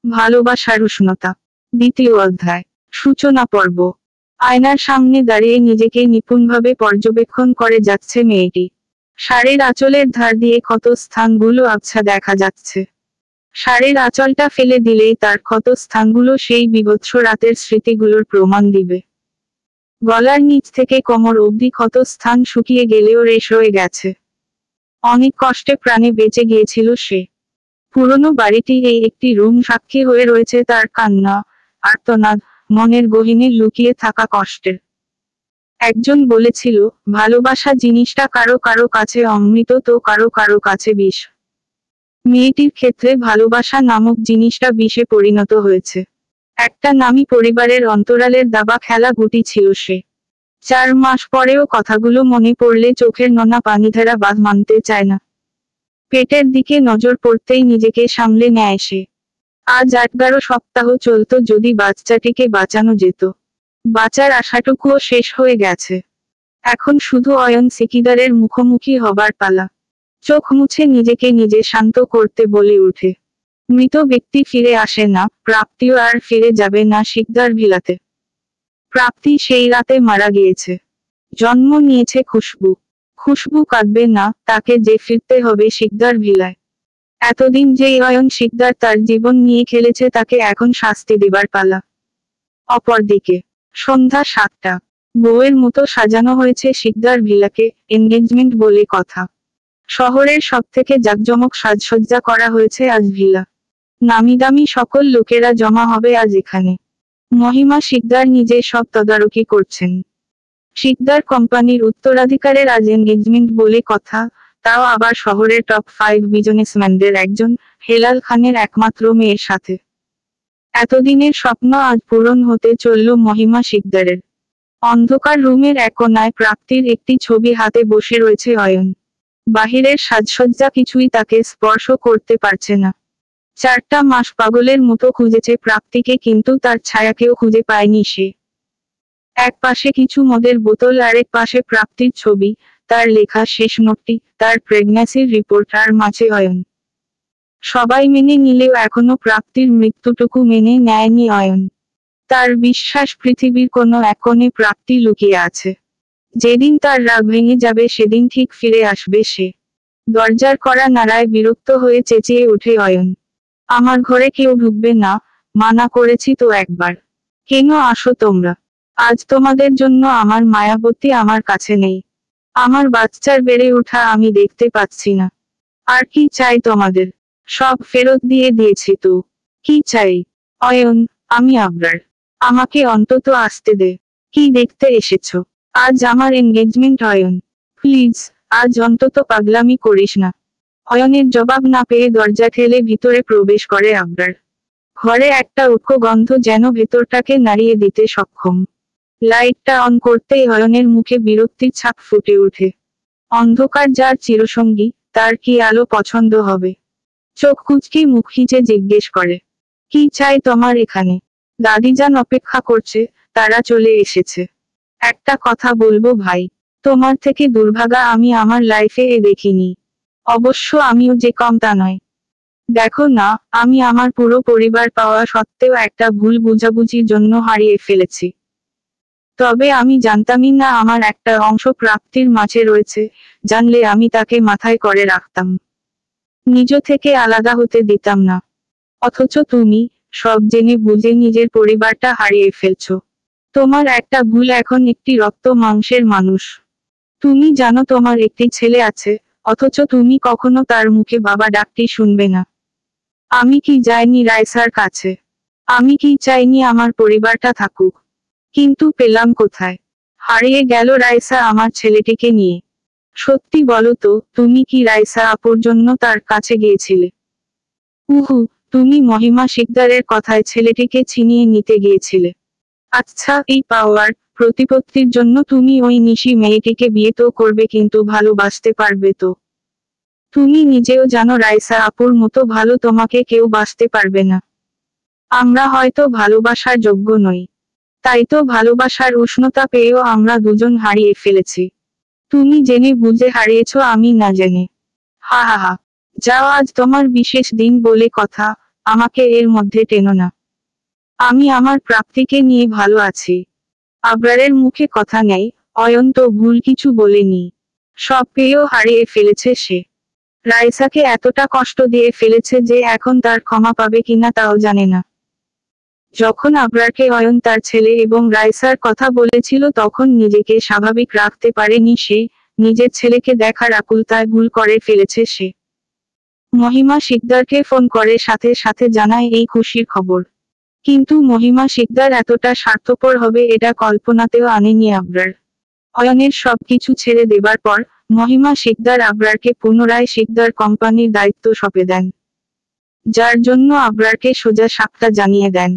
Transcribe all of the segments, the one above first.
ভালোবাসার উষ্ণতা। দ্বিতীয় অধ্যায়। সূচনা পর্ব। আয়নার সামনে দাঁড়িয়ে নিজেকে নিপুণভাবে পর্যবেক্ষণ করে যাচ্ছে মেয়েটি। শাড়ির আঁচলের ধার দিয়ে ক্ষত স্থানগুলো আবছা দেখা যাচ্ছে। শাড়ির আঁচলটা ফেলে দিলেই তার ক্ষত স্থানগুলো সেই বীভৎস রাতের স্মৃতিগুলোর প্রমাণ দিবে। গলার নিচ থেকে কোমর অবধি ক্ষত স্থান শুকিয়ে গেলেও রেশ রয়ে গেছে। অনেক কষ্টে প্রাণে বেঁচে গিয়েছিল সে। পুরনো বাড়িটি এই একটি রুম সাক্ষী হয়ে রয়েছে তার কান্না, আর্তনাদ, মনের গহীনে লুকিয়ে থাকা কষ্টের। একজন বলেছিল, ভালোবাসা জিনিসটা কারো কারো কাছে অমৃত তো কারো কারো কাছে বিষ। মেয়েটির ক্ষেত্রে ভালোবাসা নামক জিনিসটা বিষে পরিণত হয়েছে। একটা নামী পরিবারের অন্তরালের দাবা খেলা গুটি ছিল সে। 4 মাস পরেও কথাগুলো মনে পড়লে চোখের নোনা পানিধারা বাঁধ মানতে চায় না। পেটের দিকে নজর পড়তেই নিজেকে সামলে নেয় সে। আজ 8-12 সপ্তাহ চলত যদি বাচ্চাটিকে বাঁচানো যেত। বাঁচার আশাটুকুও শেষ হয়ে গেছে। এখন শুধু অয়ন সিকিদারের মুখোমুখি হবার পালা। চোখ মুছে নিজেকে নিজে শান্ত করতে বলে উঠে। মৃত ব্যক্তি ফিরে আসে না, প্রাপ্তিও আর ফিরে যাবে না সিকদার ভিলাতে। প্রাপ্তি সেই রাতে মারা গিয়েছে। জন্ম নিয়েছে খুশবু। খুশবু কাঁদবে না, তাকে যে ফিরতে হবে সিকদার ভিলায়। এতদিন যেই অয়ন সিকদার তার জীবন নিয়ে খেলেছে তাকে এখন শাস্তি দেবার পালা। অপরদিকে সন্ধ্যা 7টা। বউয়ের মতো সাজানো হয়েছে সিকদার ভিলাকে, এনগেজমেন্ট বলে কথা। শহরের সবথেকে জাঁকজমক সাজসজ্জা করা হয়েছে আজ ভিলা। নামিদামি সকল লোকেরা জমা হবে আজ এখানে। মহিমা সিকদার নিজে সব তদারকি করছেন। সিকদার কোম্পানির উত্তরাধিকারের আজ এনগেজমেন্ট বলে কথা, তাও আবার শহরের টপ 5 বিজনেসম্যানদের একজন, হেলাল খানের একমাত্র মেয়ের সাথে। এতদিনের স্বপ্ন আজ পূরণ হতে চলল মহিমা সিকদারের। অন্ধকার রুমের এক কোণায় প্রাপ্তির একটি ছবি হাতে বসে রয়েছে অয়ন। বাহিরের সাজসজ্জা কিছুই তাকে স্পর্শ করতে পারছে না। 4টা মাস পাগলের মতো খুঁজেছে প্রাপ্তিকে কিন্তু তার ছায়াকেও খুঁজে পায়নি সে। এক পাশে কিছু মদের বোতল, আরেক পাশে প্রাপ্তির ছবি, তার লেখা শেষ নোটটি, তার প্রেগন্যান্সির রিপোর্ট, আর মাঝে অয়ন। সবাই মেনে নিলেও এখনো প্রাপ্তির মৃত্যুটুকু মেনে নেয়নি অয়ন। তার বিশ্বাস পৃথিবীর কোনো এক কোণে প্রাপ্তি লুকিয়ে আছে। যেদিন তার রাগ ভেঙে যাবে সেদিন ঠিক ফিরে আসবে সে। দরজার কড়া নাড়ায় বিরক্ত হয়ে চেঁচিয়ে ওঠে অয়ন। আমার ঘরে কেউ ঢুকবে না, মানা করেছি তো একবার। কেন আসো তোমরা? আজ তোমাদের জন্য আমার মায়াবতী আমার কাছে নেই। আমার বাচ্চার বেড়ে ওঠা আমি দেখতে পাচ্ছি না। আর কি চাই তোমাদের? সব ফেরত দিয়ে দিয়েছি তো। কি চাই? অয়ন, আমি আবরার। আমাকে অন্তত আসতে দে। কি দেখতে এসেছো? আজ আমার এনগেজমেন্ট অয়ন। প্লিজ, আজ অন্তত পাগলামি করিস না। অয়নের জবাব না পেয়ে দরজা ঠেলে ভিতরে প্রবেশ করে আবরার। ঘরে একটা উটকো গন্ধ যেন ভেতরটাকে নাড়িয়ে দিতে সক্ষম। লাইটটা অন করতেই অয়নের মুখে বিরক্তির ছাপ ফুটে ওঠে। অন্ধকার যার চিরসঙ্গী, তার কি আলো পছন্দ হবে? চোখ কুঁচকি মুখ খিচে জিজ্ঞেস করে, কি চাই তোমার এখানে? দাদিজান অপেক্ষা করছে, তারা চলে এসেছে। একটা কথা বলবো ভাই, তোমার থেকে দুর্ভাগা আমি আমার লাইফে দেখিনি। অবশ্য আমিও যে কম তা নয়। দেখো না, আমি আমার পুরো পরিবার পাওয়া সত্ত্বেও একটা ভুল বুঝাবুঝির জন্য হারিয়ে ফেলেছি। তবে আমি জানতামই না আমার একটা অংশ প্রাপ্তির মাঝে রয়েছে, জানলে আমি তাকে মাথায় করে রাখতাম। নিজ থেকে আলাদা হতে দিতাম না। অথচ তুমি, সব জেনে বুঝে নিজের পরিবারটা হারিয়ে ফেলছো। তোমার একটা ভুল, এখন একটি রক্ত মাংসের মানুষ। তুমি জানো তোমার একটি ছেলে আছে, অথচ তুমি কখনো তার মুখে বাবা ডাকটি শুনবে না। আমি কি যাইনি রাইসার কাছে? আমি কি চাইনি আমার পরিবারটা থাকুক? কিন্তু পেলাম কোথায়? হারিয়ে গেল রাইসা আমার ছেলেটিকে নিয়ে। সত্যি বলো তো, তুমি কি রাইসা আপুর জন্য তার কাছে গিয়েছিলে? উহু, তুমি মহিমা সিকদারের কথায় ছেলেটিকে ছিনিয়ে নিতে গিয়েছিলে। আচ্ছা, এই পাওয়ার, প্রতিপত্তির জন্য তুমি ওই নিশি মেয়েটিকে বিয়ে তো করবে কিন্তু ভালোবাসতে পারবে তো? তুমি নিজেও জানো রাইসা আপুর মতো ভালো তোমাকে কেউ বাসতে পারবে না। আমরা হয়তো ভালোবাসার যোগ্য নই। তাই তো ভালোবাসার উষ্ণতা পেয়েও আমরা দুজন হারিয়ে ফেলেছি। তুমি জেনে বুঝে হারিয়েছো, আমি না জেনে। হা হা হা। যাও, আজ তোমার বিশেষ দিন বলে কথা, আমাকে এর মধ্যে টেনো না। আমি আমার প্রাপ্তিকে নিয়ে ভালো আছি। আবরারের মুখে কথা নেই, অয়ন তো ভুল কিছু বলেনি। সব পেয়েও হারিয়ে ফেলেছে সে। রাইসাকে এতটা কষ্ট দিয়ে ফেলেছে যে এখন তার ক্ষমা পাবে কিনা তাও জানে না। যখন আবরারকে অয়ন তার ছেলে এবং রাইসার কথা বলেছিল তখন নিজেকে স্বাভাবিক রাখতে পারেনি সে, নিজের ছেলেকে দেখার আকুলতায় ভুল করে ফেলেছে সে। মহিমা শিকদারকে ফোন করে সাথে সাথে জানায় এই খুশির খবর। কিন্তু মহিমা শিকদার এতটা স্বার্থপর হবে এটা কল্পনাতেও আনেনি আবরার। অয়নের সবকিছু ছেড়ে দেবার পর মহিমা শিকদার আবরারকে পুনরায় শিকদার কোম্পানির দায়িত্ব সঁপে দেন। যার জন্য আবরারকে সোজা সাপটা জানিয়ে দেন,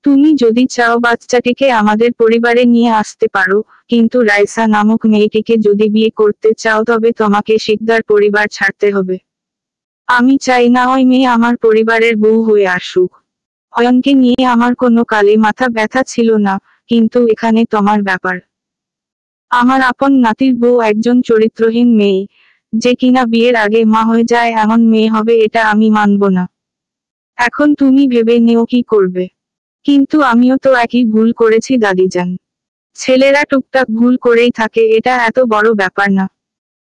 তুমি যদি চাও বাচ্চাটিকে আমাদের পরিবারে নিয়ে আসতে পারো, কিন্তু রাইসা নামক মেয়েটিকে যদি বিয়ে করতে চাও তবে তোমাকে শিকদার পরিবার ছাড়তে হবে। আমি চাই না ওই মেয়ে আমার পরিবারের বউ হয়ে আসুক। অয়নকে নিয়ে আমার কোনো কালে মাথা ব্যথা ছিল না, কিন্তু এখানে তোমার ব্যাপার। আমার আপন নাতির বউ একজন চরিত্রহীন মেয়ে, যে কিনা বিয়ের আগে মা হয়ে যায় এমন মেয়ে হবে এটা আমি মানব না। এখন তুমি ভেবে নিও কি করবে। কিন্তু আমিও তো একই ভুল করেছি দাদিজান। ছেলেরা টুকটাক ভুল করেই থাকে, এটা এত বড় ব্যাপার না।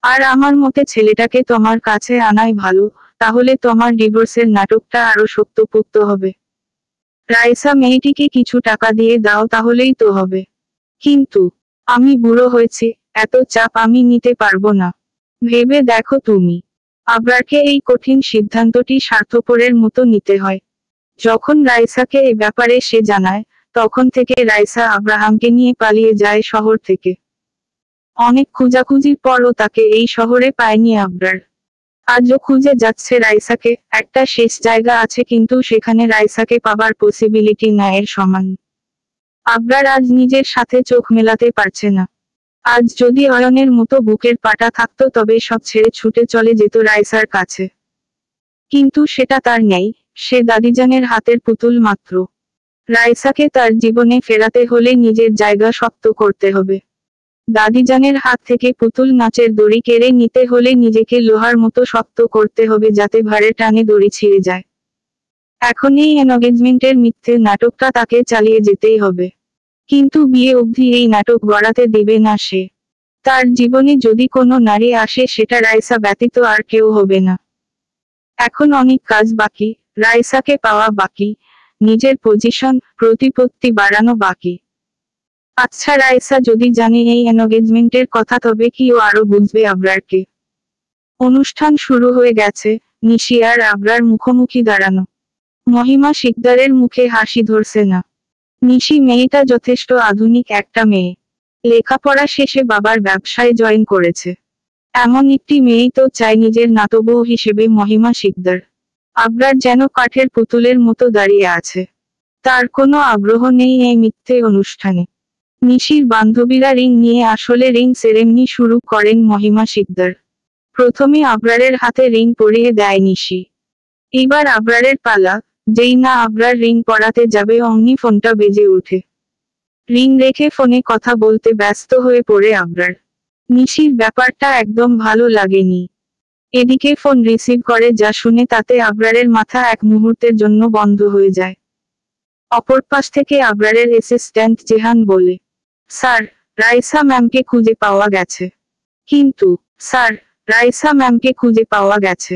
আর আমার মতে ছেলেটাকে তোমার কাছে আনাই ভালো, তাহলে তোমার ডিভোর্সের নাটকটা আরো শক্তপোক্ত হবে। রাইসা মেয়েটিকে কিছু টাকা দিয়ে দাও তাহলেই তো হবে। কিন্তু আমি বুড়ো হয়েছি, এত চাপ আমি নিতে পারবো না। ভেবে দেখো তুমি। আবরারকে এই কঠিন সিদ্ধান্তটি স্বার্থপরের মতো নিতে হয়। যখন রাইসাকে এই ব্যাপারে সে জানায়, তখন থেকে রাইসা আব্রাহামকে নিয়ে পালিয়ে যায় শহর থেকে। অনেক খোঁজাখুঁজির পরও তাকে এই শহরে পায়নি আবরার। আজও খুঁজে যাচ্ছে রাইসাকে, একটা শেষ জায়গা আছে কিন্তু সেখানে রাইসাকে পাবার পসিবিলিটি না এর সমান। আবরার আজ নিজের সাথে চোখ মেলাতে পারছে না। আজ যদি অয়নের মতো বুকের পাটা থাকতো তবে সব ছেড়ে ছুটে চলে যেত রাইসার কাছে। কিন্তু সেটা তার নেই, সে দাদিজানের হাতের পুতুল মাত্র। রাইসাকে তার জীবনে ফেরাতে হলে নিজের জায়গা শক্ত করতে হবে। দাদিজানের হাত থেকে পুতুল নাচের দড়ি কেড়ে নিতে হলে নিজেকে লোহার মতো শক্ত করতে হবে যাতে ভারে টানে দড়ি ছিঁড়ে যায়। এখন এই এনগেজমেন্টের মিথ্যে নাটকটা তাকে চালিয়ে যেতেই হবে। কিন্তু বিয়ে অবধি এই নাটক গড়াতে দেবে না সে। তার জীবনে যদি কোনো নারী আসে সেটা রাইসা ব্যতীত আর কেউ হবে না। এখন অনেক কাজ বাকি, রাইসাকে পাওয়া বাকি, নিজের পজিশন প্রতিপত্তি বাড়ানো বাকি। আচ্ছা রাইসা যদি জানে এই এনগেজমেন্টের কথা তবে কি ও আরো বুঝবে আবরারকে। অনুষ্ঠান শুরু হয়ে গেছে, নিশি আর আবরার মুখোমুখি দাঁড়ানো। মহিমা শিকদারের মুখে হাসি ধরছে না। নিশি মেয়েটা যথেষ্ট আধুনিক একটা মেয়ে। লেখাপড়া শেষে বাবার ব্যবসায় জয়েন করেছে। এমন একটি মেয়েই তো চায় নিজের নাতবউ হিসেবে মহিমা শিকদার। আবরার যেন কাঠের পুতুলের মতো দাঁড়িয়ে আছে। তার কোনো আগ্রহ নেই এই মিথ্যে অনুষ্ঠানে। নিশির বান্ধবীরা রিং নিয়ে আসলে রিং সেরেমনি শুরু করেন মহিমা শিকদার। প্রথমে আবরারের হাতে রিং পরিয়ে দেয় নিশি। এবার আবরারের পালা, যেই না আবরার রিং পরাতে যাবে অমনি ফোনটা বেজে ওঠে। রিং রেখে ফোনে কথা বলতে ব্যস্ত হয়ে পড়ে আবরার। নিশির ব্যাপারটা একদম ভালো লাগেনি। এদিকে ফোন রিসিভ করে যা শুনে তাতে আবরারের মাথা এক মুহূর্তের জন্য বন্ধ হয়ে যায়। অপর পাশ থেকে আবরারের অ্যাসিস্ট্যান্ট জেহান বলে, স্যার, রাইসা ম্যামকে খুঁজে পাওয়া গেছে। কিন্তু স্যার, রাইসা ম্যামকে খুঁজে পাওয়া গেছে,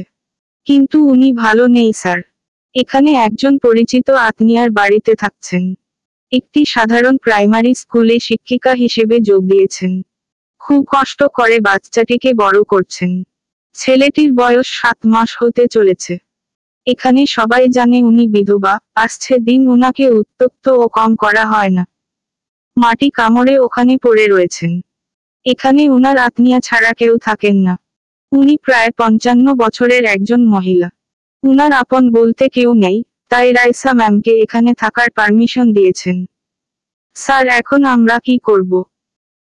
কিন্তু উনি ভালো নেই স্যার। এখানে একজন পরিচিত আত্মীয়ার বাড়িতে থাকছেন। একটি সাধারণ প্রাইমারি স্কুলে শিক্ষিকা হিসেবে যোগ দিয়েছেন। খুব কষ্ট করে বাচ্চাটিকে বড় করছেন। ছেলেটির বয়স 7 মাস হতে চলেছে। এখানে সবাই জানে উনি বিধবা, আসছে দিন উনাকে উত্ত্যক্ত ও কম করা হয় না। মাটি কামড়ে ওখানে পড়ে রয়েছেন। এখানে উনার আত্মীয়া ছাড়া কেউ থাকেন না। উনি প্রায় 55 বছরের একজন মহিলা। উনার আপন বলতে কেউ নেই, তাই রাইসা ম্যামকে এখানে থাকার পারমিশন দিয়েছেন। স্যার এখন আমরা কি করব?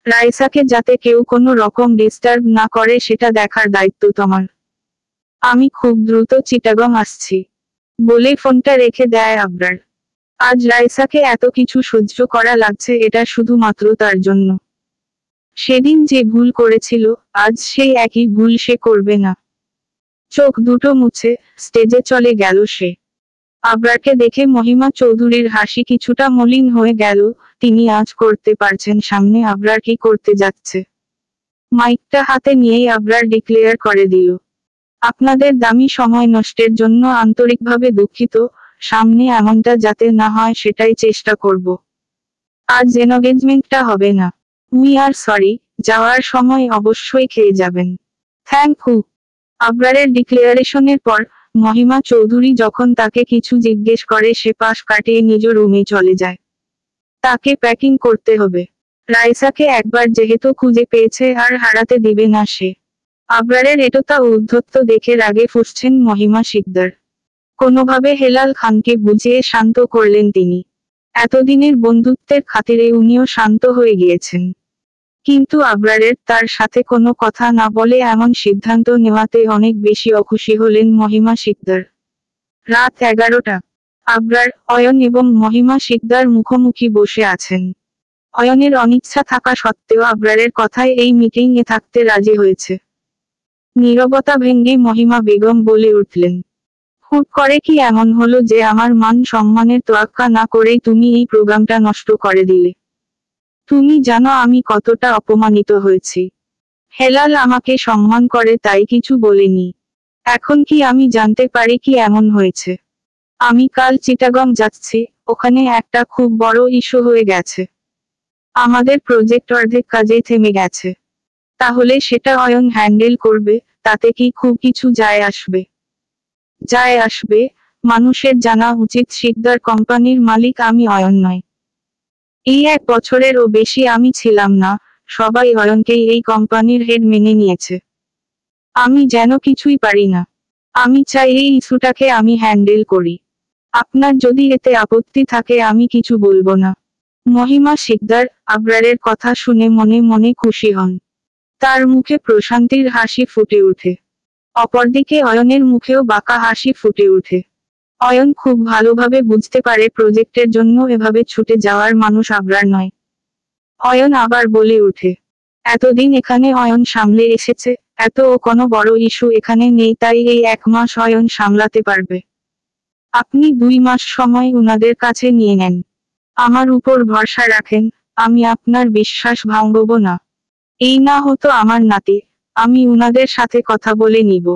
রাইসাকে যাতে কেউ কোনো রকম ডিস্টার্ব না করে সেটা দেখার দায়িত্ব তোমার। আমি খুব দ্রুত চিটাগং আসছি বলে ফোনটা রেখে দেয় আবরার। আজ রাইসাকে এত কিছু সহ্য করা লাগছে এটা শুধুমাত্র তার জন্য। সেদিন যে ভুল করেছিল, আজ সেই একই ভুল সে করবে না। চোখ দুটো মুছে স্টেজে চলে গেল সে। আবরারকে দেখে মহিমা চৌধুরীর হাসি কিছুটা মলিন হয়ে গেল। তিনি আজ করতে পারছেন সামনে আবরার কি করতে যাচ্ছে। মাইকটা হাতে নিয়েই আবরার ডিক্লেয়ার করে দিল, আপনাদের দামি সময় নষ্টের জন্য আন্তরিকভাবে দুঃখিত। সামনে এমনটা যাতে না হয় সেটাই চেষ্টা করব। আজ এনগেজমেন্টটা হবে না। We are sorry. যাওয়ার সময় অবশ্যই খেয়ে যাবেন। Thank you. আবরারের ডিক্লেয়ারেশনের পর মহিমা চৌধুরী যখন তাকে কিছু জিজ্ঞেস করে সে পাশ কাটিয়ে নিজ রুমে চলে যায়। তাকে প্যাকিং করতে হবে। রাইসাকে একবার যেহেতু খুঁজে পেয়েছে আর হারাতে দিবে না সে। আবরারের এতটা উদ্ধত্ত দেখে রাগে ফুঁসছেন মহিমা শিকদার। কোনোভাবে হেলাল খানকে বুঝিয়ে শান্ত করলেন তিনি। এতদিনের বন্ধুত্বের খাতিরে উনিও শান্ত হয়ে গিয়েছেন। কিন্তু আবরারের তার সাথে কোনো কথা না বলে এমন সিদ্ধান্ত নেওয়াতে অনেক বেশি অখুশি হলেন মহিমা শিকদার। রাত 11টা। আবরার, অয়ন এবং মহিমা শিকদার মুখোমুখি বসে আছেন। অয়নের অনিচ্ছা থাকা সত্ত্বেও আবরারের কথায় এই মিটিং এ থাকতে রাজি হয়েছে। নীরবতা ভেঙে মহিমা বেগম বলে উঠলেন, হুট করে কি এমন হলো যে আমার মান সম্মানের তোয়াক্কা না করেই তুমি এই প্রোগ্রামটা নষ্ট করে দিলে? তুমি জানো আমি কতটা অপমানিত হয়েছি। হেলাল আমাকে সম্মান করে তাই কিছু বলেনি। এখন কি আমি জানতে পারি কি এমন হয়েছে? আমি কাল চিটাগং যাচ্ছি, ওখানে একটা খুব বড় ইস্যু হয়ে গেছে। আমাদের প্রজেক্ট অর্ধেক কাজে থেমে গেছে। তাহলে সেটা অয়ন হ্যান্ডেল করবে, তাতে কি খুব কিছু যায় আসবে? যায় আসবে। মানুষের জানা উচিত শিকদার কোম্পানির মালিক আমি, অয়ন নয়। এই 1 বছরেরও বেশি আমি ছিলাম না, সবাই অয়নকেই এই কোম্পানির হেড মেনে নিয়েছে। আমি যেন কিছুই পারি না। আমি চাই এই ইস্যুটাকে আমি হ্যান্ডেল করি। আপনার যদি এতে আপত্তি থাকে আমি কিছু বলবো না। মহিমা শিকদার আবরারের কথা শুনে মনে মনে খুশি হন। তার মুখে প্রশান্তির হাসি ফুটে ওঠে। অপরদিকে অয়নের মুখেও বাঁকা হাসি ফুটে ওঠে। অয়ন খুব ভালোভাবে বুঝতে পারে প্রজেক্টের জন্য এভাবে ছুটে যাওয়ার মানুষ আবরার নয়। অয়ন আবার বলে ওঠে, এতদিন এখানে অয়ন সামলে এসেছে, এত কোনো বড় ইস্যু এখানে নেই, তাই এই 1 মাস অয়ন সামলাতে পারবে। আপনি 2 মাস সময় উনাদের কাছে নিয়ে নেন। আমার উপর ভরসা রাখেন, আমি আপনার বিশ্বাস ভাঙব না। এই না হতো আমার নাতি, আমি উনাদের সাথে কথা বলে নিব।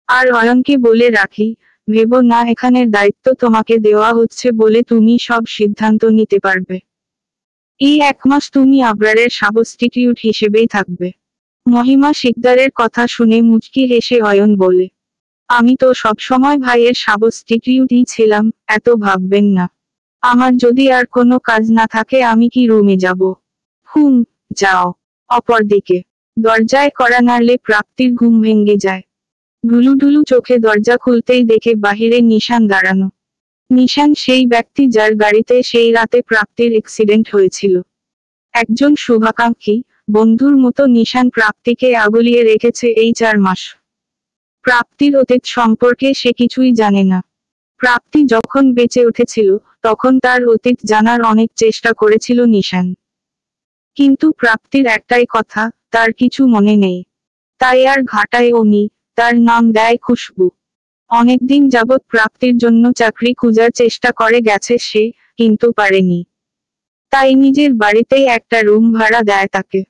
আর অয়নকে বলে রাখি, ভেবো না এখানের দায়িত্ব তোমাকে দেওয়া হচ্ছে বলে তুমি সব সিদ্ধান্ত নিতে পারবে। এই 1 মাস তুমি আবরারের সাবস্টিটিউট হিসেবেই থাকবে। মহিমা শিকদারের কথা শুনে মুচকি হেসে অয়ন বলে, আমি তো সবসময় ভাইয়ের সাবস্টিটিউটই ছিলাম, এত ভাববেন না। আমার যদি আর কোনো কাজ না থাকে আমি কি রুমে যাব? যাও। অপরদিকে দরজায় কড়া নাড়লে প্রাপ্তির ঘুম ভেঙে যায়। ঢুলুঢুলু চোখে দরজা খুলতেই দেখে বাহিরে নিশান দাঁড়ানো। নিশান সেই ব্যক্তি যার গাড়িতে সেই রাতে প্রাপ্তির অ্যাক্সিডেন্ট হয়েছিল। একজন শুভাকাঙ্ক্ষী বন্ধুর মতো নিশান প্রাপ্তিকে আগলিয়ে রেখেছে এই 4 মাস। প্রাপ্তির অতীত সম্পর্কে সে কিছুই জানে না। প্রাপ্তি যখন বেঁচে উঠেছিল তখন তার অতীত জানার অনেক চেষ্টা করেছিল নিশান। কিন্তু প্রাপ্তির একটাই কথা, তার কিছু মনে নেই। তাই আর ঘাটায় নি, তার নাম দেয় খুশবু। অনেকদিন যাবৎ প্রাপ্তির জন্য চাকরি খোঁজার চেষ্টা করে গেছে সে, কিন্তু পারেনি। তাই নিজের বাড়িতেই একটা রুম ভাড়া দেয় তাকে।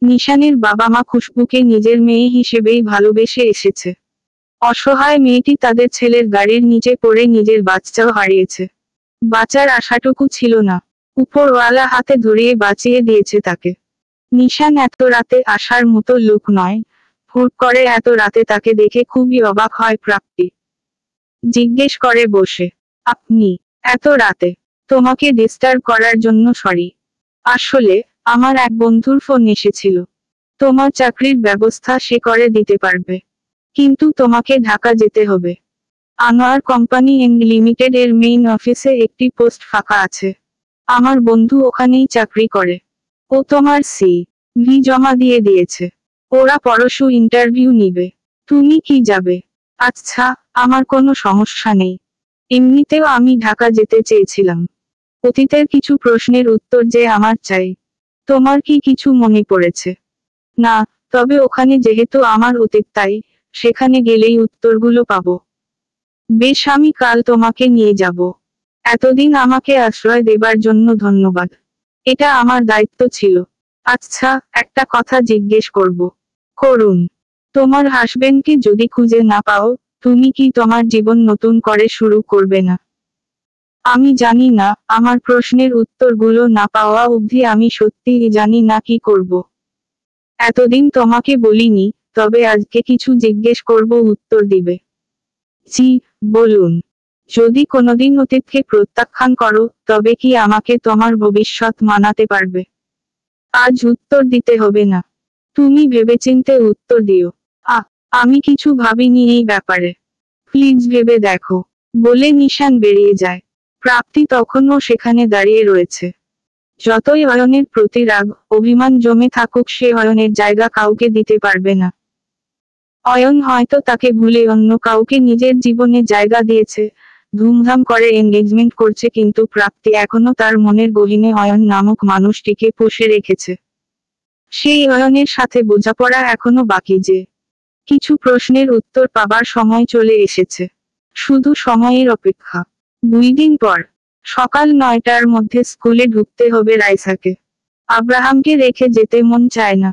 নিশানের বাবা মা খুশবুকে নিজের মেয়ে হিসেবেই ভালোবেসে এসেছে। অসহায় মেয়েটি তাদের ছেলের গাড়ির নিচে পড়ে নিজের বাচ্চাও হারিয়েছে। বাঁচার আশাটুকু ছিল না, উপরওয়ালা হাতে ধরিয়ে বাঁচিয়ে দিয়েছে তাকে। নিশান এত রাতে আসার মতো লোক নয়। হুট করে এত রাতে তাকে দেখে খুবই অবাক হয় প্রাপ্তি। জিজ্ঞেস করে বসে, আপনি এত রাতে? তোমাকে ডিস্টার্ব করার জন্য সরি। আসলে আমার এক বন্ধুর ফোন এসেছিল। তোমার চাকরির ব্যবস্থা সে করে দিতে পারবে, কিন্তু তোমাকে ঢাকা যেতে হবে। আনোয়ার কোম্পানি লিমিটেড এর মেইন অফিসে একটি পোস্ট ফাঁকা আছে। আমার বন্ধু ওখানেই চাকরি করে। ও তোমার CV জমা দিয়ে দিয়েছে। ওরা পরশু ইন্টারভিউ নিবে। তুমি কি যাবে? আচ্ছা, আমার কোনো সমস্যা নেই। এমনিতেও আমি ঢাকা যেতে চেয়েছিলাম। অতীতের কিছু প্রশ্নের উত্তর যে আমার চাই। তোমার কি কিছু মনে পড়েছে? না, তবে ওখানে যেহেতু আমার অতীত তাই সেখানে গেলেই উত্তরগুলো পাবো। বেশ, আমি কাল তোমাকে নিয়ে যাব। এতদিন আমাকে আশ্রয় দেবার জন্য ধন্যবাদ। এটা আমার দায়িত্ব ছিল। আচ্ছা, একটা কথা জিজ্ঞেস করব। করুন। তোমার হাসবেন্ডকে যদি খুঁজে না পাও, তুমি কি তোমার জীবন নতুন করে শুরু করবে না? আমি জানি না, আমার প্রশ্নের উত্তরগুলো না পাওয়া অবধি আমি সত্যিই জানি না কি করব। এতদিন তোমাকে বলিনি, তবে আজকে কিছু জিজ্ঞেস করব, উত্তর দিবে। জি, বলুন। যদি কোনোদিন অতীতকে প্রত্যাখ্যান করো, তবে কি আমাকে তোমার ভবিষ্যৎ মানাতে পারবে? আজ উত্তর দিতে হবে না। তুমি ভেবেচিন্তে উত্তর দিও। আহ, আমি কিছু ভাবিনি এই ব্যাপারে। প্লিজ ভেবে দেখো, বলে নিশান বেরিয়ে যায়। প্রাপ্তি তখনও সেখানে দাঁড়িয়ে রয়েছে। যতই অয়নের প্রতি রাগ, অভিমান জমে থাকুক, সে অয়নের জায়গা কাউকে দিতে পারবে না। অয়ন হয়তো তাকে ভুলে অন্য কাউকে নিজের জীবনে জায়গা দিয়েছে, ধুমধাম করে এনগেজমেন্ট করছে, কিন্তু প্রাপ্তি এখনো তার মনের গহীনে অয়ন নামক মানুষটিকে পুষে রেখেছে। সেই অয়নের সাথে বোঝাপড়া এখনো বাকি, যে কিছু প্রশ্নের উত্তর পাবার সময় চলে এসেছে। শুধু সময়ের অপেক্ষা। 2 দিন পর সকাল 9টার মধ্যে স্কুলে ঢুকতে হবে রাইসাকে। আব্রাহামকে রেখে যেতে মন চায় না।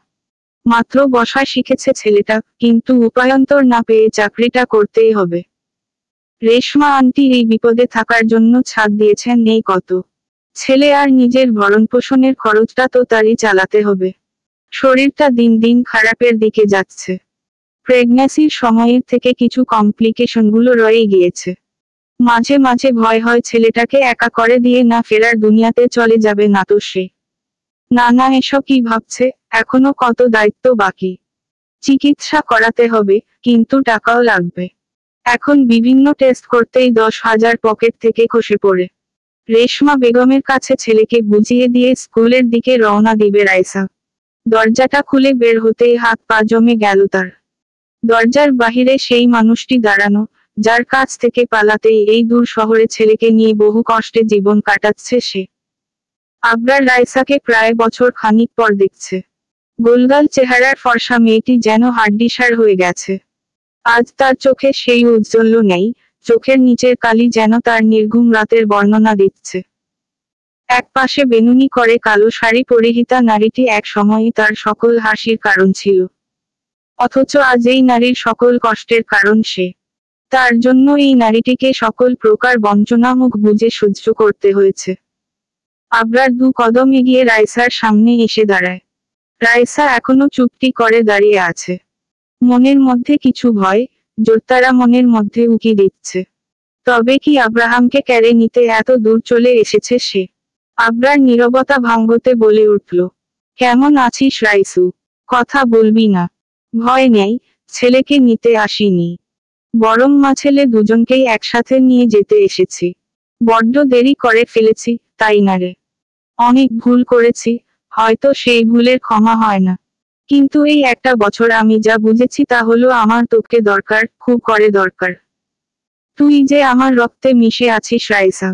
মাত্র বসা শিখেছে ছেলেটা, কিন্তু উপায়ন্তর না পেয়ে চাকরিটা করতেই হবে। রেশমা আন্টি এই বিপদে থাকার জন্য ছাদ দিয়েছেন নেই কত। ছেলে আর নিজের ভরণপোষণের খরচটা তো তারই চালাতে হবে। শরীরটা দিন দিন খারাপের দিকে যাচ্ছে। প্রেগন্যান্সির সময়ের থেকে কিছু কমপ্লিকেশনগুলো রয়ে গিয়েছে। মাঝে মাঝে ভয় হয় ছেলেটাকে একা করে দিয়ে না ফেরার দুনিয়াতে চলে যাবে না তো সে। না না, এসব কি ভাবছে, এখনো কত দায়িত্ব বাকি। চিকিৎসা করাতে হবে, কিন্তু টাকাও লাগবে। এখন বিভিন্ন টেস্ট করতেই 10,000 পকেট থেকে খসে পড়ে। রেশমা বেগমের কাছে ছেলেকে বুঝিয়ে দিয়ে স্কুলের দিকে রওনা দিবে রাইসা। দরজাটা খুলে বের হতেই হাত পা জমে গেল তার। দরজার বাহিরে সেই মানুষটি দাঁড়ানো, যার কাছ থেকে পালাতেই এই দূর শহরে ছেলেকে নিয়ে বহু কষ্টে জীবন কাটাচ্ছে সে। আবরার রাইসাকে প্রায় বছর খানিক পর দেখছে। গোলগাল চেহারার ফর্সা মেয়েটি যেন হাড্ডিসার হয়ে গেছে। আজ তার চোখে সেই ঔজ্জ্বল্য নেই, চোখের নিচের কালি যেন তার নির্ঘুম রাতের বর্ণনা দিচ্ছে। এক পাশে বেনুনি করে কালো শাড়ি পরিহিতা নারীটি এক সময়ই তার সকল হাসির কারণ ছিল। অথচ আজ এই নারীর সকল কষ্টের কারণ সে। তার জন্য এই নারীটিকে সকল প্রকার বঞ্চনা মুখ বুজে সহ্য করতে হয়েছে। আবরার 2 কদম এগিয়ে রাইসার সামনে এসে দাঁড়ায়। রাইসা এখনো চুপটি করে দাঁড়িয়ে আছে। মনের মধ্যে কিছু ভয়, জোরতারা মনের মধ্যে উকি দিচ্ছে। তবে কি আব্রাহামকে কেড়ে নিতে এত দূর চলে এসেছে সে? আবরার নীরবতা ভাঙতে বলে উঠল, কেমন আছিস রাইসু? কথা বলবি না? ভয় নেই, ছেলেকে নিতে আসিনি। বরং মা ছেলে দুজনকেই একসাথে নিয়ে যেতে এসেছি। বড্ড দেরি করে ফেলেছি, তাই না রে? অনেক ভুল করেছি, হয়তো সেই ভুলের ক্ষমা হয় না। কিন্তু এই একটা বছর আমি যা বুঝেছি তা হলো আমার তোকে দরকার, খুব করে দরকার। তুই যে আমার রক্তে মিশে আছিস রাইসা।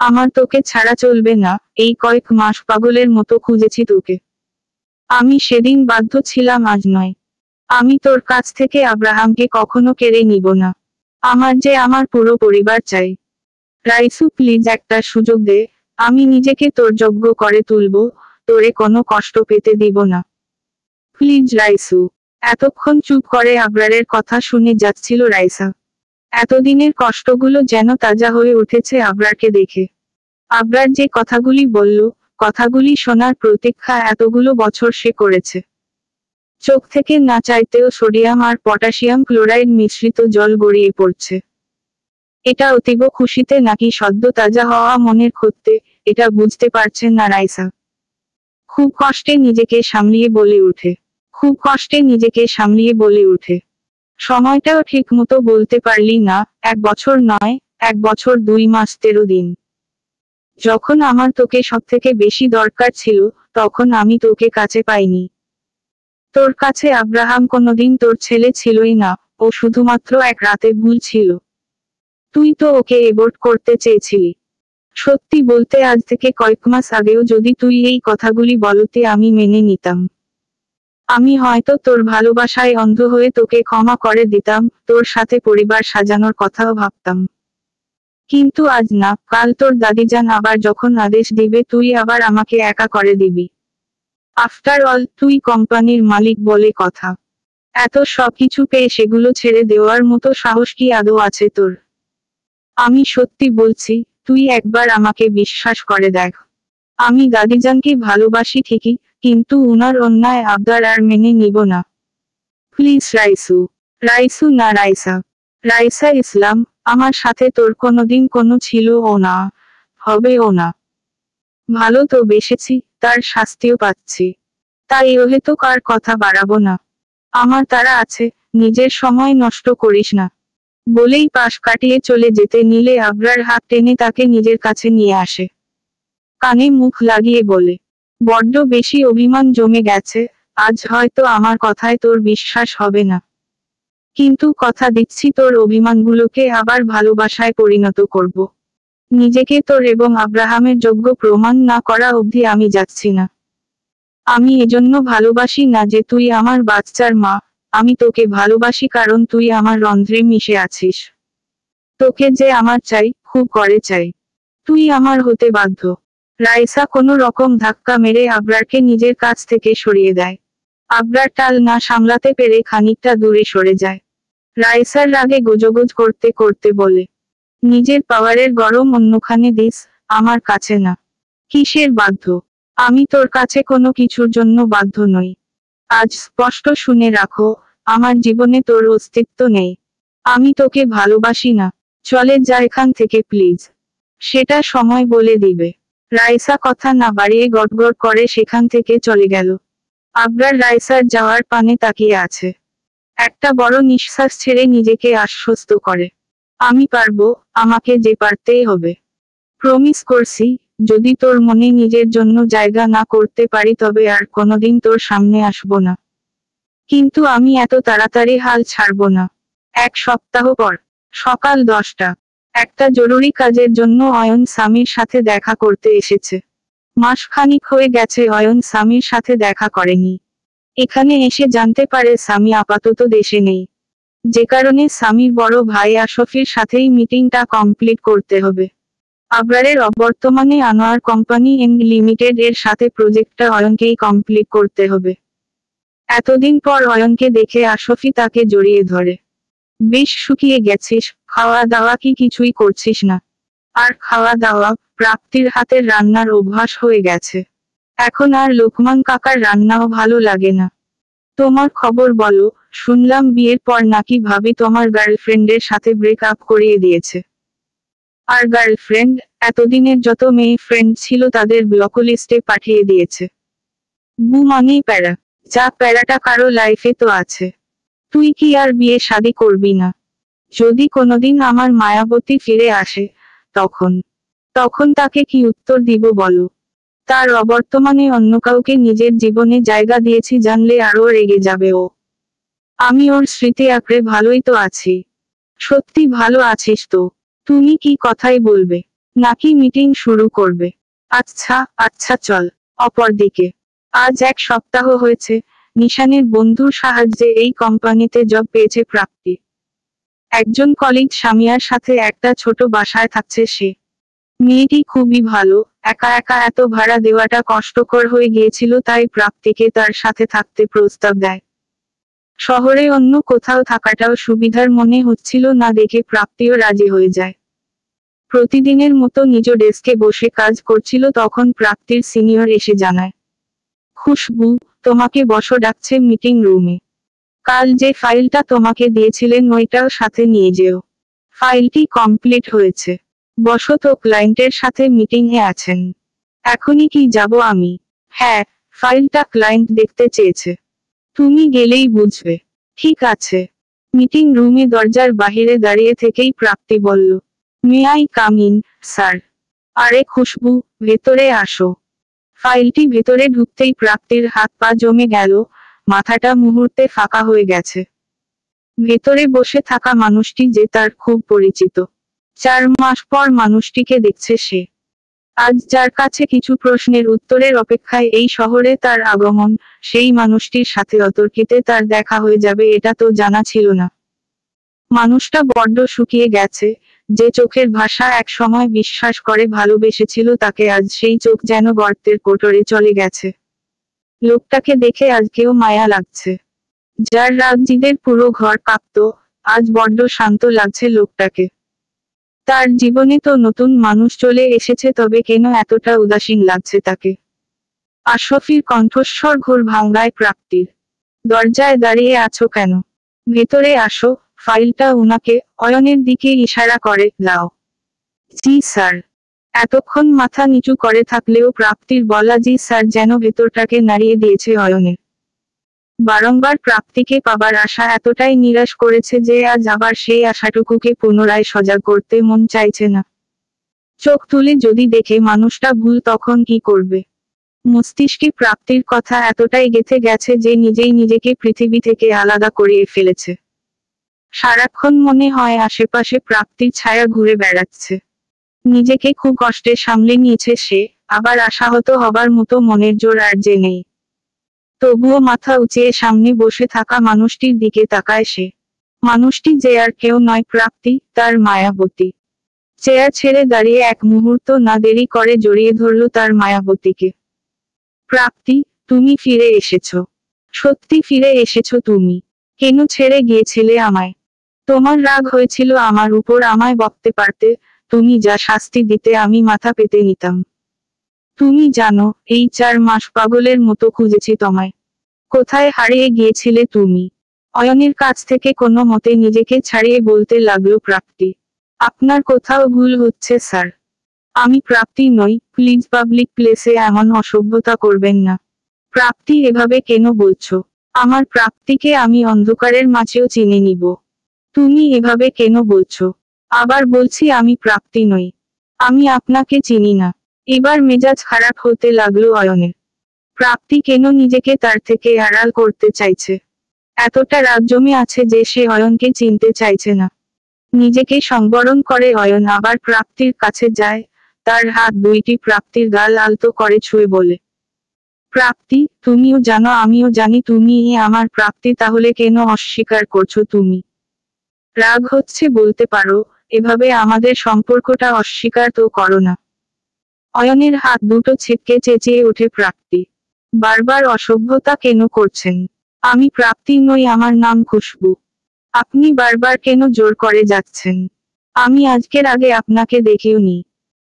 আমার তোকে ছাড়া চলবে না, এই কয়েক মাস পাগলের মতো খুঁজেছি তোকে। আমি সেদিন বাধ্য ছিলাম, আজ নয়। আমি তোর কাছ থেকে আব্রাহামকে কখনো কেড়ে নিব না। আমার যে আমার পুরো পরিবার চাই। রাইসু প্লিজ একটা সুযোগ দে, আমি নিজেকে তোর যোগ্য করে তুলব, তোরে কোনো কষ্ট পেতে দিব না। প্লিজ রাইসু। এতক্ষণ চুপ করে আবরারের কথা শুনে যাচ্ছিল রাইসা। এতদিনের কষ্টগুলো যেন তাজা হয়ে উঠেছে আবরারকে দেখে। আবরার যে কথাগুলি বলল, কথাগুলি শোনার প্রতীক্ষা এতগুলো বছর সে করেছে। চোখ থেকে না চাইতেও সোডিয়াম আর পটাশিয়াম ক্লোরাইড মিশ্রিত জল গড়িয়ে পড়ছে। এটা অতীব খুশিতে নাকি সদ্য তাজা হওয়া মনের ক্ষতে, এটা বুঝতে পারছেন না রাইসা। খুব কষ্টে নিজেকে সামলিয়ে বলে উঠে। খুব কষ্টে নিজেকে সামলিয়ে বলে উঠে। সময়টাও ঠিক মতো বলতে পারলি না, 1 বছর নয়, 1 বছর 2 মাস 13 দিন। যখন আমার তোকে সবথেকে বেশি দরকার ছিল, তখন আমি তোকে কাছে পাইনি। তোর কাছে আব্রাহাম কোনোদিন তোর ছেলে ছিলই না, ও শুধুমাত্র এক রাতে ভুল ছিল। তুই তো ওকে এবর্ট করতে চেয়েছিলি। সত্যি বলতে আজ থেকে কয়েক মাস আগেও যদি তুই এই কথাগুলি বলতে আমি মেনে নিতাম। আমি হয়তো তোর ভালোবাসায় অন্ধ হয়ে তোকে ক্ষমা করে দিতাম, তোর সাথে পরিবার সাজানোর কথাও ভাবতাম। কিন্তু আজ না, কাল তোর দাদিজান আবার যখন আদেশ দিবে তুই আবার আমাকে একা করে দিবি। আফটার অল তুই কোম্পানির মালিক বলে কথা। এত সবকিছু পেয়ে সেগুলো ছেড়ে দেওয়ার মতো সাহস কি আদৌ আছে তোর? আমি সত্যি বলছি, তুই একবার আমাকে বিশ্বাস করে দেখ। আমি দাদিজানকে ভালোবাসি ঠিকই, কিন্তু উনার অন্যায় আবদার আর মেনে নিব না। প্লিজ রাইসু। রাইসু না রাইসা। রাইসা ইসলাম। আমার সাথে তোর কোনোদিন কোনো ছিলও না, হবেও না। ভালো তো বেসেছি, তার শাস্তিও পাচ্ছি। তাই অহেতুক আর কথা বাড়াবো না। আমার তারা আছে, নিজের সময় নষ্ট করিস না। বলেই পাশ কাটিয়ে চলে যেতে নিলে আবরার হাত টেনে তাকে নিজের কাছে নিয়ে আসে। কানে মুখ লাগিয়ে বলে, বড্ড বেশি অভিমান জমে গেছে, আজ হয়তো আমার কথায় তোর বিশ্বাস হবে না। কিন্তু কথা দিচ্ছি তোর অভিমানগুলোকে আবার ভালোবাসায় পরিণত করব। নিজেকে তোর এবং আব্রাহামের যোগ্য প্রমাণ না করা অবধি আমি যাচ্ছি না। আমি এজন্য ভালোবাসি না যে তুই আমার বাচ্চার মা, আমি তোকে ভালোবাসি কারণ তুই আমার রন্ধ্রে মিশে আছিস। তোকে যে আমার চাই, খুব করে চাই। তুই আমার হতে বাধ্য। রাইসা কোনো রকম ধাক্কা মেরে আবরারকে নিজের কাছ থেকে সরিয়ে দেয়। আবরার টাল না সামলাতে পেরে খানিকটা দূরে সরে যায়। রাইসার রাগে গোজগোজ করতে করতে বলে, নিজের পাওয়ারের গরম অন্যখানে দিস, আমার কাছে না। কিসের বাধ্য? আমি তোর কাছে কোনো কিছুর জন্য বাধ্য নই। আজ স্পষ্ট শুনে রাখো, আমার জীবনে তোর অস্তিত্ব নেই। আমি তোকে ভালোবাসি না। চলে যা এখান থেকে প্লিজ। সেটা সময় বলে দিবে। রাইসা কথা না বাড়িয়ে গটগট করে সেখান থেকে চলে গেল। আবরার রাইসার যাওয়ার পানে তাকিয়ে আছে। একটা বড় নিঃশ্বাস ছেড়ে নিজেকে আশ্বস্ত করে, আমি পারবো, আমাকে যে পারতেই হবে। প্রমিস করছি, যদি তোর মনে নিজের জন্য জায়গা না করতে পারি তবে আর কোনোদিন তোর সামনে আসবো না। কিন্তু আমি এত তাড়াতাড়ি হাল ছাড়বো না। এক সপ্তাহ পর, সকাল 10টা। একটা জরুরি কাজের জন্য অয়ন স্বামীর সাথে দেখা করতে এসেছে। মাসখানিক হয়ে গেছে অয়ন স্বামীর সাথে দেখা করেনি। এখানে এসে জানতে পারে স্বামী আপাতত দেশে নেই, যে কারণে স্বামীর বড় ভাই আশফির সাথেই মিটিংটা কমপ্লিট করতে হবে। আবরারের অবর্তমানে আনোয়ার কোম্পানি এন্ড লিমিটেড এর সাথে প্রজেক্টটা অয়নকেই কমপ্লিট করতে হবে। এতদিন পর অয়নকে দেখে আশফি তাকে জড়িয়ে ধরে। বেশ শুকিয়ে গেছিস, খাওয়া দাওয়া কি কিছুই করছিস না? আর খাওয়া দাওয়া, প্রাপ্তির হাতের রান্নার অভ্যাস হয়ে গেছে। এখন আর লোকমান কাকার রান্নাও ভালো লাগে না। তোমার খবর বলো, শুনলাম বিয়ের পর নাকি ভাবি তোমার গার্লফ্রেন্ডের সাথে ব্রেক আপ করিয়ে দিয়েছে। আর গার্লফ্রেন্ড, এতদিনের যত মেয়ে ফ্রেন্ড ছিল তাদের ব্লকলিস্টে পাঠিয়ে দিয়েছে। বু মানেই প্যারা। যা প্যারাটা কারো লাইফে তো আছে। তুই কি আর বিয়ে শাদি করবি না? যদি কোনোদিন আমার মায়াবতী ফিরে আসে, তখন তখন তাকে কি উত্তর দিব বলো? তার অবর্তমানে অন্য কাউকে নিজের জীবনে জায়গা দিয়েছি জানলে আরো রেগে যাবে ও। আমি ওর স্মৃতি আঁকড়ে ভালোই তো আছি। সত্যি ভালো আছিস তো? তুমি কি কথাই বলবে, নাকি মিটিং শুরু করবে? আচ্ছা আচ্ছা চল। অপরদিকে, আজ 1 সপ্তাহ হয়েছে, নিশানের বন্ধুর সাহায্যে এই কোম্পানিতে জব পেয়েছে প্রাপ্তি। একজন কলিগ সামিয়ার সাথে একটা ছোট বাসায় থাকছে সে। মেয়েটি খুবই ভালো, একা একা এত ভাড়া দেওয়াটা কষ্টকর হয়ে গিয়েছিল তাই প্রাপ্তিকে তার সাথে থাকতে প্রস্তাব দেয়। শহরে অন্য কোথাও থাকাটাও সুবিধার মনে হচ্ছিল না দেখে প্রাপ্তিও রাজি হয়ে যায়। প্রতিদিনের মতো নিজ ডেস্কে বসে কাজ করছিল তখন প্রাপ্তির সিনিয়র এসে জানায়, খুশবু, তোমাকে বসো ডাকছে মিটিং রুমে। কাল যে ফাইলটা তোমাকে দিয়েছিলেন ওইটাও সাথে নিয়ে যেও। ফাইলটি কমপ্লিট হয়েছে। বসো তো, ক্লায়েন্টের সাথে মিটিং এ আছেন। এখনই কি যাব আমি? হ্যাঁ, ফাইলটা ক্লায়েন্ট দেখতে চেয়েছে। তুমি গেলেই বুঝবে। ঠিক আছে। মিটিং রুমে দরজার বাহিরে দাঁড়িয়ে থেকেই প্রাপ্তি বলল, may I come in, sir? আরে খুশবু, ভেতরে আসো। ফাইলটি ভেতরে ঢুকতেই প্রাপ্তির হাত পা জমে গেল, মাথাটা মুহূর্তে ফাঁকা হয়ে গেছে। ভেতরে বসে থাকা মানুষটি যে তার খুব পরিচিত। 4 মাস পর মানুষটিকে দেখছে সে। আজ যার কাছে কিছু প্রশ্নের উত্তরের অপেক্ষায় এই শহরে তার আগমন, সেই মানুষটির সাথে অতর্কিতে তার দেখা হয়ে যাবে এটা তো জানা ছিল না। মানুষটা বড্ড শুকিয়ে গেছে, যে চোখের ভাষা এক সময় বিশ্বাস করে ভালোবেসেছিল তাকে আজ সেই চোখ যেন গর্তের কোটরে চলে গেছে। লোকটাকে দেখে আজকেও মায়া লাগছে। যার রাগ জিদের পুরো ঘর কাঁপত, আজ বড্ড শান্ত লাগছে লোকটাকে। তার জীবনে তো নতুন মানুষ চলে এসেছে, তবে কেন এতটা উদাসীন লাগছে তাকে? আশফির কণ্ঠস্বর ঘোর ভাঙ্গায় প্রাপ্তির। দরজায় দাঁড়িয়ে আছো কেন? ভেতরে আসো। ফাইলটা উনাকে, অয়নের দিকে ইশারা করে, দাও। জি স্যার। এতক্ষণ মাথা নিচু করে থাকলেও প্রাপ্তির বলা জি স্যার যেন ভেতরটাকে নাড়িয়ে দিয়েছে অয়নের। বারংবার প্রাপ্তিকে পাবার আশা এতটাই নিরাশ করেছে যে আজ আবার সেই আশাটুকুকে পুনরায় সজাগ করতে মন চাইছে না। চোখ তুলে যদি দেখে মানুষটা ভুল, তখন কি করবে? মস্তিষ্কে প্রাপ্তির কথা এতটাই গেঁথে গেছে যে নিজেই নিজেকে পৃথিবী থেকে আলাদা করিয়ে ফেলেছে। সারাক্ষণ মনে হয় আশেপাশে প্রাপ্তির ছায়া ঘুরে বেড়াচ্ছে। নিজেকে খুব কষ্টে সামলে নিয়েছে সে, আবার আশাহত হবার মতো মনের জোর আর যে নেই। তবুও মাথা উঁচিয়ে সামনে বসে থাকা মানুষটির দিকে তাকায় সে। মানুষটি যে আর কেউ নয়, প্রাপ্তি, তার মায়াবতী। চেয়ার ছেড়ে দাঁড়িয়ে এক মুহূর্ত না দেরি করে জড়িয়ে ধরল তার মায়াবতীকে। প্রাপ্তি, তুমি ফিরে এসেছো। সত্যি ফিরে এসেছো তুমি। কেন ছেড়ে গিয়েছিলে আমায়? তোমার রাগ হয়েছিল আমার উপর, আমায় বকতে পারতে, তুমি যা শাস্তি দিতে আমি মাথা পেতে নিতাম। তুমি জানো, এই 4 মাস পাগলের মতো খুঁজেছি তোমায়। কোথায় হারিয়ে গিয়েছিলে তুমি? অয়নের কাছ থেকে কোনো মতে নিজেকে ছাড়িয়ে বলতে লাগলো প্রাপ্তি। আপনার কোথাও ভুল হচ্ছে স্যার। আমি প্রাপ্তি নই, প্লিজ পাবলিক প্লেসে এমন অসভ্যতা করবেন না। প্রাপ্তি, এভাবে কেন বলছো? আমার প্রাপ্তিকে আমি অন্ধকারের মাঝেও চিনে নিব। তুমি এভাবে কেন বলছো? আবার বলছি আমি প্রাপ্তি নই। আমি আপনাকে চিনি না। এবার মেজাজ খারাপ হতে লাগলো অয়নের। প্রাপ্তি কেন নিজেকে তার থেকে আড়াল করতে চাইছে? এতটা রাগ জমে আছে যে সে অয়নকে চিনতে চাইছে না। নিজেকে সংবরণ করে অয়ন আবার প্রাপ্তির কাছে যায়, তার হাত দুইটি প্রাপ্তির গাল আলতো করে ছুঁয়ে বলে, প্রাপ্তি, তুমিও জানো আমিও জানি তুমি আমার প্রাপ্তি, তাহলে কেন অস্বীকার করছো তুমি? রাগ হচ্ছে বলতে পারো, এভাবে আমাদের সম্পর্কটা অস্বীকার তো করো না। অয়নের হাত দুটো ছিটকে চেঁচিয়ে ওঠে প্রাপ্তি। বারবার অসভ্যতা কেন করছেন? আমি প্রাপ্তি নই, আমার নাম খুশবু। আপনি বারবার কেন জোর করে যাচ্ছেন? আমি আজকের আগে আপনাকে দেখিও নি।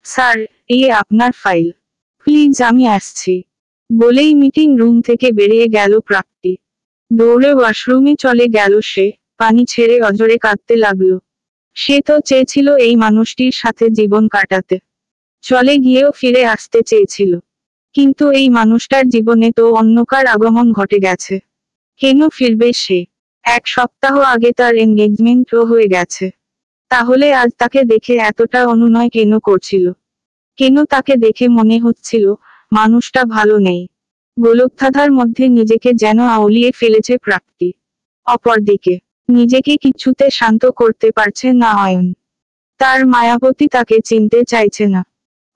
স্যার, এই আপনার ফাইল। প্লিজ আমি আসছি। বলেই মিটিং রুম থেকে বেরিয়ে গেল প্রাপ্তি। দৌড়ে ওয়াশরুমে চলে গেল সে, পানি ছেড়ে অজরে কাঁদতে লাগলো। সে তো চেয়েছিল এই মানুষটির সাথে জীবন কাটাতে। চলে গিয়েও ফিরে আসতে চেয়েছিল। কিন্তু এই মানুষটার জীবনে তো অন্ধকার আগমন ঘটে গেছে। কেন ফিরবে সে? 1 সপ্তাহ আগে তার এনগেজমেন্টও হয়ে গেছে। তাহলে আজ তাকে দেখে এতটা অনুনয় কেন করছিল? কেন তাকে দেখে মনে হচ্ছিল মানুষটা ভালো নেই? গোলকধাঁধার মধ্যে নিজেকে যেন আউলিয়ে ফেলেছে প্রাপ্তি। অপরদিকে নিজেকে কিছুতে শান্ত করতে পারছে না অয়ন। তার মায়াবতী তাকে চিনতে চাইছে না।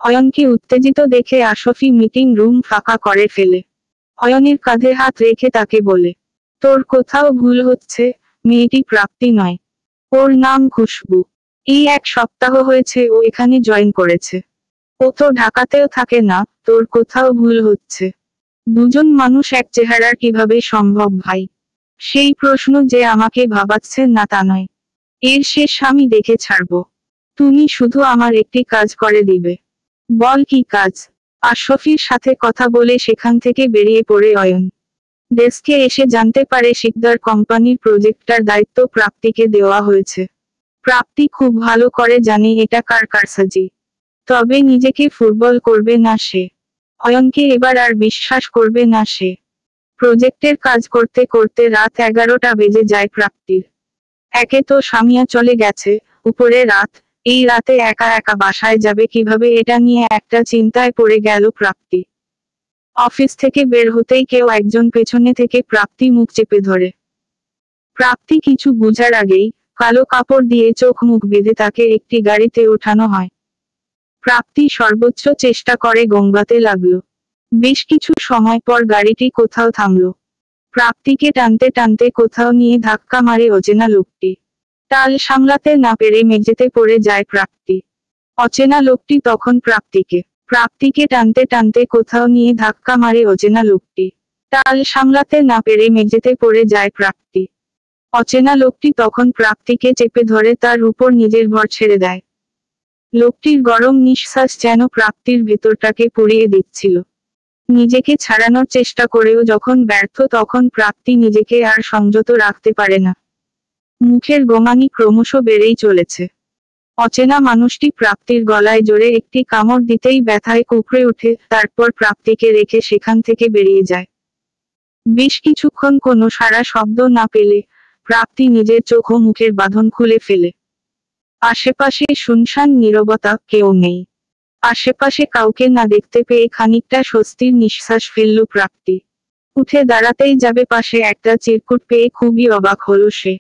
অয়নকে উত্তেজিত দেখে আশফি মিটিং রুম ফাঁকা করে ফেলে। অয়নের কাঁধে হাত রেখে তাকে বলে, তোর কোথাও ভুল হচ্ছে, মেয়েটি প্রাপ্তি নয়। ওর নাম খুশবু। এই 1 সপ্তাহ হয়েছে ও এখানে জয়েন করেছে। ও তো ঢাকাতেও থাকে না, তোর কোথাও ভুল হচ্ছে। দুজন মানুষ এক চেহারার কিভাবে সম্ভব ভাই? সেই প্রশ্ন যে আমাকে ভাবাচ্ছে না তা নয়। এর শেষ আমি দেখে ছাড়ব। তুমি শুধু আমার একটি কাজ করে দিবে। বল কি কাজ? আশফির সাথে কথা বলে সেখান থেকে বেরিয়ে পড়ে অয়ন। ডেস্কে এসে জানতে পারে শিকদার কোম্পানির প্রজেক্টটার দায়িত্ব প্রাপ্তিকে দেওয়া হয়েছে। প্রাপ্তি খুব ভালো করে জানে এটা কার কারসাজি। তবে নিজেকে ফুটবল করবে না সে। অয়নকে এবার আর বিশ্বাস করবে না সে। প্রজেক্টের কাজ করতে করতে রাত 11টা বেজে যায় প্রাপ্তির। একে তো স্বামীয়া চলে গেছে, উপরে রাত। এই রাতে একা একা বাসায় যাবে কিভাবে, এটা নিয়ে একটা চিন্তায় পড়ে গেল প্রাপ্তি। অফিস থেকে বের হতেই কেউ একজন পেছনে থেকে প্রাপ্তি মুখ চেপে ধরে। প্রাপ্তি কিছু বুঝার আগেই কালো কাপড় দিয়ে চোখ মুখ বেঁধে তাকে একটি গাড়িতে ওঠানো হয়। প্রাপ্তি সর্বোচ্চ চেষ্টা করে গঙ্গাতে লাগলো। বেশ কিছু সময় পর গাড়িটি কোথাও থামলো। প্রাপ্তিকে টানতে টানতে কোথাও নিয়ে ধাক্কা মারে অচেনা লোকটি। টাল সামলাতে না পেরে মেঝেতে পড়ে যায় প্রাপ্তি। অচেনা লোকটি তখন প্রাপ্তিকে টানতে টানতে কোথাও নিয়ে ধাক্কা মারে অচেনা লোকটি। টাল সামলাতে না পেরে মেঝেতে পড়ে যায় প্রাপ্তি। অচেনা লোকটি তখন প্রাপ্তিকে চেপে ধরে তার উপর নিজের ভর ছেড়ে দেয়। লোকটির গরম নিঃশ্বাস যেন প্রাপ্তির ভেতরটাকে পুড়িয়ে দিচ্ছিল। নিজেকে ছাড়ানোর চেষ্টা করেও যখন ব্যর্থ তখন প্রাপ্তি নিজেকে আর সংযত রাখতে পারে না। মুখের গোঙানি ক্রমশ বেড়েই চলেছে। অচেনা মানুষটি প্রাপ্তির গলায় জোরে একটি কামড় দিতেই ব্যথায় কুঁকড়ে ওঠে, তারপর প্রাপ্তিকে রেখে সেখান থেকে বেরিয়ে যায়। বেশ কিছুক্ষণ কোনো সাড়া শব্দ না পেলে প্রাপ্তি নিজের চোখ ও মুখের বাঁধন খুলে ফেলে। আশেপাশে শুনশান নীরবতা, কেউ নেই। আশেপাশে কাউকে না দেখতে পেয়ে খানিকটা স্বস্তির নিঃশ্বাস ফেলল প্রাপ্তি। উঠে দাঁড়াতেই যাবে পাশে একটা চিরকুট পেয়ে খুবই অবাক হলো সে।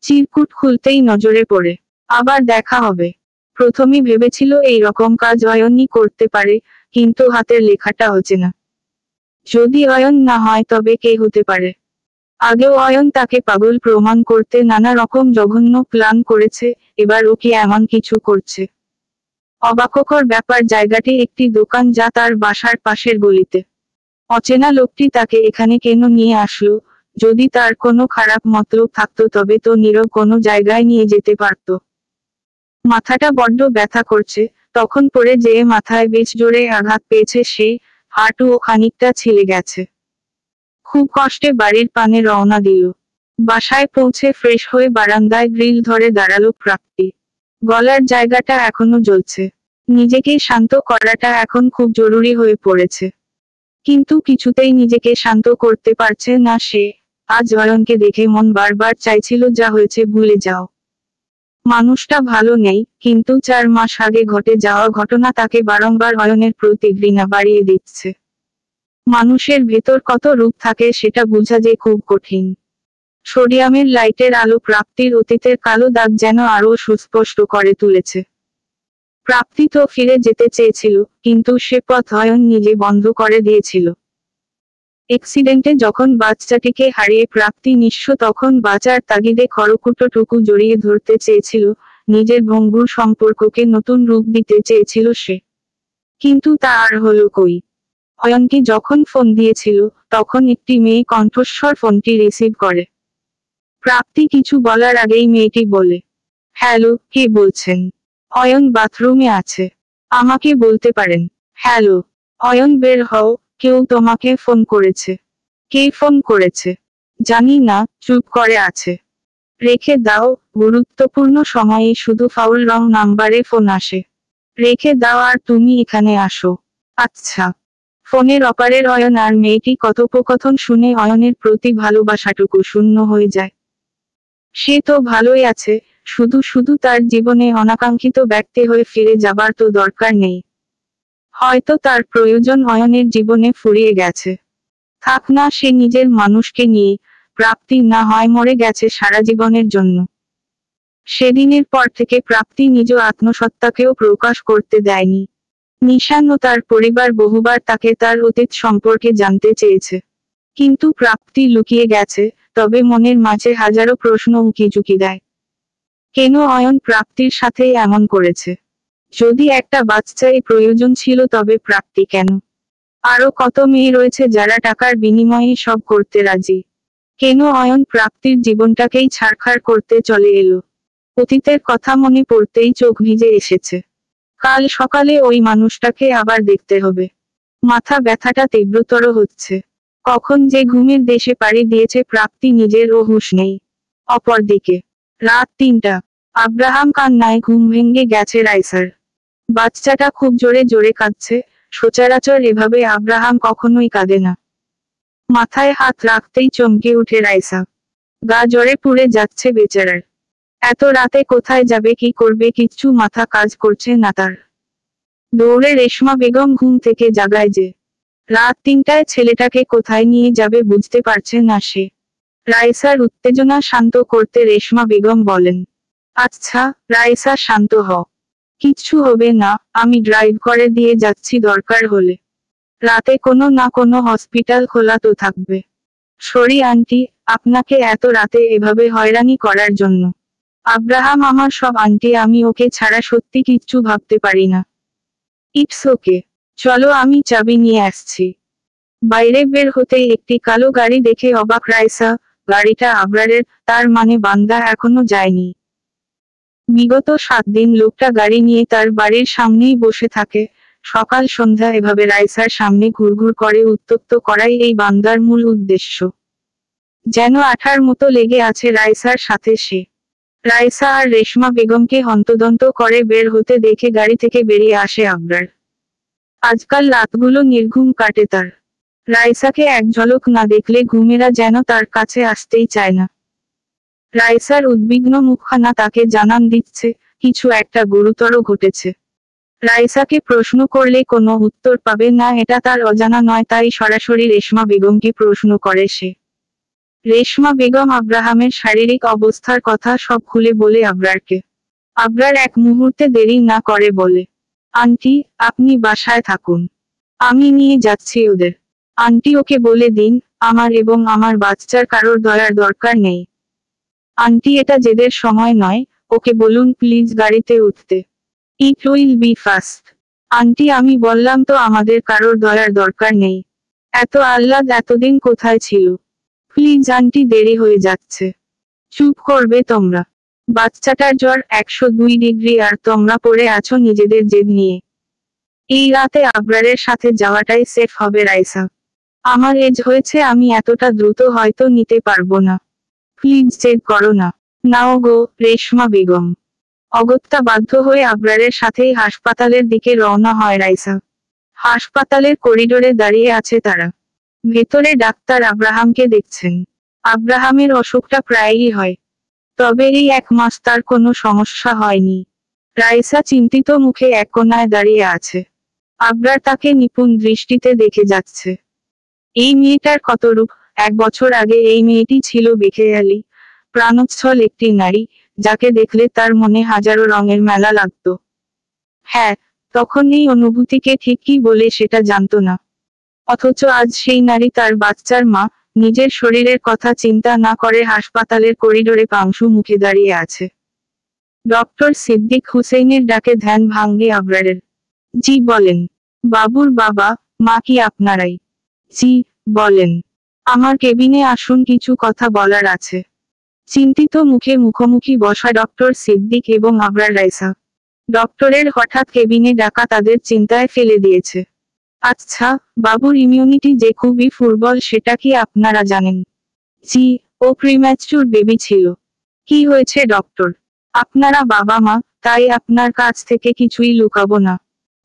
চিরকুট খুলতেই নজরে পড়ে, আবার দেখা হবে। প্রথমেই ভেবেছিল এই রকম কাজ অয়নই করতে পারে, কিন্তু হাতের লেখাটা অচেনা। যদি অয়ন না হয় তবে কে হতে পারে? আগেও অয়ন তাকে পাগল প্রমাণ করতে নানা রকম জঘন্য প্ল্যান করেছে, এবার ও কি এমন কিছু করছে? অবাককর ব্যাপার, জায়গাটি একটি দোকান যা তার বাসার পাশের গলিতে। অচেনা লোকটি তাকে এখানে কেন নিয়ে আসলো? যদি তার কোনো খারাপ মতলব থাকতো তবে তো নীরব কোনো জায়গায় নিয়ে যেতে পারত। মাথাটা বড্ড ব্যথা করছে, তখন পড়ে যেয়ে মাথায় বেশ জোরে আঘাত পেয়েছে সে, হাঁটুও খানিকটা ছিলে গেছে। খুব কষ্টে বাড়ির পানে রওনা দিল। বাসায় পৌঁছে ফ্রেশ হয়ে বারান্দায় গ্রিল ধরে দাঁড়ালো প্রাপ্তি। গলার জায়গাটা এখনো জ্বলছে। নিজেকে শান্ত করাটা এখন খুব জরুরি হয়ে পড়েছে। কিন্তু কিছুতেই নিজেকে শান্ত করতে পারছে না সে। আজ অয়নকে দেখে মন বারবার চাইছিল যা হয়েছে ভুলে যাও। মানুষটা ভালো নেই, কিন্তু 4 মাস আগে ঘটে যাওয়া ঘটনা তাকে বারংবার অয়নের প্রতি ঘৃণা বাড়িয়ে দিচ্ছে। মানুষের ভেতর কত রূপ থাকে সেটা বোঝা যে খুব কঠিন। সোডিয়ামের লাইটের আলো প্রাপ্তির অতীতের কালো দাগ যেন আরো সুস্পষ্ট করে তুলেছে। প্রাপ্তি তো ফিরে যেতে চেয়েছিল, কিন্তু সে পথ অয়ন নিজে বন্ধ করে দিয়েছিল। অ্যাক্সিডেন্টে যখন বাচ্চাটিকে হারিয়ে প্রাপ্তি নিঃস্ব তখন বাঁচার তাগিদে খড়কুটোটুকু জড়িয়ে ধরতে চেয়েছিল, নিজের ভঙ্গুর সম্পর্ককে নতুন রূপ দিতে চেয়েছিল সে। কিন্তু তা আর হলো কই? অয়নকে যখন ফোন দিয়েছিল তখন একটি মেয়ে কণ্ঠস্বর ফোনটি রিসিভ করে। প্রাপ্তি কিছু বলার আগেই মেয়েটি বলে, হ্যালো, কে বলছেন? অয়ন বাথরুমে আছে, আমাকে বলতে পারেন। হ্যালো। অয়ন, বের হও, কেউ তোমাকে ফোন করেছে। কে ফোন করেছে? জানি না, চুপ করে আছে। রেখে দাও, গুরুত্বপূর্ণ সময়ে শুধু ফাউল রং নাম্বারে ফোন আসে। রেখে দাও আর তুমি এখানে আসো। আচ্ছা। ফোনের অপারের অয়ন আর মেয়েটি কথোপকথন শুনে অয়নের প্রতি ভালোবাসাটুকু শূন্য হয়ে যায়। সে তো ভালোই আছে, শুধু শুধু তার জীবনে অনাকাঙ্ক্ষিত ব্যক্তি হয়ে ফিরে যাবার তো দরকার নেই। হয়তো তার প্রয়োজন অয়নের জীবনে ফুরিয়ে গেছে। থাক না সে নিজের মানুষকে নিয়ে, প্রাপ্তি না হয় মরে গেছে সারা জীবনের জন্য। সেদিনের পর থেকে প্রাপ্তি নিজ আত্মসত্তাকেও প্রকাশ করতে দেয়নি। নিশান ও তার পরিবার বহুবার তাকে তার অতীত সম্পর্কে জানতে চেয়েছে। কিন্তু প্রাপ্তি লুকিয়ে গেছে, তবে মনের মাঝে হাজারো প্রশ্ন উকিঝুঁকি দেয়। কেন অয়ন প্রাপ্তির সাথে এমন করেছে? যদি একটা বাচ্চাই প্রয়োজন ছিল তবে প্রাপ্তি কেন? আরো কত মেয়ে রয়েছে যারা টাকার বিনিময়ে সব করতে রাজি। কেন অয়ন প্রাপ্তির জীবনটাকেই ছারখার করতে চলে এলো? অতীতের কথা মনে পড়তেই চোখ ভিজে এসেছে। কাল সকালে ওই মানুষটাকে আবার দেখতে হবে। মাথা ব্যথাটা তীব্রতর হচ্ছে। কখন যে ঘুমের দেশে পাড়ি দিয়েছে প্রাপ্তি নিজের ও হুঁশ নেই। অপরদিকে রাত 3টা। আব্রাহাম কান্নায় ঘুম ভেঙে গেছে রাইসার। বাচ্চাটা খুব জোরে জোরে কাঁদছে, সচরাচর এভাবে আব্রাহাম কখনোই কাঁদে না। মাথায় হাত রাখতেই চমকে উঠে রাইসা। গা জ্বরে পুড়ে যাচ্ছে বেচারার। এত রাতে কোথায় যাবে, কি করবে, কিচ্ছু মাথা কাজ করছে না তার। দৌড়ে রেশমা বেগম ঘুম থেকে জাগায় যে। রাত 3টায় ছেলেটাকে কোথায় নিয়ে যাবে বুঝতে পারছে না সে। রাইসার উত্তেজনা শান্ত করতে রেশমা বেগম বলেন, আচ্ছা রাইসা, শান্ত হ। কিচ্ছু হবে না, আমি ড্রাইভ করে দিয়ে যাচ্ছি দরকার হলে। রাতে কোনো না কোনো হসপিটাল খোলা তো থাকবে। সরি আন্টি, আপনাকে এত রাতে এভাবে হয়রানি করার জন্য। আব্রাহাম আমার সব আন্টি, আমি ওকে ছাড়া সত্যি কিচ্ছু ভাবতে পারি না। ইটস ওকে, চলো আমি চাবি নিয়ে আসছি। বাইরে বের হতেই একটি কালো গাড়ি দেখে অবাক রাইসা। গাড়িটা আবরারের, তার মানে বান্দা এখনো যায়নি। বিগত 7 দিন লোকটা গাড়ি নিয়ে তার বাড়ির সামনেই বসে থাকে। সকাল সন্ধ্যা এভাবে রাইসার সামনে ঘুরঘুর করে উত্তপ্ত করাই এই বান্দার মূল উদ্দেশ্য। যেন আঠার মতো লেগে আছে রাইসার সাথে সে। রাইসা আর রেশমা বেগমকে হন্তদন্ত করে বের হতে দেখে গাড়ি থেকে বেরিয়ে আসে আবরার। আজকাল রাতগুলো নির্ঘুম কাটে তার। রাইসাকে এক ঝলক না দেখলে ঘুমেরা যেন তার কাছে আসতেই চায় না। রাইসার উদ্বিগ্ন মুখখানা তাকে জানান দিচ্ছে কিছু একটা গুরুতর ঘটেছে। রাইসাকে প্রশ্ন করলে কোনো উত্তর পাবে না, এটা তার অজানা নয়, তাই সরাসরি রেশমা বেগমকে প্রশ্ন করে সে। রেশমা বেগম আব্রাহামের শারীরিক অবস্থার কথা সব খুলে বলে আবরারকে। আবরার এক মুহূর্তে দেরি না করে বলে, আন্টি, আপনি বাসায় থাকুন, আমি নিয়ে যাচ্ছি ওদের। আন্টি, ওকে বলে দিন আমার এবং আমার বাচ্চার কারোর দয়ার দরকার নেই। আন্টি, এটা জেদের সময় নয়, ওকে বলুন প্লিজ গাড়িতে উঠতে। It will be fast. Aunty, আমি বললাম তো আমাদের কারোর দয়ার দরকার নেই। এত আহ্লাদ এতদিন কোথায় ছিল? প্লিজ আন্টি, দেরি হয়ে যাচ্ছে। চুপ করবে তোমরা? বাচ্চাটার জ্বর 102 ডিগ্রি আর তোমরা পড়ে আছো নিজেদের জেদ নিয়ে। এই রাতে আবরারের সাথে যাওয়াটাই সেফ হবে রাইসা। আমার এজ হয়েছে, আমি এতটা দ্রুত হয়তো নিতে পারবো না। প্লিজ জেদ করো না। নাও গো। রেশমা বেগম অগত্যা বাধ্য হয়ে আবরারের সাথেই হাসপাতালের দিকে রওনা হয় রাইসা। হাসপাতালের করিডোরে দাঁড়িয়ে আছে তারা। ভেতরে ডাক্তার আব্রাহামকে দেখছেন। আব্রাহামের অসুখটা প্রায়ই হয়, তবে এই 1 মাস তার কোনো সমস্যা হয়নি। রাইসা চিন্তিত মুখে এক কোণায় দাঁড়িয়ে আছে। আবরার তাকে নিপুণ দৃষ্টিতে দেখে যাচ্ছে। এই মেয়েটার কত রূপ! 1 বছর আগে এই মেয়েটি ছিল বেখেয়ালি, প্রাণোচ্ছল একটি নারী, যাকে দেখলে তার মনে হাজারো রঙের মেলা লাগত। হ্যাঁ, তখন এই অনুভূতিকে ঠিক কি বলে সেটা জানত না। অথচ আজ সেই নারী তার বাচ্চার মা, নিজের শরীরের কথা চিন্তা না করে হাসপাতালের করিডোরে পাংশু মুখে দাঁড়িয়ে আছে। ডক্টর সিদ্দিক হুসেইনের ডাকে ধ্যান ভাঙে আবরারের। জি বলেন। বাবুর বাবা মা কি আপনারাই? জি বলেন। আমার কেবিনে আসুন, কিছু কথা বলার আছে। চিন্তিত মুখে মুখোমুখি বসা ডক্টর সিদ্দিক এবং আবরার রাইসা। ডক্টরের হঠাৎ কেবিনে ডাকা তাদের চিন্তায় ফেলে দিয়েছে। আচ্ছা, বাবুর ইমিউনিটি যে খুবই দুর্বল সেটা কি আপনারা জানেন? জি, ও প্রিম্যাচুর বেবি ছিল। কি হয়েছে ডক্টর? আপনারা বাবা মা, তাই আপনার কাছ থেকে কিছুই লুকাবো না।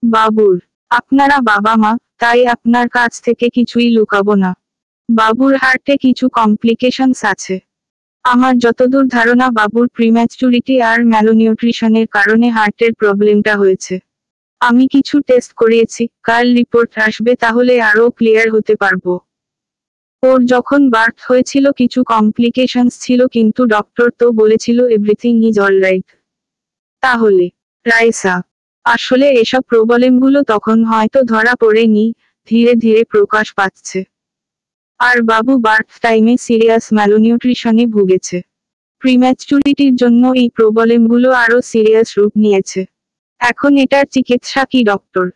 বাবুর আপনারা বাবা মা, তাই আপনার কাছ থেকে কিছুই লুকাবো না। বাবুর হার্টে কিছু কমপ্লিকেশনস আছে। আমার যতদূর ধারণা বাবুর প্রিম্যাচুরিটি আর ম্যালনিউট্রিশনের কারণে হার্টের প্রবলেমটা হয়েছে। আমি কিছু টেস্ট করিয়েছি, কাল রিপোর্ট আসবে, তাহলে আরো ক্লিয়ার হতে পারবো। ওর যখন বার্থ হয়েছিল কিছু কমপ্লিকেশনস ছিল, কিন্তু ডক্টর তো বলেছিল এভরিথিং ইজ অলরাইট। তাহলে রাইসা, আসলে এসব প্রবলেমগুলো তখন হয়তো ধরা পড়েনি, ধীরে ধীরে প্রকাশ পাচ্ছে। আর বাবু বার্থ টাইমে সিরিয়াস ম্যালনিউট্রিশনে ভুগেছে। প্রিম্যাচুরিটির জন্য এই প্রবলেমগুলো আরো সিরিয়াস রূপ নিয়েছে। এখন এটার চিকিৎসা কি ডক্টর?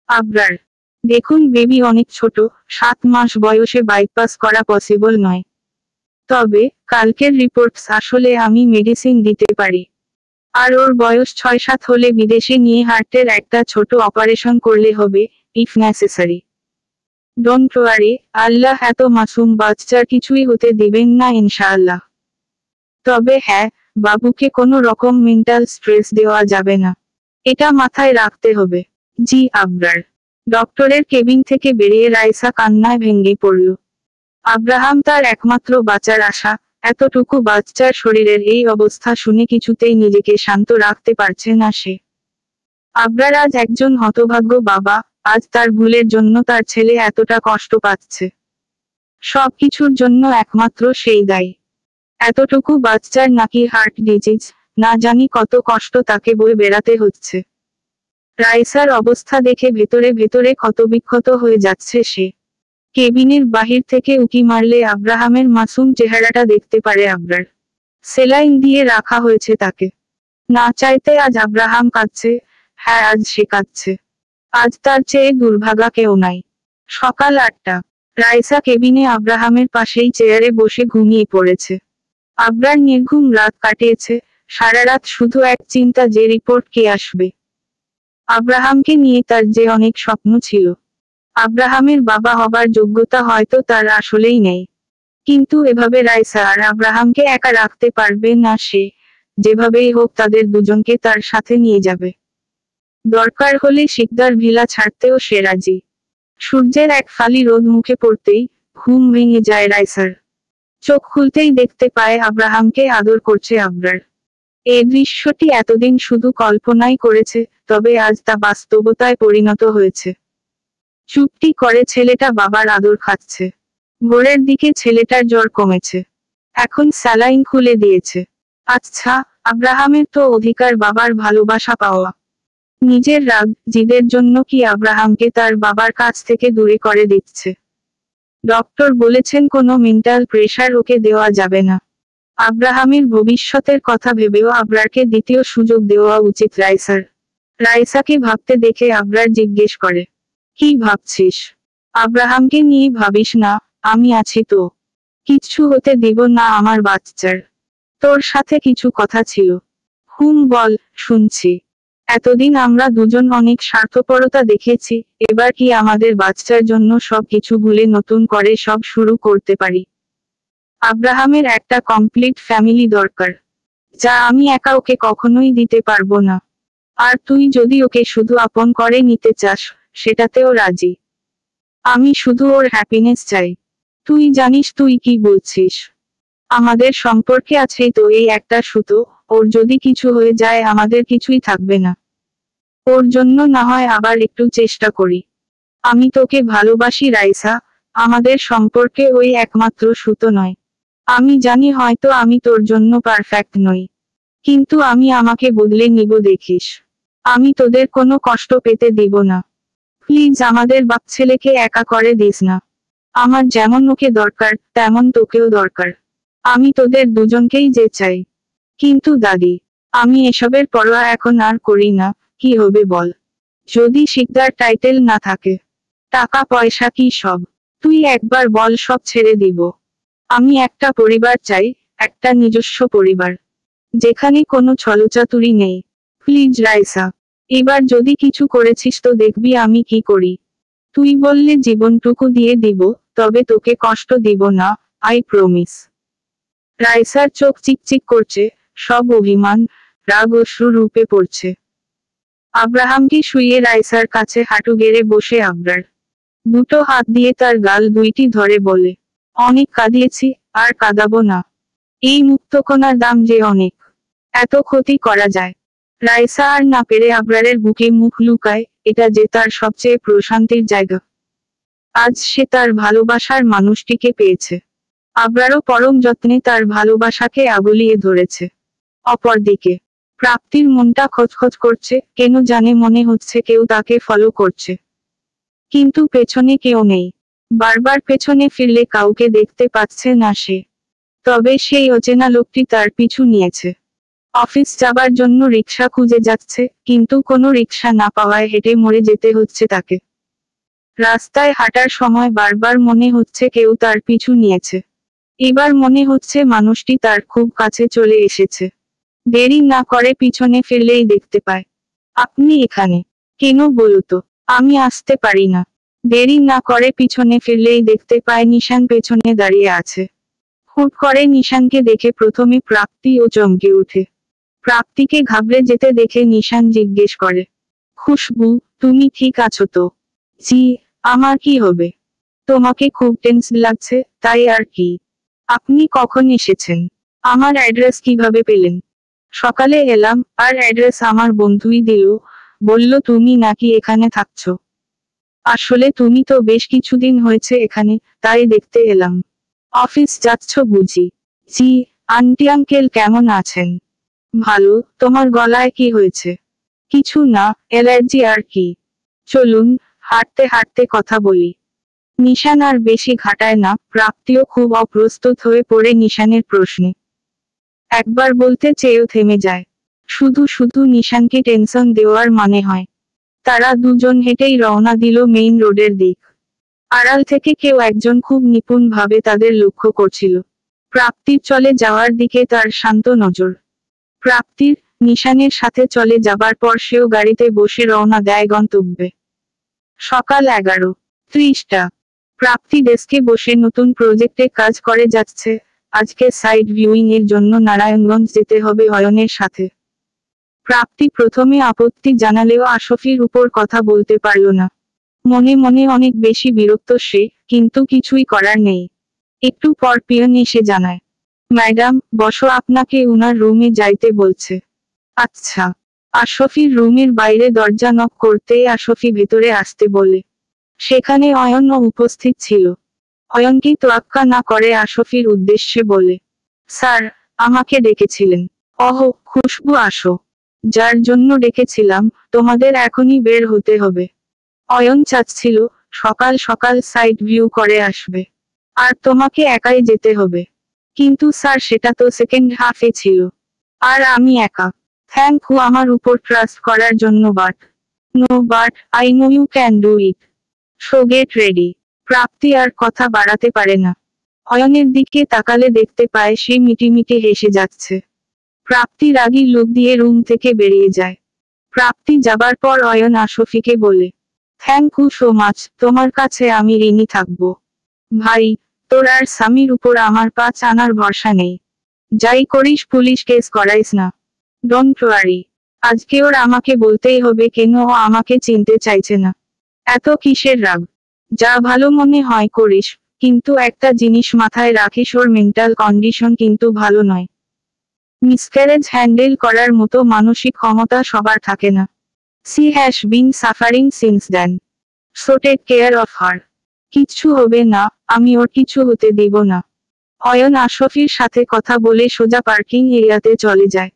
আবরার, দেখুন বেবি অনেক ছোট, 7 মাস বয়সে বাইপাস করা পসিবল নয়। তবে কালকের রিপোর্টস আসলে আমি মেডিসিন দিতে পারি। আর ওর বয়স 6-7 হলে বিদেশে নিয়ে হার্টের একটা ছোট অপারেশন করলে হবে, ইফ নেসেসারি। ডোন্ট ওয়ারি, আল্লাহ এত মাসুম বাচ্চার কিছুই হতে দিবেন না ইনশাআল্লাহ। তবে হ্যাঁ, বাবুকে কোনো রকম মেন্টাল স্ট্রেস দেওয়া যাবে না, এটা মাথায় রাখতে হবে। জি আবরার। ডক্টরের কেবিন থেকে বেরিয়ে রাইসা কান্নায় ভেঙে পড়ল। আব্রাহাম তার একমাত্র বাঁচার আশা, এতটুকু বাচ্চার শরীরের এই অবস্থা শুনে কিছুতেই নিজেকে শান্ত রাখতে পারছে না সে। আবরার আজ একজন হতভাগ্য বাবা, আজ তার ভুলের জন্য তার ছেলে এতটা কষ্ট পাচ্ছে। সবকিছুর জন্য একমাত্র সেই দায়ী। এতটুকু বাচ্চার নাকি হার্ট ডিজিজ, না জানি কত কষ্ট তাকে বয়ে বেড়াতে হচ্ছে। রাইসার অবস্থা দেখে ভেতরে ভেতরে ক্ষতবিক্ষত হয়ে যাচ্ছে সে। কেবিনের বাহির থেকে উকি মারলে আব্রাহামের মাসুম চেহারাটা দেখতে পারে আবরার। সেলাইন দিয়ে রাখা হয়েছে তাকে। না চাইতে আজ আব্রাহাম কাঁদছে। হ্যাঁ, আজ সে কাঁদছে। আজ তার চেয়ে দুর্ভাগা কেউ নাই। সকাল 8টা। রাইসা কেবিনে আব্রাহামের পাশেই চেয়ারে বসে ঘুমিয়ে পড়েছে। আবরার নির্ঘুম রাত কাটিয়েছে। সারা রাত শুধু এক চিন্তা যে রিপোর্ট কে আসবে। আব্রাহামকে নিয়ে তার যে অনেক স্বপ্ন ছিল। আব্রাহামের বাবা হবার যোগ্যতা হয়তো তার আসলেই নেই। কিন্তু এভাবে রাইসা আর আব্রাহামকে একা রাখতে পারবে না সে। যেভাবেই হোক তাদের দুজনকে তার সাথে নিয়ে যাবে। দরকার হলে শিকদার ভিলা ছাড়তেও সে রাজি। সূর্যের এক ফালি রোদ মুখে পড়তেই ঘুম ভেঙে যায় রাইসার। চোখ খুলতেই দেখতে পায় আব্রাহামকে আদর করছে আবরার। এই দৃশ্যটি এতদিন শুধু কল্পনাই করেছে, তবে আজ তা বাস্তবতায় পরিণত হয়েছে। চুপটি করে ছেলেটা বাবার আদর খাচ্ছে। ভোরের দিকে ছেলেটার জ্বর কমেছে। এখন স্যালাইন খুলে দিয়েছে। আচ্ছা, আব্রাহামের তো অধিকার বাবার ভালোবাসা পাওয়া। নিজের রাগ জিদের জন্য কি আব্রাহামকে তার বাবার কাছ থেকে দূরে করে দিচ্ছে? ডক্টর বলেছেন কোনো মেন্টাল প্রেশার ওকে দেওয়া যাবে না। আব্রাহামের ভবিষ্যতের কথা ভেবেও আবরারকে দ্বিতীয় সুযোগ দেওয়া উচিত রাইসার। রাইসাকে ভাবতে দেখে আবরার জিজ্ঞেস করে, কি ভাবছিস? আব্রাহামকে নিয়ে ভাবিস না, আমি আছি তো। কিচ্ছু হতে দিব না আমার বাচ্চার। তোর সাথে কিছু কথা ছিল। বল, শুনছি। এতদিন আমরা দুজন অনেক স্বার্থপরতা দেখেছি, এবার কি আমাদের বাচ্চার জন্য সব কিছু ভুলে নতুন করে সব শুরু করতে পারি? আব্রাহামের একটা কমপ্লিট ফ্যামিলি দরকার, যা আমি একা ওকে কখনোই দিতে পারবো না। আর তুই যদি ওকে শুধু আপন করে নিতে চাস, সেটাতেও রাজি। আমি শুধু ওর হ্যাপিনেস চাই। তুই জানিস তুই কি বলছিস? আমাদের সম্পর্কে আছেই তো এই একটা সুতো, ওর যদি কিছু হয়ে যায় আমাদের কিছুই থাকবে না। ওর জন্য না হয় আবার একটু চেষ্টা করি। আমি তোকে ভালোবাসি রাইসা, আমাদের সম্পর্কে ওই একমাত্র সুতো নয়। আমি জানি হয়তো আমি তোর জন্য পারফেক্ট নই, কিন্তু আমি আমাকে বদলে নিব দেখিস। আমি তোদের কোনো কষ্ট পেতে দিব না। প্লিজ আমাদের বাপ ছেলেকে একা করে দিস না। আমার যেমন ওকে দরকার তেমন তোকেও দরকার। আমি তোদের দুজনকেই যে চাই। কিন্তু দাদি, আমি এসবের পরোয়া এখন আর করি না। কি হবে বল? যদি শিকদার টাইটেল না থাকে, টাকা পয়সা কি সব? তুই একবার বল সব ছেড়ে দিব। আমি একটা পরিবার চাই, একটা নিজস্ব পরিবার, যেখানে কোনো ছলচাতুরি নেই। প্লিজ রাইসা, এবার যদি কিছু করেছিস তো দেখবি আমি কি করি। তুই বললে জীবনটুকু দিয়ে দিব, তবে তোকে কষ্ট দিব না, আই প্রমিস। রাইসার চোখ চিকচিক করছে, সব অভিমান, রাগ অশ্রু রূপে পড়ছে। আব্রাহামকে শুইয়ে রাইসার কাছে হাঁটু গেড়ে বসে আবরার দুটো হাত দিয়ে তার গাল দুইটি ধরে বলে, অনেক কাঁদিয়েছি, আর কাঁদাবো না। এই মুক্তকণার দাম যে অনেক। এত ক্ষতি করা যায়? রাইসা আর না পেরে আবরারের বুকে মুখ লুকায়, এটা যে তার সবচেয়ে প্রশান্তির জায়গা। আজ সে তার ভালোবাসার মানুষটিকে পেয়েছে। আবরারও পরম যত্নে তার ভালোবাসাকে আগলিয়ে ধরেছে। অপরদিকে প্রাপ্তির মনটা খচখচ করছে, কেন জানে মনে হচ্ছে কেউ তাকে ফলো করছে। কিন্তু পেছনে কেউ নেই। বারবার পেছনে ফিরলে কাউকে দেখতে পাচ্ছে না সে। তবে সেই অচেনা লোকটি তার পিছু নিয়েছে। অফিস যাবার জন্য রিক্সা খুঁজে যাচ্ছে, কিন্তু কোনো রিক্সা না পাওয়ায় হেঁটে মরে যেতে হচ্ছে তাকে। রাস্তায় হাঁটার সময় বারবার মনে হচ্ছে কেউ তার পিছু নিয়েছে। এবার মনে হচ্ছে মানুষটি তার খুব কাছে চলে এসেছে। দেরি না করে পিছনে ফিরলেই দেখতে পায়, আপনি এখানে? কেন বলতো? আমি আসতে পারি না। দেরি না করে পিছনে ফিরলেই দেখতে পায় নিশান পেছনে দাঁড়িয়ে আছে। হুট করে নিশানকে দেখে প্রথমে প্রাপ্তি ও চমকে উঠে। প্রাপ্তিকে ঘাবড়ে যেতে দেখে নিশান জিজ্ঞেস করে, খুশবু, তুমি ঠিক আছো তো? জি, আমার কি হবে? তোমাকে খুব টেন্স লাগছে, তাই আর কি। আপনি কখন এসেছেন? আমার অ্যাড্রেস কিভাবে পেলেন? সকালে এলাম, আর অ্যাড্রেস আমার বন্ধুই দিল, বলল তুমি নাকি এখানে থাকছো। আসলে তুমি তো বেশ কিছুদিন হয়েছে এখানে, তাই দেখতে এলাম। অফিস যাচ্ছ বুঝি? জি। আন্টি আঙ্কেল কেমন আছেন? ভালো। তোমার গলায় কি হয়েছে? কিছু না, অ্যালার্জি আর কি। চলুন, হাঁটতে হাঁটতে কথা বলি। নিশান আর বেশি ঘাটায় না, প্রাপ্তিও খুব অপ্রস্তুত হয়ে পড়ে নিশানের প্রশ্নে। একবার বলতে চেয়েও থেমে যায়। শুধু শুধু নিশানকে টেনশন দেওয়ার মানে হয়। তারা দুজন হেঁটেই রওনা দিল মেইন রোডের দিক। আড়াল থেকে কেউ একজন খুব নিপুণভাবে তাদের লক্ষ্য করছিল। প্রাপ্তির চলে যাওয়ার দিকে তার শান্ত নজর। প্রাপ্তির, নিশানের সাথে চলে যাবার পর সেও গাড়িতে বসে রওনা দেয় গন্তব্যে। সকাল 11:30টা। প্রাপ্তি ডেস্কে বসে নতুন প্রজেক্টে কাজ করে যাচ্ছে। আজকে সাইট ভিউইং এর জন্য নারায়ণগঞ্জ যেতে হবে অয়নের সাথে। প্রাপ্তি প্রথমে আপত্তি জানালেও আশফির উপর কথা বলতে পারল না। মনে মনে অনেক বেশি বিরক্ত সে, কিন্তু কিছুই করার নেই। একটু পর পিয়ন এসে জানায়, ম্যাডাম, বসো, আপনাকে উনার রুমে যাইতে বলছে। আচ্ছা। আশফির রুমের বাইরে দরজা নক করতেই আশফি ভেতরে আসতে বলে। সেখানে অয়নও উপস্থিত ছিল। অয়নকে তোয়াক্কা না করে আশফির উদ্দেশ্যে বলে, স্যার, আমাকে ডেকেছিলেন? অহ, খুশবু, আসো। যার জন্য ডেকেছিলাম, তোমাদের এখনই বের হতে হবে। অয়ন চাচ্ছিল সকাল সকাল সাইট ভিউ করে আসবে। আর তোমাকে একাই যেতে হবে। কিন্তু স্যার, সেটা তো সেকেন্ড হাফে ছিল। আর আমি একা। থ্যাংক ইউ আমার উপর ট্রাস্ট করার জন্য, but no but, I know you can do it. So get ready. Prapti আর কথা বাড়াতে পারে না। অয়নের দিকে তাকালে দেখতে পায় সে মিটিমিটি হেসে যাচ্ছে। প্রাপ্তি রাগী লুক দিয়ে রুম থেকে বেরিয়ে যায়। প্রাপ্তি যাবার পর অয়ন আশফিকে বলে, থ্যাংক ইউ সো মাচ, তোমার কাছে আমি ঋণী থাকব। ভাই, তোর আর স্বামীর উপর আমার 5 আনার ভরসা নেই। যাই করিস পুলিশ কেস করাইস না। Don't worry. আজকে ওর আমাকে বলতেই হবে কেন ও আমাকে চিনতে চাইছে না। এত কিসের রাগ? যা ভালো মনে হয় করিস, কিন্তু একটা জিনিস মাথায় রাখিস, ওর মেন্টাল কন্ডিশন কিন্তু ভালো নয়। মিসক্যারেজ হ্যান্ডেল করার মতো মানসিক ক্ষমতা সবার থাকে না। She has been suffering since then. So take care of her. কিচ্ছু হবে না, আমি ওর কিছু হতে দেব না। অয়ন আশফির সাথে কথা বলে সোজা পার্কিং এরিয়াতে চলে যায়।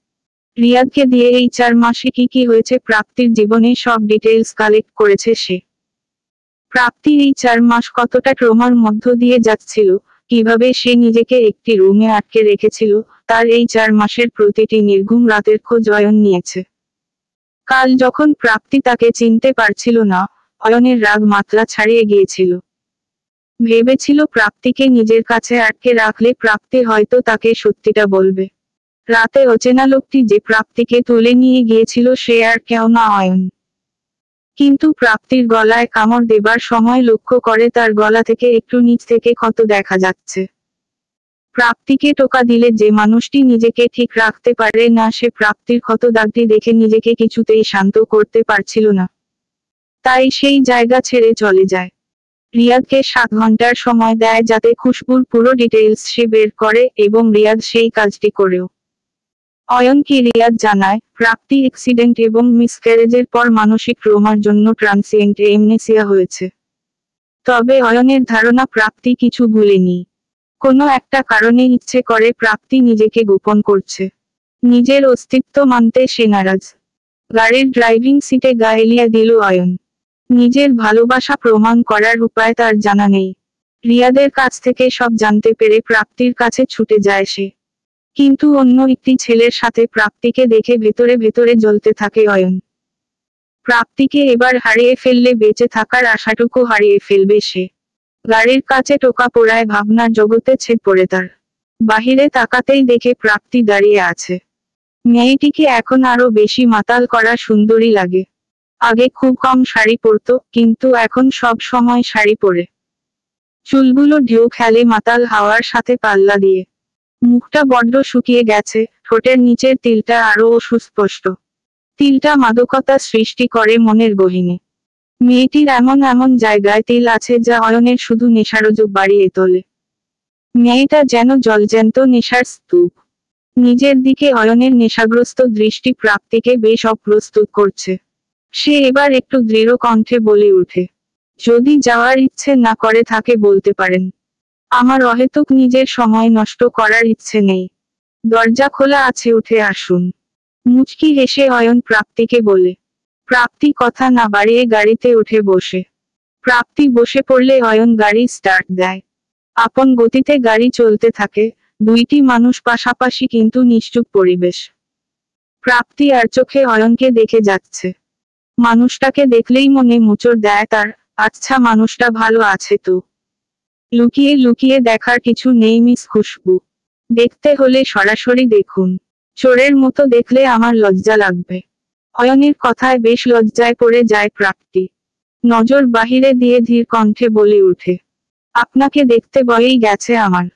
রিয়াদকে দিয়ে এই 4 মাসে কি কি হয়েছে প্রাপ্তির জীবনে সব ডিটেইলস কালেক্ট করেছে সে। প্রাপ্তির এই 4 মাস কতটা ট্রমার মধ্য দিয়ে যাচ্ছিল, কিভাবে সে নিজেকে একটি রুমে আটকে রেখেছিল, তার এই 4 মাসের প্রতিটি নির্ঘুম রাতের খোঁজ অয়ন নিয়েছে। কাল যখন প্রাপ্তি তাকে চিনতে পারছিল না, অয়নের রাগ মাত্রা ছাড়িয়ে গিয়েছিল। ভেবেছিল প্রাপ্তিকে নিজের কাছে আটকে রাখলে প্রাপ্তি হয়তো তাকে সত্যিটা বলবে। রাতে অচেনা লোকটি যে প্রাপ্তিকে তুলে নিয়ে গিয়েছিল সে আর কেউ না, অয়ন। কিন্তু প্রাপ্তির গলায় কামড় দেবার সময় লক্ষ্য করে তার গলা থেকে একটু নিচ থেকে ক্ষত দেখা যাচ্ছে। প্রাপ্তিকে টোকা দিলে যে মানুষটি নিজেকে ঠিক রাখতে পারে না, সে প্রাপ্তির ক্ষত দাগটি দেখে নিজেকে কিছুতেই শান্ত করতে পারছিল না। তাই সেই জায়গা ছেড়ে চলে যায়। রিয়াদকে 7 ঘন্টার সময় দেয় যাতে খুশবুর পুরো ডিটেইলস সে বের করে, এবং রিয়াদ সেই কাজটি করেও। অয়নকে রিয়াদ জানায়, প্রাপ্তি অ্যাক্সিডেন্ট এবং মিসক্যারেজের পর মানসিক ট্রমার জন্য ট্রান্সিয়েন্ট এমনেসিয়া হয়েছে। তবে অয়নের ধারণা প্রাপ্তি কিছু ভুলেনি। কোনো একটা কারণে ইচ্ছে করে প্রাপ্তি নিজেকে গোপন করছে। নিজের অস্তিত্ব মানতে সে নারাজ। গাড়ির ড্রাইভিং সিটে গা এলিয়ে দিল অয়ন। নিজের ভালোবাসা প্রমাণ করার উপায় তার জানা নেই। রিয়াদের কাছ থেকে সব জানতে পেরে প্রাপ্তির কাছে ছুটে যায় সে। কিন্তু অন্য একটি ছেলের সাথে প্রাপ্তিকে দেখে ভেতরে ভেতরে জ্বলতে থাকে অয়ন। প্রাপ্তিকে এবার হারিয়ে ফেললে বেঁচে থাকার আশাটুকু হারিয়ে ফেলবে সে। গাড়ির কাছে টোকা পড়ায় ভাবনার জগতে ছেদ পড়ে তার। বাহিরে তাকাতেই দেখে প্রাপ্তি দাঁড়িয়ে আছে। মেয়েটিকে এখন আরো বেশি মাতাল করা সুন্দরী লাগে। আগে খুব কম শাড়ি পরতো, কিন্তু এখন সব সময় শাড়ি পরে। চুলগুলো ঢেউ খেলে মাতাল হাওয়ার সাথে পাল্লা দিয়ে। মুখটা বড্ড শুকিয়ে গেছে, ঠোঁটের নিচের তিলটা আরও সুস্পষ্ট। তিলটা মাদকতা সৃষ্টি করে মনের গহীনে। মেয়েটির এমন এমন জায়গায় তিল আছে যা অয়নের শুধু নেশারোযোগ বাড়িয়ে তোলে। মেয়েটা যেন জলজ্যান্ত নেশার স্তূপ। নিজের দিকে অয়নের নেশাগ্রস্ত দৃষ্টি প্রাপ্তিকে বেশ অপ্রস্তুত করছে। সে এবার একটু দৃঢ় কণ্ঠে বলে ওঠে, যদি যাওয়ার ইচ্ছে না করে থাকে বলতে পারেন। আমার অহেতুক নিজের সময় নষ্ট করার ইচ্ছে নেই। দরজা খোলা আছে, উঠে আসুন। মুচকি হেসে অয়ন প্রাপ্তিকে বলে, প্রাপ্তি কথা না বাড়িয়ে গাড়িতে উঠে বসে। প্রাপ্তি বসে পড়লে অয়ন গাড়ি স্টার্ট দেয়। আপন গতিতে গাড়ি চলতে থাকে, দুইটি মানুষ পাশাপাশি কিন্তু নিশ্চুপ পরিবেশ। প্রাপ্তি আর চোখে অয়নকে দেখে যাচ্ছে। মানুষটাকে দেখলেই মনে মোচড় দেয় তার, আচ্ছা মানুষটা ভালো আছে তো। লুকিয়ে লুকিয়ে দেখার কিছু নেই মিস খুশবু। দেখতে হলে সরাসরি দেখুন। চোরের মতো দেখলে আমার লজ্জা লাগবে। অয়নের কথায় বেশ লজ্জায় পড়ে যায় প্রাপ্তি। নজর বাহিরে দিয়ে ধীর কণ্ঠে বলে উঠে, আপনাকে দেখতে ভয়েই গেছে আমার।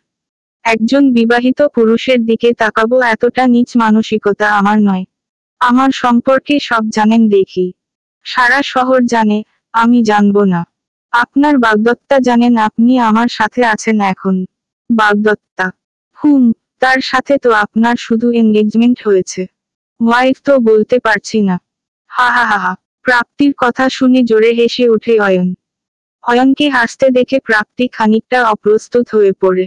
একজন বিবাহিত পুরুষের দিকে তাকাবো এতটা নীচ মানসিকতা আমার নয়। আমার সম্পর্কে সব জানেন দেখি। সারা শহর জানে, আমি জানবো না। আপনার বাগদত্তা জানেন আপনি আমার সাথে আছেন এখন। বাগদত্তা? তার সাথে তো আপনার শুধু এনগেজমেন্ট হয়েছে। ওয়াইফ তো বলতে পারছি না। হা হা হা হা। প্রাপ্তির কথা শুনে জোরে হেসে ওঠে অয়ন। অয়নকে হাসতে দেখে প্রাপ্তি খানিকটা অপ্রস্তুত হয়ে পড়ে।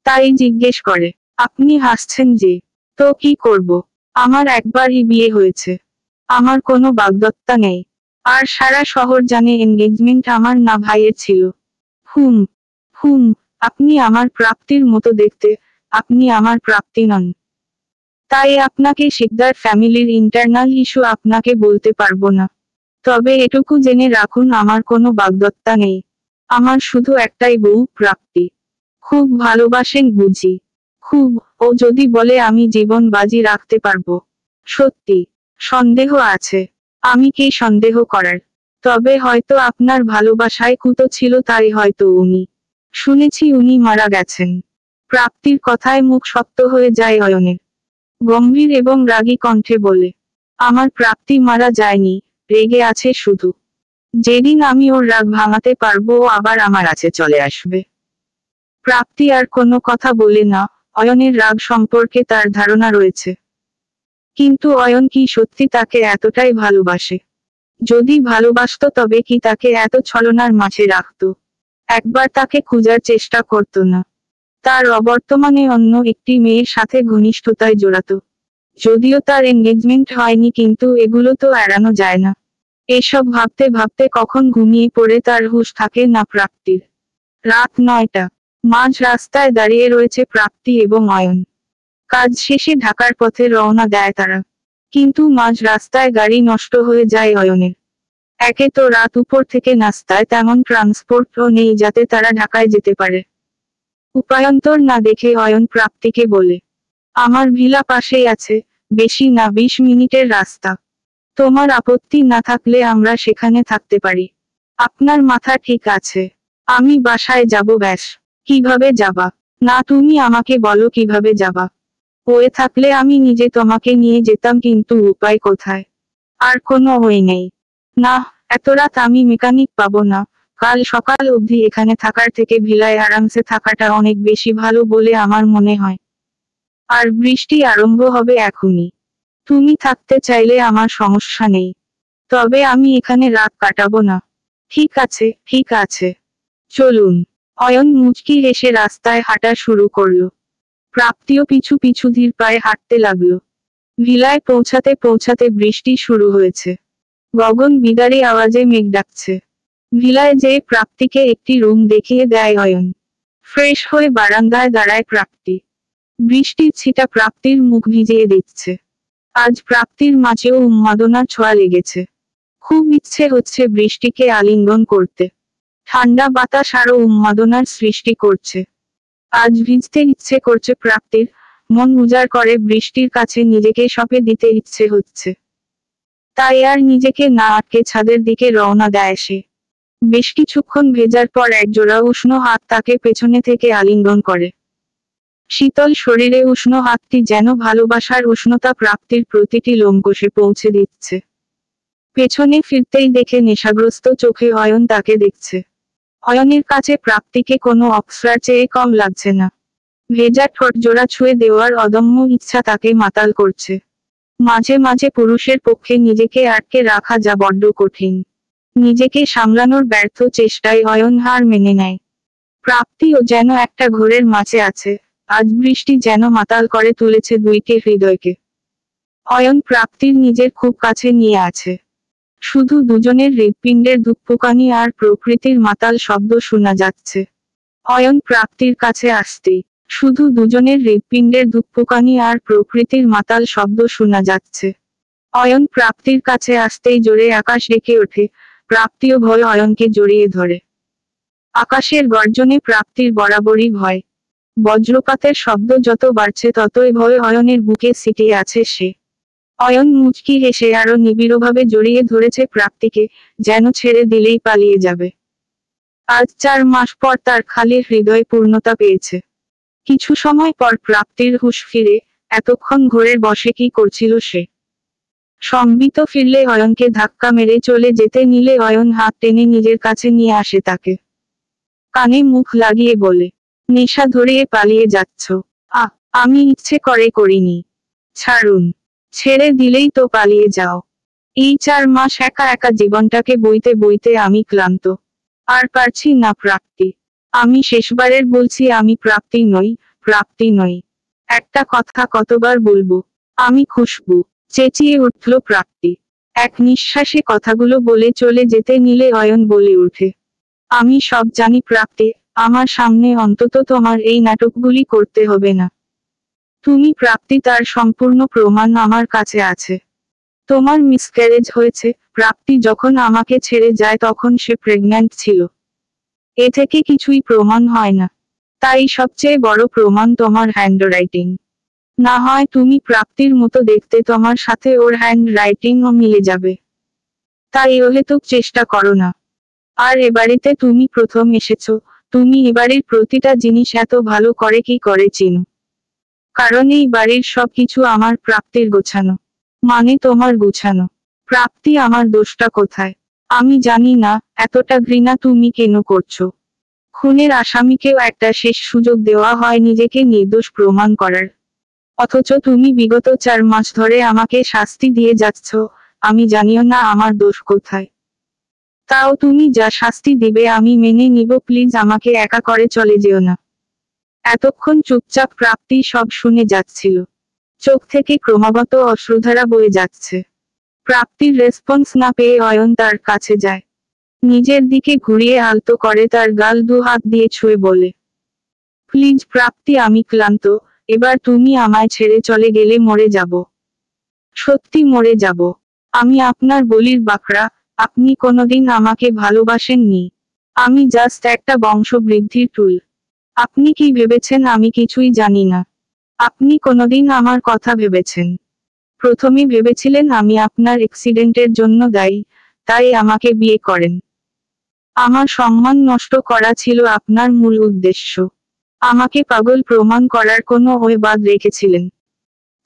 তাই জিজ্ঞেস করে, আপনি হাসছেন যে? তো কি করব? আমার একবারই বিয়ে হয়েছে। আমার কোনো বাগদত্তা নেই। আর সারা শহর জানে এনগেজমেন্ট আমার না ভাইয়ের ছিল। হুম হুম আপনি আমার প্রাপ্তির মতো দেখতে, আপনি আমার প্রাপ্তি নন। তাই আপনাকে শিকদার ফ্যামিলির ইন্টারনাল ইস্যু আপনাকে বলতে পারবো না। তবে এটুকু জেনে রাখুন আমার কোনো বাগদত্তা নেই। আমার শুধু একটাই বউ প্রাপ্তি। খুব ভালোবাসেন বুঝি? খুব। ও যদি বলে আমি জীবন বাজি রাখতে পারবো। সত্যি? সন্দেহ আছে? আমি কি সন্দেহ করার? তবে হয়তো আপনার ভালোবাসায় কুতো ছিল তাই হয়তো উনি। শুনেছি উনি মারা গেছেন। প্রাপ্তির কথায় মুখ শক্ত হয়ে যায় অয়নের। গম্ভীর এবং রাগী কণ্ঠে বলে, আমার প্রাপ্তি মারা যায়নি, রেগে আছে শুধু। যেদিন আমি ওর রাগ ভাঙাতে পারবো ও আবার আমার কাছে চলে আসবে। প্রাপ্তি আর কোনো কথা বলে না, অয়নের রাগ সম্পর্কে তার ধারণা রয়েছে। কিন্তু অয়ন কি সত্যি তাকে এতটাই ভালোবাসে? যদি ভালোবাসতো তবে কি তাকে এত ছলনার মাঝে রাখত? একবার তাকে খোঁজার চেষ্টা করত না? তার অবর্তমানে অন্য একটি মেয়ের সাথে ঘনিষ্ঠতায় জড়াতো। যদিও তার এনগেজমেন্ট হয়নি কিন্তু এগুলো তো এড়ানো যায় না। এসব ভাবতে ভাবতে কখন ঘুমিয়ে পড়ে তার হুঁশ থাকে না প্রাপ্তির। রাত 9টা। মাঝ রাস্তায় দাঁড়িয়ে রয়েছে প্রাপ্তি এবং অয়ন। কাজ শেষে ঢাকার পথে রওনা দেয় তারা। কিন্তু মাঝ রাস্তায় গাড়ি নষ্ট হয়ে যায় অয়নের। একে তো রাত উপর থেকে নাস্তায় তেমন ট্রান্সপোর্টও নেই যাতে তারা ঢাকায় যেতে পারে। উপায়ন্তর না দেখে অয়ন প্রাপ্তিকে বলে, আমার ভিলা পাশেই আছে, বেশি না 20 মিনিটের রাস্তা। তোমার আপত্তি না থাকলে আমরা সেখানে থাকতে পারি। আপনার মাথা ঠিক আছে? আমি বাসায় যাব ব্যাস। কিভাবে যাবা? না তুমি আমাকে বলো কিভাবে যাবা। ওয়ে থাকলে আমি নিজে তোমাকে নিয়ে যেতাম কিন্তু উপায় কোথায়? আর কোনো ওয়ে নেই। না, এত রাত আমি মেকানিক পাবো না। কাল সকাল অবধি এখানে থাকার থেকে ভিলায় আরামসে থাকাটা অনেক বেশি ভালো বলে আমার মনে হয়। আর বৃষ্টি আরম্ভ হবে এখনই। তুমি থাকতে চাইলে আমার সমস্যা নেই। তবে আমি এখানে রাত কাটাবো না। ঠিক আছে ঠিক আছে। চলুন। অয়ন মুচকি হেসে রাস্তায় হাঁটা শুরু করলো। প্রাপ্তিও পিছু পিছু ধীর পায়ে হাঁটতে লাগলো। ভিলায় পৌঁছাতে পৌঁছাতে বৃষ্টি শুরু হয়েছে। গগন বিদারী আওয়াজে মেঘ ডাকছে। ভিলায় যেয়ে প্রাপ্তিকে একটি রুম দেখিয়ে দেয় অয়ন। ফ্রেশ হয়ে বারান্দায় দাঁড়ায় প্রাপ্তি। বৃষ্টির ছিটা প্রাপ্তির মুখ ভিজিয়ে দিচ্ছে। আজ প্রাপ্তির মাঝেও উন্মাদনার ছোঁয়া লেগেছে। খুব ইচ্ছে হচ্ছে বৃষ্টিকে আলিঙ্গন করতে। ঠান্ডা বাতাস আরো উন্মাদনার সৃষ্টি করছে। আজ ভিজতে ইচ্ছে করছে প্রাপ্তির, মন উজাড় করে বৃষ্টির কাছে নিজেকে সঁপে দিতে ইচ্ছে হচ্ছে। তাই আর নিজেকে না আটকে ছাদের দিকে রওনা দেয় সে। বেশ কিছুক্ষণ ভেজার পর একজোড়া উষ্ণ হাত তাকে পেছনে থেকে আলিঙ্গন করে। শীতল শরীরে উষ্ণ হাতটি যেন ভালোবাসার উষ্ণতা প্রাপ্তির প্রতিটি লোমকোষে পৌঁছে দিচ্ছে। পেছনে ফিরতেই দেখে নেশাগ্রস্ত চোখে অয়ন তাকে দেখছে। অয়নের কাছে প্রাপ্তিকে কোনো অপ্সরার চেয়ে কম লাগছে না। ভেজা ঠোঁট জোড়া ছুঁয়ে দেওয়ার অদম্য ইচ্ছা তাকে মাতাল করছে। মাঝে মাঝে পুরুষের পক্ষে নিজেকে আটকে রাখা যা বড্ড কঠিন। নিজেকে সামলানোর ব্যর্থ চেষ্টায় অয়ন হার মেনে নেয়। প্রাপ্তিও যেন একটা ঘোরের মাঝে আছে। আজ বৃষ্টি যেন মাতাল করে তুলেছে দুইটি হৃদয়কে। অয়ন প্রাপ্তির নিজের খুব কাছে নিয়ে আছে। শুধু দুজনের হৃৎপিণ্ডের ধুকপুকানি আর প্রকৃতির মাতাল শব্দ শোনা যাচ্ছে। অয়ন প্রাপ্তির কাছে আসতেই শুধু দুজনের হৃৎপিণ্ডের ধুকপুকানি আর প্রকৃতির মাতাল শব্দ শোনা যাচ্ছে। অয়ন প্রাপ্তির কাছে আসতেই জোরে আকাশ ডেকে ওঠে। প্রাপ্তিও ভয় অয়নকে জড়িয়ে ধরে। আকাশের গর্জনে প্রাপ্তির বরাবরই ভয়। বজ্রপাতের শব্দ যত বাড়ছে ততই ভয় অয়নের বুকে সিটিয়ে আছে সে। অয়ন মুচকি হেসে আরো নিবিড়ভাবে জড়িয়ে ধরেছে প্রাপ্তিকে, যেন ছেড়ে দিলেই পালিয়ে যাবে। আজ 4 মাস পর তার খালি হৃদয় পূর্ণতা পেয়েছে। কিছু সময় পর প্রাপ্তির হুঁশ ফিরে। এতক্ষণ ঘোরের বসে কি করছিল সে? সম্বিত ফিরলে অয়নকে ধাক্কা মেরে চলে যেতে নিলে অয়ন হাত টেনে নিজের কাছে নিয়ে আসে তাকে। কানে মুখ লাগিয়ে বলে, নেশা ধরিয়ে পালিয়ে যাচ্ছ? আমি ইচ্ছে করে করিনি। ছাড়ুন। ছেড়ে দিলেই তো পালিয়ে যাও। এই 4 মাস একা একা জীবনটাকে বইতে বইতে আমি ক্লান্ত। আর পারছি না প্রাপ্তি। আমি শেষবারের বলছি আমি প্রাপ্তি নই, প্রাপ্তি নই। একটা কথা কতবার বলবো? আমি খুশবু। চেঁচিয়ে উঠল প্রাপ্তি। এক নিঃশ্বাসে কথাগুলো বলে চলে যেতে নিলে অয়ন বলে ওঠে, আমি সব জানি প্রাপ্তি, আমার সামনে অন্তত তোমার এই নাটকগুলি করতে হবে না। তুমি প্রাপ্তি, তার সম্পূর্ণ প্রমাণ আমার কাছে আছে। তোমার মিসক্যারেজ হয়েছে। প্রাপ্তি যখন আমাকে ছেড়ে যায় তখন সে প্রেগন্যান্ট ছিল। এ থেকে কিছুই প্রমাণ হয় না। তাই সবচেয়ে বড় প্রমাণ তোমার হ্যান্ডরাইটিং। না হয় তুমি প্রাপ্তির মতো দেখতে, তোমার সাথে ওর হ্যান্ড রাইটিংও মিলে যাবে। তাই অহেতুক চেষ্টা করো না। আর এবাড়িতে তুমি প্রথম এসেছো, তুমি এবাড়ির প্রতিটা জিনিস এত ভালো করে কি করে চিনো? কারণ এই বাড়ির সবকিছু আমার প্রাপ্তির গোছানো। মানে তোমার গোছানো। প্রাপ্তি, আমার দোষটা কোথায়? আমি জানি না, এতটা ঘৃণা তুমি কেন করছো? খুনের আসামিকেও একটা শেষ সুযোগ দেওয়া হয় নিজেকে নির্দোষ প্রমাণ করার। অথচ তুমি বিগত 4 মাস ধরে আমাকে শাস্তি দিয়ে যাচ্ছ। আমি জানিও না আমার দোষ কোথায়। তাও তুমি যা শাস্তি দিবে আমি মেনে নিব, প্লিজ আমাকে একা করে চলে যেও না। এতক্ষণ চুপচাপ প্রাপ্তি সব শুনে যাচ্ছিল। চোখ থেকে ক্রমাগত অশ্রুধারা বয়ে যাচ্ছে। প্রাপ্তির রেসপন্স না পেয়ে অয়ন তার কাছে যায়। নিজের দিকে ঘুরিয়ে আলতো করে তার গাল 2 হাত দিয়ে ছুঁয়ে বলে, প্লিজ প্রাপ্তি, আমি ক্লান্ত। এবার তুমি আমায় ছেড়ে চলে গেলে মরে যাব। সত্যি মরে যাব। আমি আপনার বলির বাকরা। আপনি কোনোদিন আমাকে ভালোবাসেননি। আমি জাস্ট একটা বংশবৃদ্ধির টুল। আপনি কি ভেবেছেন আমি কিছুই জানি না? আপনি কোনোদিন আমার কথা ভেবেছেন? প্রথমে ভেবেছিলেন আমি আপনার অ্যাক্সিডেন্টের জন্য দায়ী, তাই আমাকে বিয়ে করেন। আমার সম্মান নষ্ট করা ছিল আপনার মূল উদ্দেশ্য। আমাকে পাগল প্রমাণ করার কোনো ওয়ে বাদ রেখেছিলেন।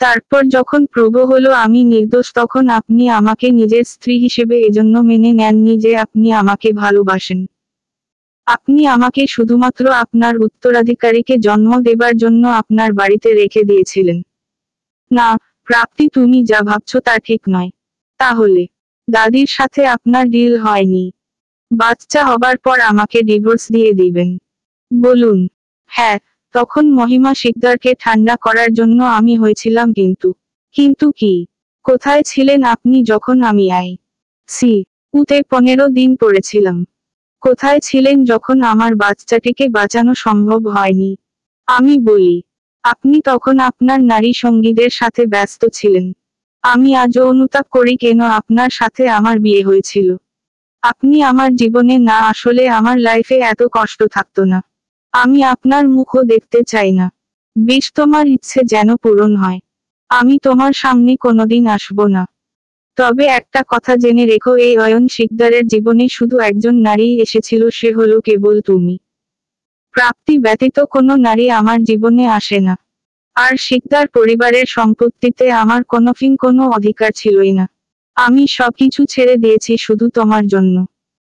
তারপর যখন প্রুভ হলো আমি নির্দোষ, তখন আপনি আমাকে নিজের স্ত্রী হিসেবে এজন্য মেনে নেননি যে আপনি আমাকে ভালোবাসেন। আপনি আমাকে শুধুমাত্র আপনার উত্তরাধিকারীকে জন্ম দেবার জন্য আপনার বাড়িতে রেখে দিয়েছিলেন। না প্রাপ্তি, তুমি যা ভাবছো তা ঠিক নয়। তাহলে দাদির সাথে আপনার ডিল হয়নি? বাচ্চা হবার পর আমাকে ডিভোর্স দিয়ে দিবেন? বলুন। হ্যাঁ, তখন মহিমা শিকদারকে ঠান্ডা করার জন্য আমি হয়েছিলাম, কিন্তু কি? কোথায় ছিলেন আপনি যখন আমি উতে 15 দিন পড়েছিলাম? কোথায় ছিলেন যখন আমার বাচ্চাটিকে বাঁচানো সম্ভব হয়নি? আমি বলি, আপনি তখন আপনার নারী সঙ্গীদের সাথে ব্যস্ত ছিলেন। আমি আজও অনুতাপ করি কেন আপনার সাথে আমার বিয়ে হয়েছিল। আপনি আমার জীবনে না আসলে আমার লাইফে এত কষ্ট থাকতো না। আমি আপনার মুখও দেখতে চাই না। বেশ, তোমার ইচ্ছে যেন পূরণ হয়। আমি তোমার সামনে কোনোদিন আসব না। তবে একটা কথা জেনে রেখো, এই অয়ন শিকদারের জীবনে শুধু একজন নারী এসেছিল, সে হলো কেবল তুমি। প্রাপ্তি ব্যতীত কোনো নারী আমার জীবনে আসে না। আর শিকদার পরিবারের সম্পত্তিতে আমার কোনো অধিকার ছিলই না। আমি সবকিছু ছেড়ে দিয়েছি শুধু তোমার জন্য।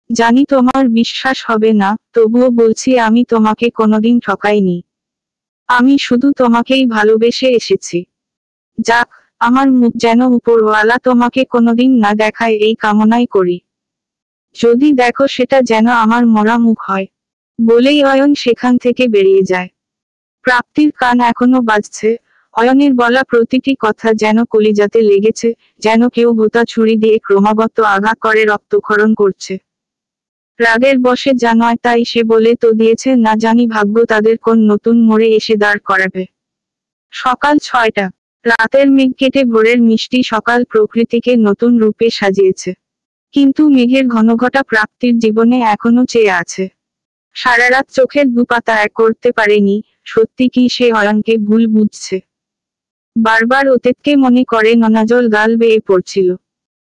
জানি তোমার বিশ্বাস হবে না, তবুও বলছি আমি তোমাকে কোনোদিন ঠকাইনি। আমি শুধু তোমাকেই ভালোবেসে এসেছি। যাক, আমার মুখ যেন উপরওয়ালা তোমাকে কোনোদিন না দেখায় এই কামনাই করি। যদি দেখো সেটা যেন আমার মরা মুখ হয়। বলেই অয়ন সেখান থেকে বেরিয়ে যায়। প্রাপ্তির কান এখনো বাজছে। অয়নের বলা প্রতিটি কথা যেন কলিজাতে লেগেছে, যেন কেউ ভোঁতা ছুরি দিয়ে ক্রমাগত আঘাত করে রক্তক্ষরণ করছে। রাগের বশে যা নয় তাই সে বলে তো দিয়েছে, না জানি ভাগ্য তাদের কোন নতুন মোড়ে এসে দাঁড় করাবে। সকাল 6টা। রাতের মেঘ কেটে ভোরের মিষ্টি সকাল প্রকৃতিকে নতুন রূপে সাজিয়েছে। কিন্তু মেঘের ঘনঘটা প্রাপ্তির জীবনে এখনো চেয়ে আছে। সারারাত চোখের দুপাতা এক করতে পারেনি, সত্যি কি সে অয়নকে ভুল বুঝছে? বারবার অতীতকে মনে করে ননাজল গাল বেয়ে পড়ছিল।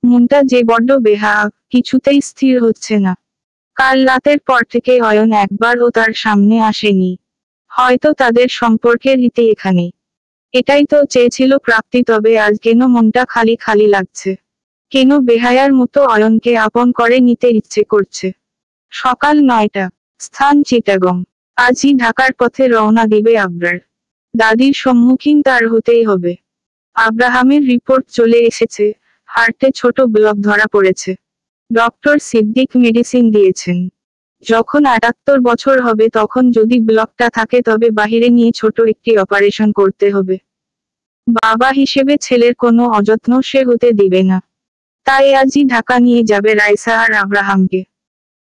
মনটা যে বড্ড বেহায়া, কিছুতেই স্থির হচ্ছে না। কাল রাতের পর থেকে অয়ন একবারও তার সামনে আসেনি। হয়তো তাদের সম্পর্কের ইতি এখানে। এটাই তো চেয়েছিল প্রাপ্তি, তবে আজ কেন মনটা খালি খালি লাগছে? কেন বেহায়ার মতো অয়নকে আপন করে নিতে ইচ্ছে করছে? সকাল 9টা। স্থান চিটাগং। আজই ঢাকার পথে রওনা দিবে আবরার। দাদির সম্মুখীন তার হতেই হবে। আব্রাহামের রিপোর্ট চলে এসেছে, হার্টে ছোট ব্লক ধরা পড়েছে। ডক্টর সিদ্দিক মেডিসিন দিয়েছেন। যখন 78 বছর হবে তখন যদি ব্লকটা থাকে তবে বাহিরে নিয়ে ছোট একটি অপারেশন করতে হবে। বাবা হিসেবে ছেলের কোনো অযত্ন সে হতে দিবে না। তাই আজই ঢাকা নিয়ে যাবে রাইসা আর আব্রাহামকে।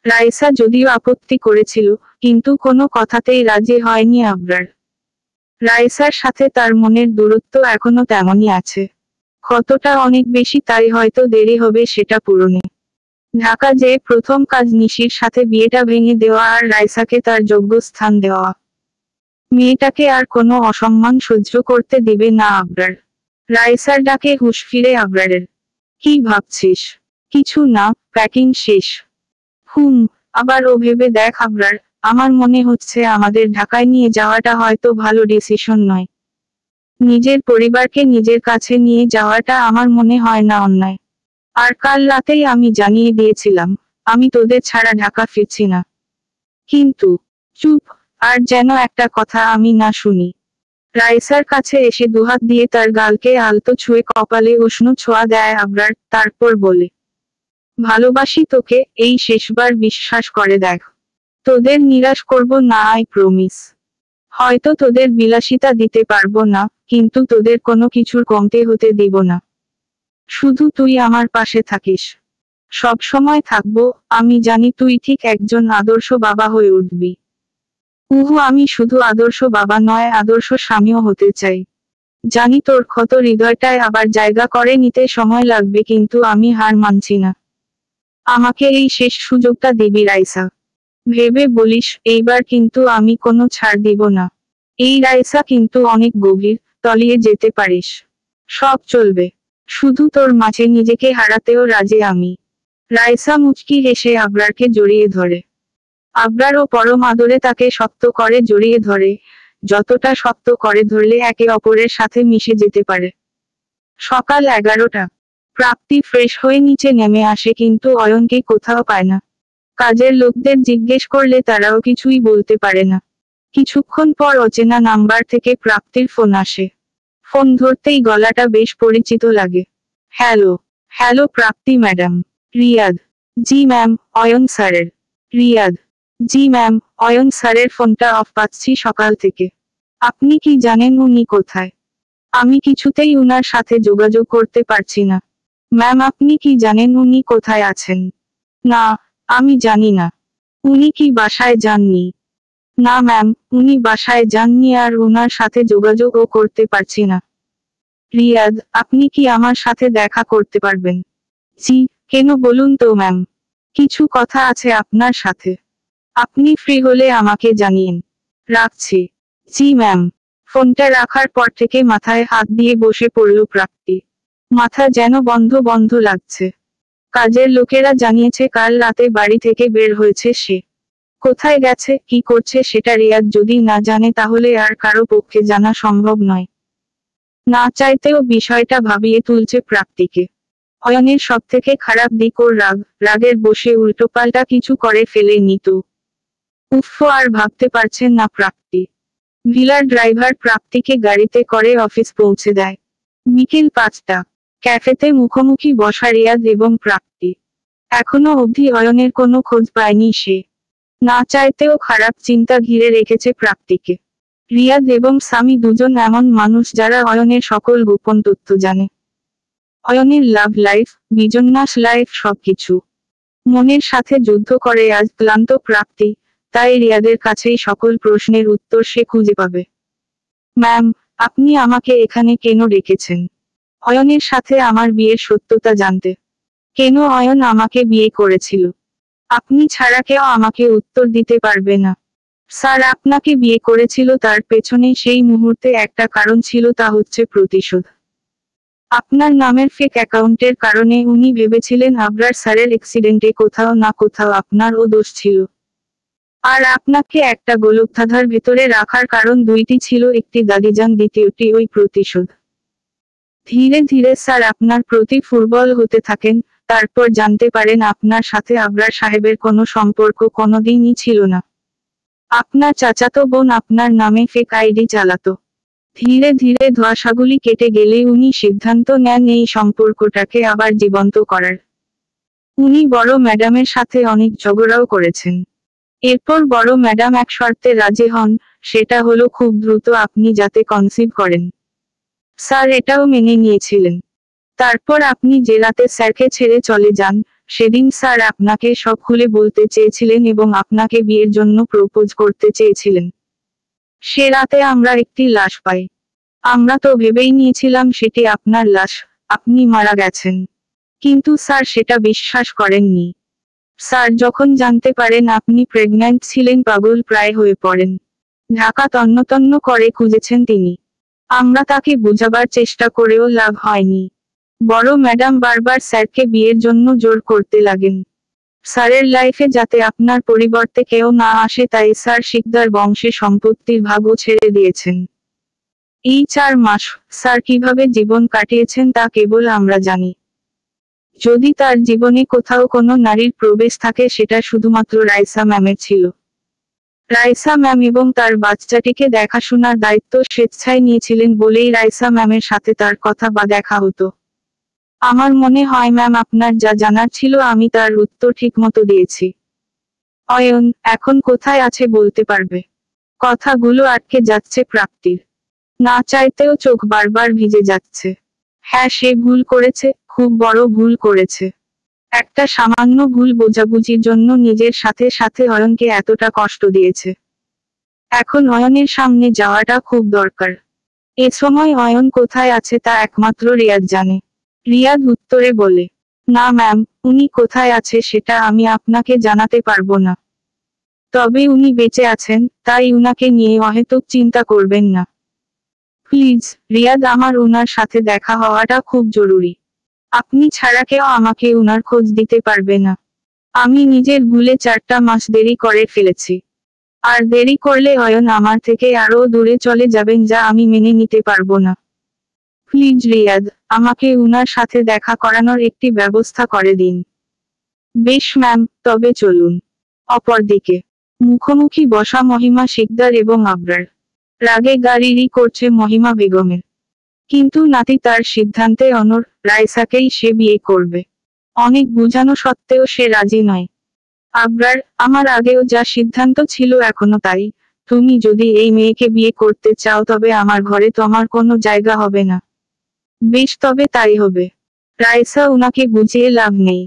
রাইসা যদিও আপত্তি করেছিল, কিন্তু কোনো কথাতেই রাজি হয়নি আবরার। রাইসার সাথে তার মনের দূরত্ব এখনো তেমনই আছে। কতটা অনেক বেশি, তাই হয়তো দেরি হবে সেটা পূরণে। ঢাকা যেয়ে প্রথম কাজ নিশির সাথে বিয়েটা ভেঙে দেওয়া আর রাইসাকে তার যোগ্য স্থান দেওয়া। মেয়েটাকে আর কোনো অসম্মান সহ্য করতে দিবে না আবরার। রাইসার ডাকে হুঁশ ফিরে আবরারের। কি ভাবছিস? কিছু না, প্যাকিং শেষ। আবার ও ভেবে দেখ আবরার, আমার মনে হচ্ছে আমাদের ঢাকায় নিয়ে যাওয়াটা হয়তো ভালো ডিসিশন নয়। নিজের পরিবারকে নিজের কাছে নিয়ে যাওয়াটা আমার মনে হয় না অন্যায়। আর কাল রাতেই আমি জানিয়ে দিয়েছিলাম, আমি তোদের ছাড়া ঢাকা ফিরছি না। কিন্তু চুপ, আর যেন একটা কথা আমি না শুনি। রাইসার কাছে এসে দুহাত দিয়ে তার গালকে আলতো ছুঁয়ে কপালে উষ্ণ ছোঁয়া দেয় আবরার, তারপর বলে, ভালোবাসি তোকে, এই শেষবার বিশ্বাস করে দেখ। তোদের নিরাশ করব না, আই প্রমিস। হয়তো তোদের বিলাসিতা দিতে পারবো না, কিন্তু তোদের কোনো কিছুর কমতে হতে দিব না। শুধু তুই আমার পাশে থাকিস। সব সময় থাকবো। আমি জানি তুই ঠিক একজন আদর্শ বাবা হয়ে উঠবি। আমি শুধু আদর্শ বাবা নয়, আদর্শ স্বামীও হতে চাই। জানি তোর ক্ষত হৃদয়টায় আবার জায়গা করে নিতে সময় লাগবে, কিন্তু আমি হার মানছি না। আমাকে এই শেষ সুযোগটা দিবি রাইসা। ভেবে বলিস, এইবার কিন্তু আমি কোনো ছাড় দিব না। এই রাইসা কিন্তু অনেক গভীর, তলিয়ে যেতে পারিস। সব চলবে। শুধু তোর মাঝে নিজেকে হারাতেও রাজি আমি। রাইসা মুচকি হেসে আবরারকে জড়িয়ে ধরে। আবরারও পরম আদরে তাকে শক্ত করে জড়িয়ে ধরে, যতটা শক্ত করে ধরলে একে অপরের সাথে মিশে যেতে পারে। সকাল 11টা। প্রাপ্তি ফ্রেশ হয়ে নিচে নেমে আসে, কিন্তু অয়নকে কোথাও পায় না। কাজের লোকদের জিজ্ঞেস করলে তারাও কিছুই বলতে পারে না। কিছুক্ষণ পর অচেনা নাম্বার থেকে প্রাপ্তির ফোন আসে। ফোন ধরতেই গলাটা বেশ পরিচিত লাগে। হ্যালো। হ্যালো প্রাপ্তি ম্যাডাম। রিয়াদ। জি ম্যাম, অয়ন স্যারের। রিয়াদ। জি ম্যাম, অয়ন স্যারের ফোনটা অফ পাচ্ছি সকাল থেকে। আপনি কি জানেন উনি কোথায়? আমি কিছুতেই উনার সাথে যোগাযোগ করতে পারছি না। ম্যাম আপনি কি জানেন উনি কোথায় আছেন? না, আমি জানি না। উনি কি বাসায় যাননি? না ম্যাম, উনি বাসায় যাননি আর উনার সাথে যোগাযোগও করতে পারছি না। রিয়াদ, আপনি কি আমার সাথে দেখা করতে পারবেন? জি, কেন বলুন তো ম্যাম। কিছু কথা আছে আপনার সাথে। আপনি ফ্রি হলে আমাকে জানিয়েন। রাখছি। জি ম্যাম। ফোনটা রাখার পর থেকে মাথায় হাত দিয়ে বসে পড়ল প্রাপ্তি। মাথা যেন বন্ধ বন্ধ লাগছে। কাজের লোকেরা জানিয়েছে কাল রাতে বাড়ি থেকে বের হয়েছে সে। কোথায় গেছে, কি করছে সেটা রিয়াদ যদি না জানে তাহলে আর কারো পক্ষে জানা সম্ভব নয়। না চাইতেও বিষয়টা ভাবিয়ে তুলছে প্রাপ্তিকে। অয়নের সবথেকে খারাপ দিক ওর রাগ, রাগের বসে উল্টোপাল্টা কিছু করে ফেলে নিত। আর ভাবতে পারছেন না প্রাপ্তি। ভিলার ড্রাইভার প্রাপ্তিকে গাড়িতে করে অফিস পৌঁছে দেয়। বিকেল 5টা। ক্যাফেতে মুখোমুখি বসা রিয়াদ এবং প্রাপ্তি। এখনো অবধি অয়নের কোনো খোঁজ পায়নি সে। না চাইতেও খারাপ চিন্তা ঘিরে রেখেছে প্রাপ্তিকে। রিয়াদ এবং সামি দুজন এমন মানুষ যারা অয়নের সকল গোপন তথ্য জানে। অয়নের লাভ লাইফ, বিজন্যাস লাইফ সবকিছু। মনের সাথে যুদ্ধ করে আজ ক্লান্ত প্রাপ্তি, তাই রিয়াদের কাছেই সকল প্রশ্নের উত্তর সে খুঁজে পাবে। ম্যাম, আপনি আমাকে এখানে কেন ডেকেছেন? অয়নের সাথে আমার বিয়ের সত্যতা জানতে। কেন অয়ন আমাকে বিয়ে করেছিল? আপনি ছাড়া কেউ আমাকে উত্তর দিতে পারবে না। স্যার, আপনাকে বিয়ে করেছিল তার পেছনে সেই মুহূর্তে একটা কারণ ছিল, তা হচ্ছে প্রতিশোধ। আপনার নামের ফেক অ্যাকাউন্টের কারণে উনি ভেবেছিলেন আবরার স্যারের অ্যাক্সিডেন্টে কোথাও না কোথাও আপনারও দোষ ছিল। আর আপনাকে একটা গোলকধাঁধার ভেতরে রাখার কারণ দুইটি ছিল, একটি দাদিজান, দ্বিতীয়টি ওই প্রতিশোধ। ধীরে ধীরে স্যার আপনার প্রতি ফুটবল হতে থাকেন, তারপর জানতে পারেন আপনার সাথে আবরার সাহেবের কোনো সম্পর্ক কোনোদিনই ছিল না। আপনার চাচাতো বোন আপনার নামে ফেক আইডি চালাতো। ধীরে ধীরে ধোঁয়াশাগুলি কেটে গেলে উনি সিদ্ধান্ত নেন এই সম্পর্কটাকে আবার জীবন্ত করার। উনি বড় ম্যাডামের সাথে অনেক ঝগড়াও করেছেন। এরপর বড় ম্যাডাম এক শর্তে রাজি হন, সেটা হলো খুব দ্রুত আপনি যাতে কনসিভ করেন। স্যার এটাও মেনে নিয়েছিলেন। তারপর আপনি যে রাতে স্যারকে ছেড়ে চলে যান, সেদিন স্যার আপনাকে সব খুলে বলতে চেয়েছিলেন এবং আপনাকে বিয়ের জন্য প্রপোজ করতে চেয়েছিলেন। সে রাতে আমরা একটি লাশ পাই। আমরা তো ভেবেই নিয়েছিলাম সেটি আপনার লাশ, আপনি মারা গেছেন। কিন্তু স্যার সেটা বিশ্বাস করেননি। স্যার যখন জানতে পারেন আপনি প্রেগন্যান্ট ছিলেন, পাগল প্রায় হয়ে পড়েন। ঢাকা তন্নতন্ন করে খুঁজেছেন তিনি। আমরা তাকে বোঝাবার চেষ্টা করেও লাভ হয়নি। বড় ম্যাডাম বারবার স্যারকে বিয়ের জন্য জোর করতে লাগেন। স্যারের লাইফে যাতে আপনার পরিবর্তে কেউ না আসে, তাই স্যার শিকদার বংশে সম্পত্তির ভাগও ছেড়ে দিয়েছেন। এই 4 মাস স্যার কিভাবে জীবন কাটিয়েছেন তা কেবল আমরা জানি। যদি তার জীবনে কোথাও কোনো নারীর প্রবেশ থাকে, সেটা শুধুমাত্র রাইসা ম্যামের ছিল। রাইসা ম্যাম এবং তার বাচ্চাটিকে দেখাশোনার দায়িত্ব স্বেচ্ছায় নিয়েছিলেন বলেই রাইসা ম্যামের সাথে তার কথা বা দেখা হতো। আমার মনে হয় ম্যাম, আপনার যা জানার ছিল আমি তার উত্তর ঠিকমতো দিয়েছি। অয়ন এখন কোথায় আছে বলতে পারবে? কথাগুলো আটকে যাচ্ছে প্রাপ্তির। না চাইতেও চোখ বারবার ভিজে যাচ্ছে। হ্যাঁ, সে ভুল করেছে, খুব বড় ভুল করেছে। একটা সামান্য ভুল বোঝাবুঝির জন্য নিজের সাথে সাথে অয়নকে এতটা কষ্ট দিয়েছে। এখন অয়নের সামনে যাওয়াটা খুব দরকার। এ সময় অয়ন কোথায় আছে তা একমাত্র রিয়াদ জানে। রিয়াদ উত্তরে বলে, না ম্যাম, উনি কোথায় আছে সেটা আমি আপনাকে জানাতে পারবো না। তবে উনি বেঁচে আছেন, তাই উনাকে নিয়ে অহেতুক চিন্তা করবেন না। প্লিজ রিয়াদ, আমার উনার সাথে দেখা হওয়াটা খুব জরুরি। আপনি ছাড়া কেউ আমাকে উনার খোঁজ দিতে পারবে না। আমি নিজের ভুলে 4টা মাস দেরি করে ফেলেছি। আর দেরি করলে অয়ন আমার থেকে আরও দূরে চলে যাবেন, যা আমি মেনে নিতে পারবো না। প্লিজ রিয়াদ, আমাকে উনার সাথে দেখা করানোর একটি ব্যবস্থা করে দিন। বেশ ম্যাম, তবে চলুন। অপরদিকে মুখোমুখি বসা মহিমা শিকদার এবং আবরার। রাগে গাড়িরি করছে মহিমা বেগমের। কিন্তু নাতি তার সিদ্ধান্তে অনড়, রাইসাকেই সে বিয়ে করবে। অনেক বোঝানো সত্ত্বেও সে রাজি নয়। আবরার, আমার আগেও যা সিদ্ধান্ত ছিল এখনো তাই। তুমি যদি এই মেয়েকে বিয়ে করতে চাও তবে আমার ঘরে তোমার কোনো জায়গা হবে না। বেশ, তবে তাই হবে। রাইসা, উনাকে বুঝিয়ে লাভ নেই।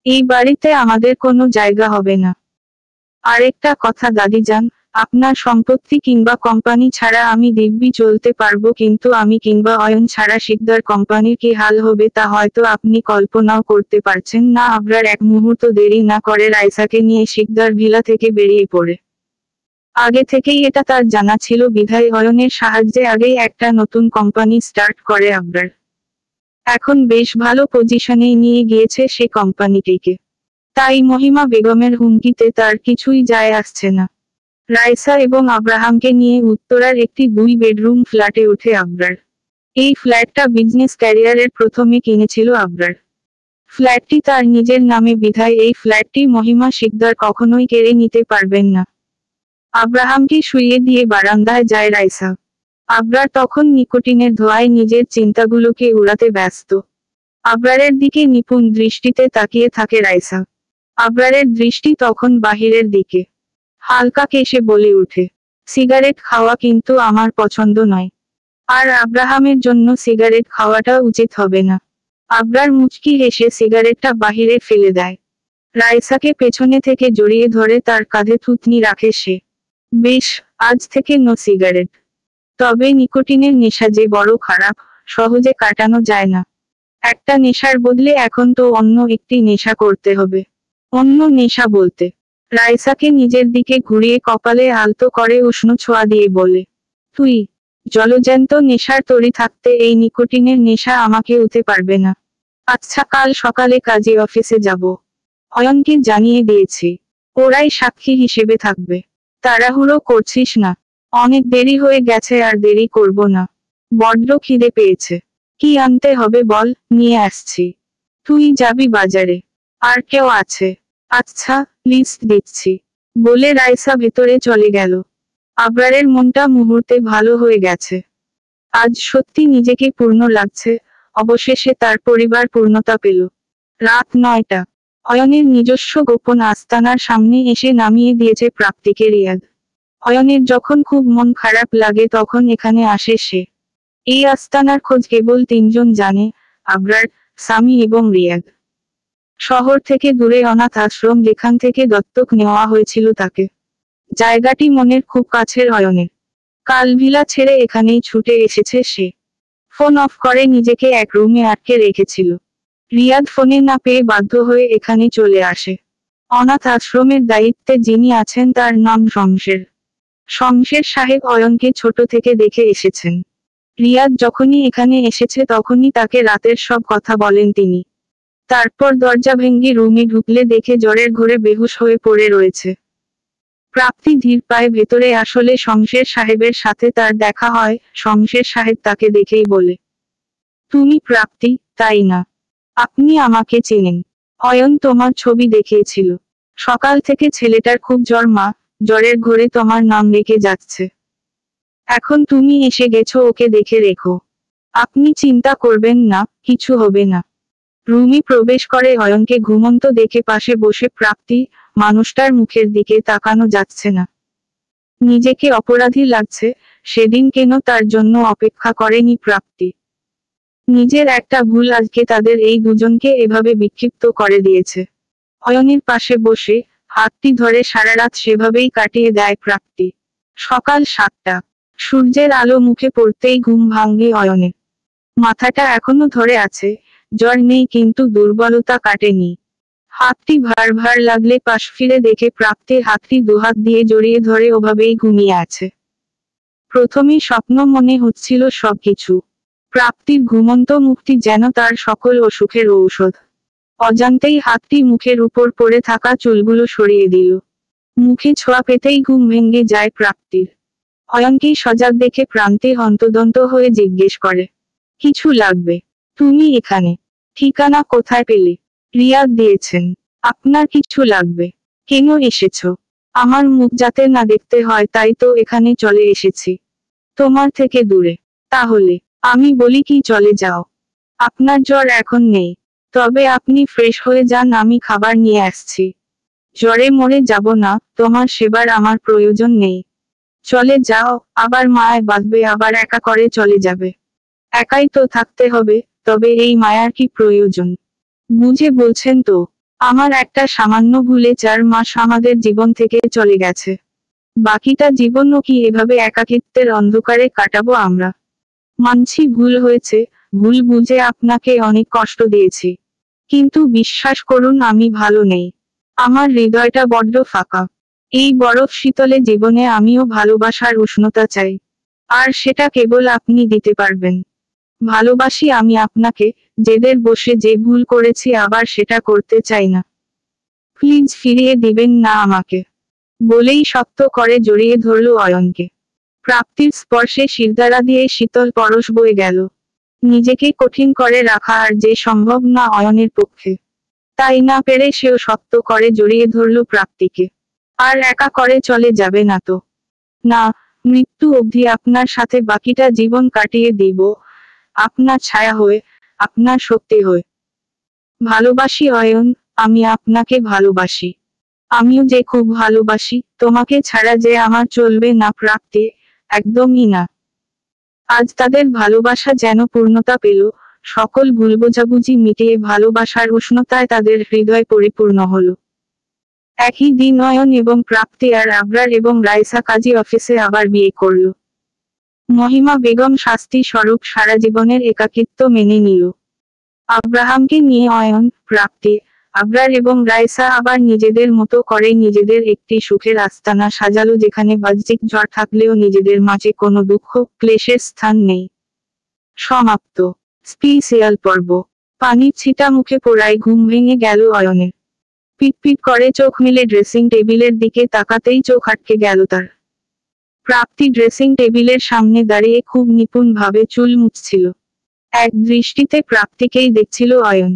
এই বাড়িতে আমাদের কোনো জায়গা হবে না। আরেকটা কথা দাদিজান, আপনার সম্পত্তি কিংবা কোম্পানি ছাড়া আমি দিব্যি চলতে পারবো, কিন্তু আমি কিংবা অয়ন ছাড়া শিকদার কোম্পানির কি হাল হবে তা হয়তো আপনি কল্পনাও করতে পারছেন না। আবরার এক মুহূর্ত দেরি না করে রাইসাকে নিয়ে শিকদার ভিলা থেকে বেরিয়ে পড়ে। আগে থেকেই এটা তার জানা ছিল, বিধায় অয়নের সাহায্যে আগেই একটা নতুন কোম্পানি স্টার্ট করে আবরার। এখন বেশ ভালো পজিশনে নিয়ে গিয়েছে সে কোম্পানিটিকে। তাই মহিমা বেগমের হুমকিতে তার কিছুই যায় আসছে না। রাইসা এবং আব্রাহামকে নিয়ে উত্তরার একটি 2 বেডরুম ফ্ল্যাটে ওঠে আবরার। এই ফ্ল্যাটটা বিজনেস ক্যারিয়ারের প্রথমে কিনেছিল আবরার। ফ্ল্যাটটি তার নিজের নামে, বিধায় এই ফ্ল্যাটটি মহিমা শিকদার কখনোই কেড়ে নিতে পারবেন না। আব্রাহামকে শুইয়ে দিয়ে বারান্দায় যায় রাইসা। আবরার তখন নিকোটিনের ধোঁয়ায় নিজের চিন্তাগুলোকে উড়াতে ব্যস্ত। আবরারের দিকে নিপুণ দৃষ্টিতে তাকিয়ে থাকে রাইসা। আবরারের দৃষ্টি তখন বাহিরের দিকে। হালকা কেশে বলে ওঠে, সিগারেট খাওয়া কিন্তু আমার পছন্দ নয়। আর আব্রাহামের জন্য সিগারেট খাওয়াটা উচিত হবে না। আবরার মুচকি হেসে সিগারেটটা বাহিরে ফেলে দেয়। রাইসাকে পেছনে থেকে জড়িয়ে ধরে তার কাঁধে থুতনি রাখে সে। বেশ, আজ থেকে নো সিগারেট। তবে নিকোটিনের নেশা যে বড় খারাপ, সহজে কাটানো যায় না। একটা নেশার বদলে এখন তো অন্য একটি নেশা করতে হবে। অন্য নেশা বলতে? রাইসাকে নিজের দিকে ঘুরিয়ে কপালে আলতো করে উষ্ণ ছোঁয়া দিয়ে বলে, তুই জলজ্যান্ত নেশার তরি থাকতে এই নিকোটিনের নেশা আমাকে উতে পারবে না। আচ্ছা, কাল সকালে কাজে অফিসে যাব। অয়নকে জানিয়ে দিয়েছি, ওরাই সাক্ষী হিসেবে থাকবে। তাড়াহুড়ো করছিস না, অনেক দেরি হয়ে গেছে আর দেরি করব না। বড্ড খিদে পেয়েছে। কি আনতে হবে বল, নিয়ে আসছি। তুই যাবি বাজারে? আর কেউ আছে? আচ্ছা, লিস্ট দিচ্ছি, বলে রাইসা ভেতরে চলে গেল। আবরারের মনটা মুহূর্তে ভালো হয়ে গেছে। আজ সত্যি নিজেকে পূর্ণ লাগছে, অবশেষে তার পরিবার পূর্ণতা পেল। রাত 9টা। অয়নের নিজস্ব গোপন আস্তানার সামনে এসে নামিয়ে দিয়েছে প্রাপ্তিকে রিয়াদ। অয়নের যখন খুব মন খারাপ লাগে তখন এখানে আসে সে। এই আস্তানার খোঁজ কেবল 3জন জানে, আবরার, সামি এবং রিয়াদ। শহর থেকে দূরে অনাথ আশ্রম যেখান থেকে দত্তক নেওয়া হয়েছিল তাকে। জায়গাটি মনের খুব কাছের অয়নের। কালভিলা ছেড়ে এখানেই ছুটে এসেছে সে। ফোন অফ করে নিজেকে এক রুমে আটকে রেখেছিল। রিয়াদ ফোনে না পেয়ে বাধ্য হয়ে এখানে চলে আসে। অনাথ আশ্রমের দায়িত্বে যিনি আছেন তার নাম শমশের। শমশের সাহেব অয়নকে ছোট থেকে দেখে এসেছেন। রিয়াদ যখনই এখানে এসেছে তখনই তাকে রাতের সব কথা বলেন তিনি। তারপর দরজা ভেঙে রুমে ঢুকলে দেখে জ্বরের ঘোরে বেহুশ হয়ে পড়ে রয়েছে। প্রাপ্তি ধীর পায়ে ভেতরে আসলে শমশের সাহেবের সাথে তার দেখা হয়। শমশের সাহেব তাকে দেখেই বলে, তুমি প্রাপ্তি, তাই না? আপনি আমাকে চেনেন? অয়ন তোমার ছবি দেখিয়েছিল। সকাল থেকে ছেলেটার খুব জ্বর মা, জ্বরের ঘোরে তোমার নাম রেখে যাচ্ছে। এখন তুমি এসে গেছো, ওকে দেখে রেখো। আপনি চিন্তা করবেন না, কিছু হবে না। রুমে প্রবেশ করে অয়নকে ঘুমন্ত দেখে পাশে বসে প্রাপ্তি। মানুষটার মুখের দিকে তাকানো যাচ্ছে না। নিজেকে অপরাধী লাগছে, সেদিন কেন তার জন্য অপেক্ষা করেনি প্রাপ্তি। নিজের একটা ভুল আজকে তাদের এই দুজনকে এভাবে বিক্ষিপ্ত করে দিয়েছে। অয়নের পাশে বসে হাতটি ধরে সারা রাত সেভাবেই কাটিয়ে দেয় প্রাপ্তি। সকাল 7টা। সূর্যের আলো মুখে পড়তেই ঘুম ভাঙে অয়নের। মাথাটা এখনো ধরে আছে, জ্বর নেই কিন্তু দুর্বলতা কাটেনি। হাতটি ভার ভার লাগলে পাশ ফিরে দেখে প্রাপ্তির হাতটি দুহাত দিয়ে জড়িয়ে ধরে ওভাবেই ঘুমিয়ে আছে। প্রথমে স্বপ্ন মনে হচ্ছিল সবকিছু। প্রাপ্তির ঘুমন্ত মুখটি যেন তার সকল অসুখের ঔষধ। অজান্তেই হাতটি মুখের উপর পড়ে থাকা চুলগুলো সরিয়ে দিল। মুখে ছোঁয়া পেতেই ঘুম ভেঙে যায় প্রাপ্তির। অয়নকেই সজাগ দেখে প্রান্তে হন্তদন্ত হয়ে জিজ্ঞেস করে, কিছু লাগবে? তুমি এখানে? ঠিকানা কোথায় পেলে? রিয়াদ দিয়েছেন। আপনার কিছু লাগবে? কেন এসেছো? আমার মুখ যাতে না দেখতে হয় তাই তো এখানে চলে এসেছি। তোমার থেকে দূরে। তাহলে আমি বলি কি চলে যাও। আপনার জ্বর এখন নেই। তবে আপনি ফ্রেশ হয়ে যান, আমি খাবার নিয়ে আসছি। জ্বরে মরে যাব না, তোমার সেবার আমার প্রয়োজন নেই। চলে যাও, আবার মায় বাঁধবে, আবার একা করে চলে যাবে। একাই তো থাকতে হবে, তবে এই মায়ার কি প্রয়োজন? বুঝে বলছেন তো? আমার একটা সামান্য ভুলে 4 মাস আমাদের জীবন থেকে চলে গেছে। বাকিটা জীবনও কি এভাবে একাকিত্বের অন্ধকারে কাটাবো আমরা? মানছি ভুল হয়েছে, ভুল বুঝে আপনাকে অনেক কষ্ট দিয়েছি। কিন্তু বিশ্বাস করুন আমি ভালো নেই। আমার হৃদয়টা বড্ড ফাঁকা। এই বরফ শীতলে জীবনে আমিও ভালোবাসার উষ্ণতা চাই। আর সেটা কেবল আপনি দিতে পারবেন। ভালোবাসি আমি আপনাকে, জেদের বসে যে ভুল করেছি আবার সেটা করতে চাই না। প্লিজ ফিরিয়ে দিবেন না আমাকে। বলেই শক্ত করে জড়িয়ে ধরল অয়নকে। প্রাপ্তির স্পর্শে শিরদাঁড়া দিয়ে শীতল পরশ বয়ে গেল। নিজেকে কঠিন করে রাখা আর যে সম্ভব না অয়নের পক্ষে। তাই না পেরে সেও শক্ত করে জড়িয়ে ধরল প্রাপ্তিকে। আর একা করে চলে যাবে না তো? না, মৃত্যু অবধি আপনার সাথে বাকিটা জীবন কাটিয়ে দিব, আপনার ছায়া হয়ে, আপনার শক্তি হয়ে। ভালোবাসি অয়ন, আমি আপনাকে ভালোবাসি। আমিও যে খুব ভালোবাসি, তোমাকে ছাড়া যে আমার চলবে না প্রাপ্তি, একদমই না। আজ তাদের ভালোবাসা যেন পূর্ণতা পেল, সকল ভুল বোঝাবুঝি মিটিয়ে ভালোবাসার উষ্ণতায় তাদের হৃদয় পরিপূর্ণ হলো। একই দিন অয়ন এবং প্রাপ্তি আর আবরার এবং রাইসা কাজী অফিসে আবার বিয়ে করল। মহিমা বেগম শাস্তি স্বরূপ সারা জীবনের একাকিত্ব মেনে নিল। আব্রাহামকে নিয়ে অয়ন, প্রাপ্তি, আবরার এবং রাইসা আবার নিজেদের মতো করে নিজেদের একটি সুখের আস্তানা সাজালো, যেখানে বাহ্যিক জ্বর থাকলেও নিজেদের মাঝে কোনো দুঃখ ক্লেশের স্থান নেই। সমাপ্ত। স্পেশাল পর্ব। পানির ছিটা মুখে পড়ায় ঘুম ভেঙে গেল অয়নের। পিটপিট করে চোখ মেলে ড্রেসিং টেবিলের দিকে তাকাতেই চোখ আটকে গেল তার। প্রাপ্তি ড্রেসিং টেবিলের সামনে দাঁড়িয়ে খুব নিপুণভাবে চুল মুছছিল। এক দৃষ্টিতে প্রাপ্তিকেই দেখছিল অয়ন।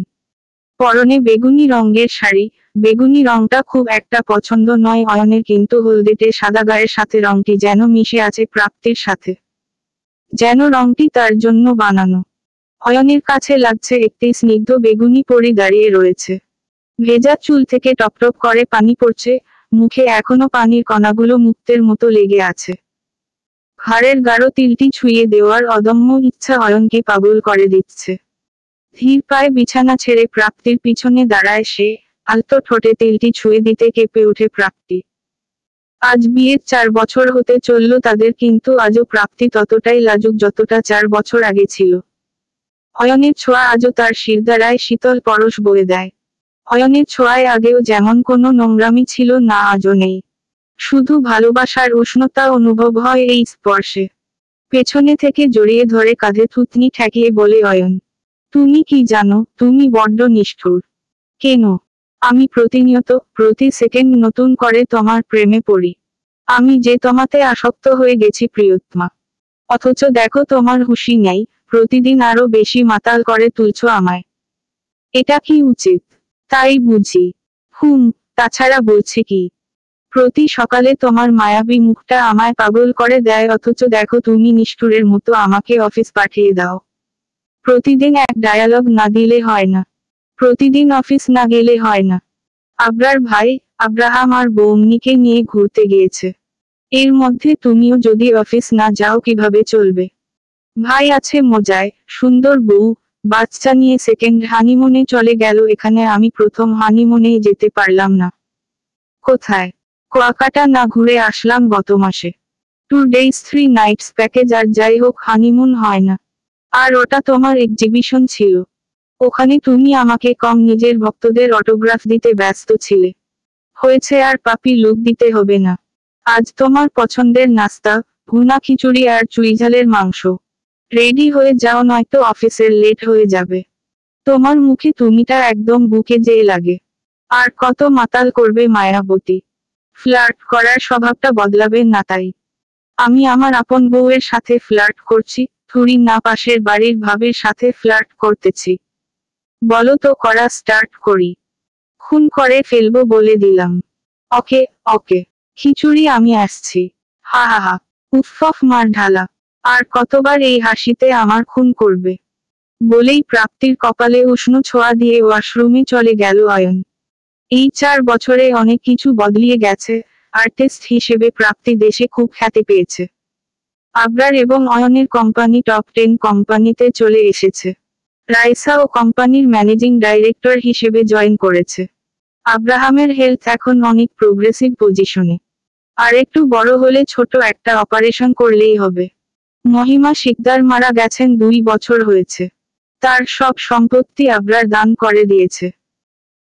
পরনে বেগুনি রঙের শাড়ি, বেগুনি রংটা খুব একটা পছন্দ নয় অয়নের, কিন্তু হলদেটে সাদা গায়ের সাথে রংটি যেন মিশে আছে প্রাপ্তির সাথে, যেন রংটি তার জন্য বানানো। অয়নের কাছে লাগছে একটি স্নিগ্ধ বেগুনি পরি দাঁড়িয়ে রয়েছে। ভেজা চুল থেকে টপটপ করে পানি পড়ছে, মুখে এখনো পানির কণাগুলো মুক্তের মতো লেগে আছে। ঘাড়ের গাঢ় তিলটি ছুঁয়ে দেওয়ার অদম্য ইচ্ছা অয়নকে পাগল করে দিচ্ছে। ধীর পায়ে বিছানা ছেড়ে প্রাপ্তির পিছনে দাঁড়ায় সে, আলতো ঠোঁটে তিলটি ছুঁয়ে দিতে কেঁপে ওঠে প্রাপ্তি। আজ বিয়ের 4 বছর হতে চলল তাদের, কিন্তু আজও প্রাপ্তি ততটাই লাজুক যতটা 4 বছর আগে ছিল। অয়নের ছোঁয়া আজও তার শিরদাঁড়ায় শীতল পরশ বয়ে দেয়। অয়নের ছোঁয়ায় আগেও যেমন কোনো নোংরামি ছিল না, আজও নেই। শুধু ভালোবাসার উষ্ণতা অনুভব হয় এই স্পর্শে। পেছনে থেকে জড়িয়ে ধরে কাঁধে থুতনি ঠেকিয়ে বলে অয়ন, তুমি কি জানো, তুমি বড্ড নিষ্ঠুর। কেন? আমি প্রতিনিয়ত, প্রতি সেকেন্ড নতুন করে তোমার প্রেমে পড়ি। আমি যে তোমাতে আসক্ত হয়ে গেছি প্রিয়তমা। অথচ দেখো তোমার হুঁশি নেই, প্রতিদিন আরো বেশি মাতাল করে তুলছো আমায়। এটা কি উচিত? তাই বুঝি। তাছাড়া বলছি কি? প্রতি সকালে তোমার মায়াবী মুখটা আমায় পাগল করে দেয়, অথচ দেখো তুমি নিষ্ঠুরের মতো আমাকে অফিস পাঠিয়ে দাও। প্রতিদিন এক ডায়ালগ না দিলে হয় না। প্রতিদিন অফিস না গেলে হয় না। আবরার ভাই, আব্রাহাম আর বৌমনিকে নিয়ে ঘুরতে গিয়েছে। এর মধ্যে তুমিও যদি অফিস না যাও কিভাবে চলবে? ভাই আছে মজায়, সুন্দর বউ, বাচ্চা নিয়ে সেকেন্ড হানিমুনে চলে গেল, এখানে আমি প্রথম হানিমুনেই যেতে পারলাম না। কোথায়? কুয়াকাটা না ঘুরে আসলাম গত মাসে। 2 days 3 nights প্যাকেজ, আর যাই হোক হানিমুন হয় না। আর ওটা তোমার এক্সিবিশন ছিল। ওখানে তুমি আমাকে কম নিজের ভক্তদের অটোগ্রাফ দিতে ব্যস্ত ছিলে। হয়েছে, আর পাপি লুক দিতে হবে না। আজ তোমার পছন্দের নাস্তা, ভুনা খিচুড়ি আর চুইঝালের মাংস। রেডি হয়ে যাও, নয়তো অফিসের লেট হয়ে যাবে। তোমার মুখে তুমিটা একদম বুকে যেয়ে লাগে। আর কত মাতাল করবে মায়াবতী? ফ্লার্ট করার স্বভাবটা বদলাবে না তাই। আমি আমার আপন বউয়ের সাথে ফ্লার্ট করছি, থুরি না পাশের বাড়ির ভাবির সাথে ফ্লার্ট করতেছি। বলো তো করা স্টার্ট করি? খুন করে ফেলবো বলে দিলাম। ওকে ওকে, খিচুড়ি আমি আসছি। হা হা হা, উফফ মার ঢালা। আর কতবার এই হাসিতে আমার খুন করবে? বলেই প্রাপ্তির কপালে উষ্ণ ছোঁয়া দিয়ে ওয়াশরুমে চলে গেল অয়ন। এই 4 বছরে অনেক কিছু বদলিয়ে গেছে। আর্টিস্ট হিসেবে প্রাপ্তি দেশে খুব খ্যাতি পেয়েছে। আবরার এবং অয়নের কোম্পানি টপ 10 কোম্পানিতে চলে এসেছে। রাইসা ও কোম্পানির ম্যানেজিং ডাইরেক্টর হিসেবে জয়েন করেছে। আব্রাহামের হেলথ এখন অনেক প্রোগ্রেসিভ পজিশনে। আর একটু বড় হলে ছোট একটা অপারেশন করলেই হবে। মহিমা শিকদার মারা গেছেন 2 বছর হয়েছে। তার সব সম্পত্তি আবরার দান করে দিয়েছে।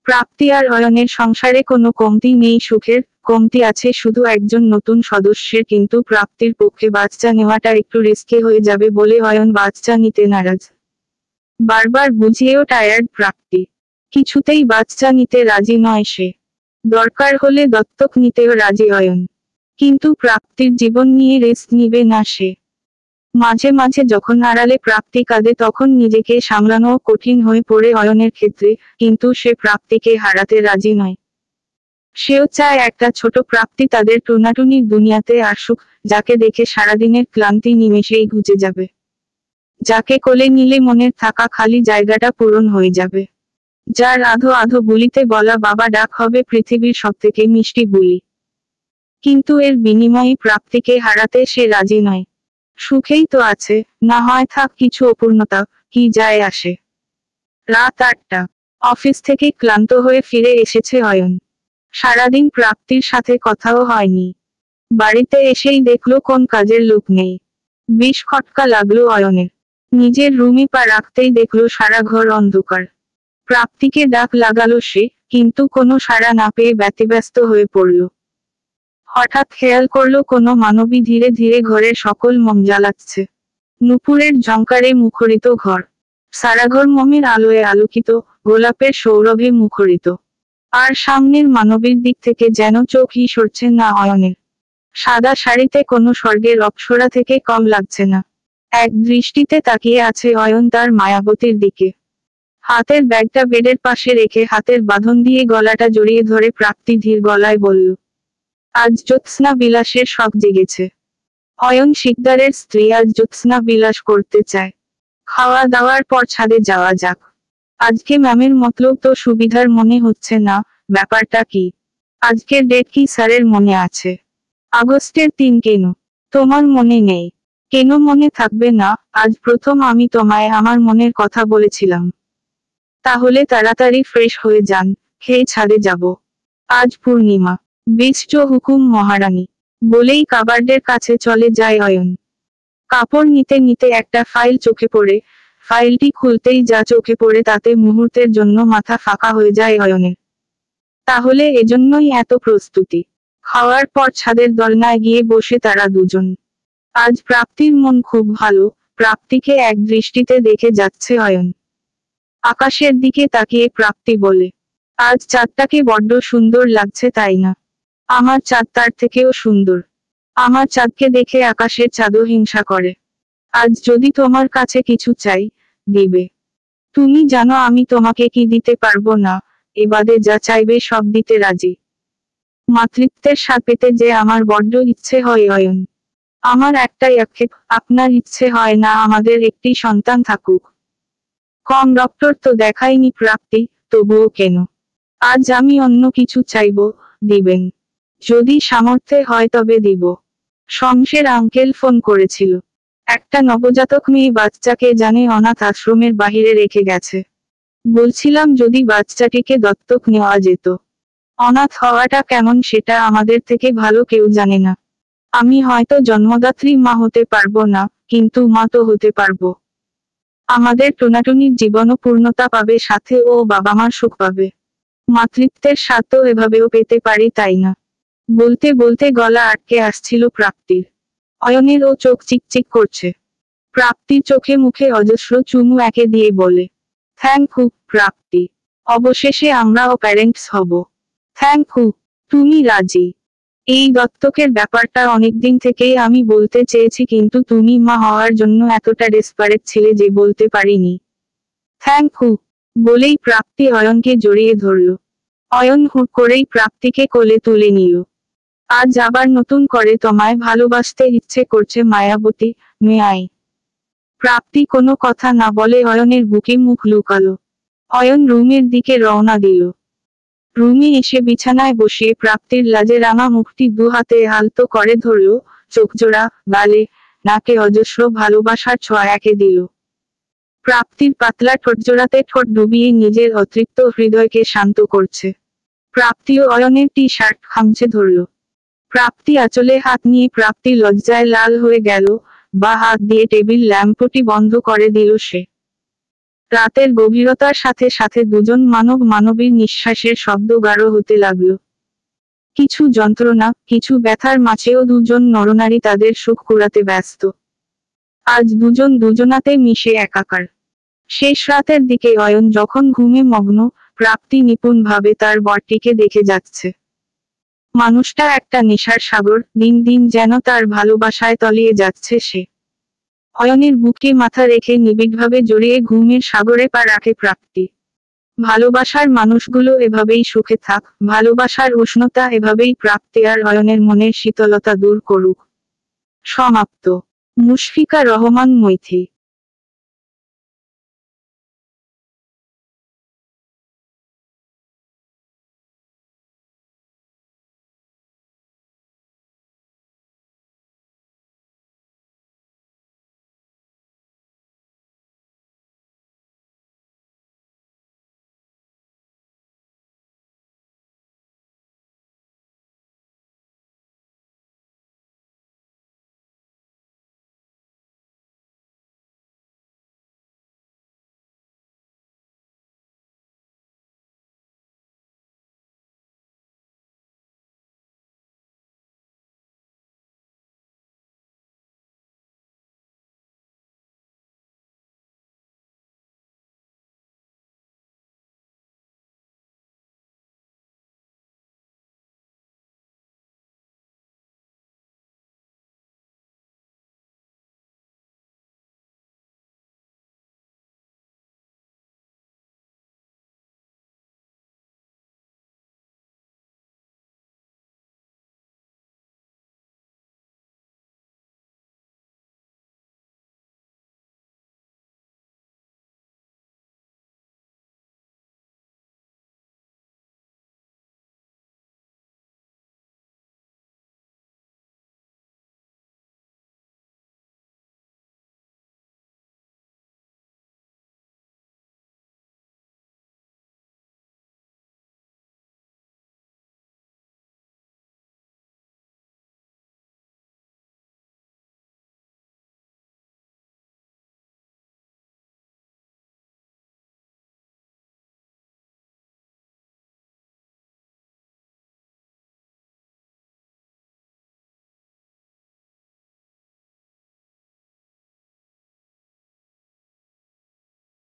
প্রাপ্তি আর অয়নের সংসারে কোনো কমতি নেই সুখের, কমতি আছে শুধু একজন নতুন সদস্যের, কিন্তু প্রাপ্তির পক্ষে বাচ্চা নেওয়াটা একটু রিস্কি হয়ে যাবে বলে অয়ন বাচ্চা নিতে নারাজ। বারবার বুঝিয়েও টায়ার্ড প্রাপ্তি। কিছুতেই বাচ্চা নিতে রাজি নয় সে। দরকার হলে দত্তক নিতেও রাজি অয়ন। কিন্তু প্রাপ্তির জীবন নিয়ে রিস্ক নিবে না সে। মাঝে মাঝে যখন আড়ালে প্রাপ্তি কাঁদে তখন নিজেকে সামলানোও কঠিন হয়ে পড়ে অয়নের ক্ষেত্রে, কিন্তু সে প্রাপ্তিকে হারাতে রাজি নয়। সেও চায় একটা ছোট প্রাপ্তি তাদের টুনাটুনির দুনিয়াতে আসুক, যাকে দেখে সারাদিনের ক্লান্তি নিমেষেই ঘুচে যাবে। যাকে কোলে নিলে মনের থাকা খালি জায়গাটা পূরণ হয়ে যাবে। যার আধো আধো বুলিতে বলা বাবা ডাক হবে পৃথিবীর সবথেকে মিষ্টি বুলি। কিন্তু এর বিনিময়ে প্রাপ্তিকে হারাতে সে রাজি নয়। সুখেই তো আছে, না হয় থাক কিছু অপূর্ণতা, কি যায় আসে। রাত 8টা। অফিস থেকে ক্লান্ত হয়ে ফিরে এসেছে অয়ন। সারাদিন প্রাপ্তির সাথে কথাও হয়নি। বাড়িতে এসেই দেখলো কোন কাজের লোক নেই। বেশ খটকা লাগলো অয়নের। নিজের রুমে পা রাখতেই দেখলো সারা ঘর অন্ধকার। প্রাপ্তিকে ডাক লাগালো সে, কিন্তু কোনো সাড়া না পেয়ে ব্যতিব্যস্ত হয়ে পড়ল। হঠাৎ খেয়াল করলো কোনো মানবী ধীরে ধীরে ঘরের সকল মোম জ্বালাচ্ছে। নুপুরের ঝংকারে মুখরিত ঘর। সারা ঘর মোমের আলোয় আলোকিত, গোলাপের সৌরভে মুখরিত। আর সামনের মানবীর দিক থেকে যেন চোখই সরছে না অয়নের। সাদা শাড়িতে কোনো স্বর্গের অপ্সরা থেকে কম লাগছে না। এক দৃষ্টিতে তাকিয়ে আছে অয়ন তার মায়াবতীর দিকে। হাতের ব্যাগটা বেডের পাশে রেখে হাতের বাঁধন দিয়ে গলাটা জড়িয়ে ধরে প্রাপ্তি ধীর গলায় বলল, আজ জ্যোৎস্না বিলাসের শখ জেগেছে। অয়ন শিকদারের স্ত্রী আজ জ্যোৎস্না বিলাস করতে চায়। খাওয়া দাওয়ার পর ছাদে যাওয়া যাক। আজকে ম্যামের মতলব তো সুবিধার মনে হচ্ছে না, ব্যাপারটা কি? আজকের ডেট কি স্যারের মনে আছে? আগস্টের 3 কেন? তোমার মনে নেই? কেন মনে থাকবে না, আজ প্রথম আমি তোমায় আমার মনের কথা বলেছিলাম। তাহলে তাড়াতাড়ি ফ্রেশ হয়ে যান, খেয়ে ছাদে যাব। আজ পূর্ণিমা। বেশ হুকুম মহারানী। বলেই কাবার্ডের কাছে চলে যায় অয়ন। কাপড় নিতে নিতে একটা ফাইল চোখে পড়ে। ফাইলটি খুলতেই যা চোখে পড়ে তাতে মুহূর্তের জন্য মাথা ফাঁকা হয়ে যায় অয়নের। তাহলে এজন্যই এত প্রস্তুতি। খাওয়ার পর ছাদের দোলনায় গিয়ে বসে তারা দুজন। আজ প্রাপ্তির মন খুব ভালো, প্রাপ্তিকে এক দৃষ্টিতে দেখে যাচ্ছে অয়ন। আকাশের দিকে তাকিয়ে প্রাপ্তি বলে, আজ চাঁদটাকে বড্ড সুন্দর লাগছে তাই না? আমার চাঁদ তার থেকেও সুন্দর। আমার চাঁদকে দেখে আকাশের চাঁদও হিংসা করে। আজ যদি তোমার কাছে কিছু চাই, দিবে? তুমি জানো আমি তোমাকে কি দিতে পারবো না, এ বাদে যা চাইবে সব দিতে রাজি। মাতৃত্বের স্বাদ পেতে যে আমার বড্ড ইচ্ছে হয় অয়ন। আমার একটাই আক্ষেপ, আপনার ইচ্ছে হয় না আমাদের একটি সন্তান থাকুক? কম ডক্টর তো দেখাইনি প্রাপ্তি, তবুও কেন? আজ আমি অন্য কিছু চাইব, দিবেন? যদি সামর্থ্যে হয় তবে দিব। শমশের আঙ্কেল ফোন করেছিল। একটা নবজাতক মেয়ে বাচ্চাকে জানে অনাথ আশ্রমের বাহিরে রেখে গেছে। বলছিলাম যদি বাচ্চাটিকে দত্তক নেওয়া যেত। অনাথ হওয়াটা কেমন সেটা আমাদের থেকে ভালো কেউ জানে না। আমি হয়তো জন্মদাত্রী মা হতে পারবো না, কিন্তু মা তো হতে পারবো। আমাদের টোনাটুনির জীবনও পূর্ণতা পাবে, সাথে ও বাবা মার সুখ পাবে। মাতৃত্বের স্বাদ তো এভাবেও পেতে পারি তাই না? বলতে বলতে গলা আটকে আসছিল প্রাপ্তির। অয়নের ও চোখ চিকচিক করছে। প্রাপ্তির চোখে মুখে অজস্র চুমু একে দিয়ে বলে, থ্যাংক ইউ প্রাপ্তি। অবশেষে আমরাও প্যারেন্টস হব। Thank you. তুমি রাজি? এই দত্তকের ব্যাপারটা অনেকদিন থেকেই আমি বলতে চেয়েছি, কিন্তু তুমি মা হওয়ার জন্য এতটা ডেসপারেট ছিলে যে বলতে পারিনি। Thank you. বলেই প্রাপ্তি অয়নকে জড়িয়ে ধরল। অয়ন হুট করেই প্রাপ্তিকে কোলে তুলে নিল। আজ আবার নতুন করে তোমায় ভালোবাসতে ইচ্ছে করছে মায়াবতী, মেয়াই। প্রাপ্তি কোনো কথা না বলে অয়নের বুকে মুখ লুকালো। অয়ন রুমের দিকে রওনা দিল। রুমে এসে বিছানায় বসিয়ে প্রাপ্তির লাজে রাঙা মুখটি দুহাতে আলতো করে ধরল, চোখজোড়া, গালে, নাকে অজস্র ভালোবাসার ছোঁয়া একে দিল। প্রাপ্তির পাতলা ঠোঁটজোড়াতে ঠোঁট ডুবিয়ে নিজের অতৃপ্ত হৃদয়কে শান্ত করছে। প্রাপ্তিও অয়নের টি শার্ট খামচে ধরল। প্রাপ্তি আঁচলে হাত নিয়ে প্রাপ্তি লজ্জায় লাল হয়ে গেল, বা হাত দিয়ে টেবিল ল্যাম্পটি বন্ধ করে দিল সে। রাতের গভীরতার সাথে সাথে দুজন মানবীর নিঃশ্বাসের শব্দ গাঢ় হতে লাগলো। কিছু যন্ত্রণা, কিছু ব্যথার মাঝেও দুজন নরনারী তাদের সুখ কুড়াতে ব্যস্ত। আজ দুজন দুজনাতে মিশে একাকার। শেষ রাতের দিকে অয়ন যখন ঘুমে মগ্ন, প্রাপ্তি নিপুণভাবে তার বরটিকে দেখে যাচ্ছে। মানুষটা একটা নেশার সাগর, দিন দিন যেন তার ভালোবাসায় তলিয়ে যাচ্ছে সে। অয়নের বুকে মাথা রেখে নিবিড়ভাবে জড়িয়ে ঘুমের সাগরে পা রাখে প্রাপ্তি। ভালোবাসার মানুষগুলো এভাবেই সুখে থাক, ভালোবাসার উষ্ণতা এভাবেই প্রাপ্তি আর অয়নের মনের শীতলতা দূর করুক। সমাপ্ত। মুশফিকা রহমান মৈথি।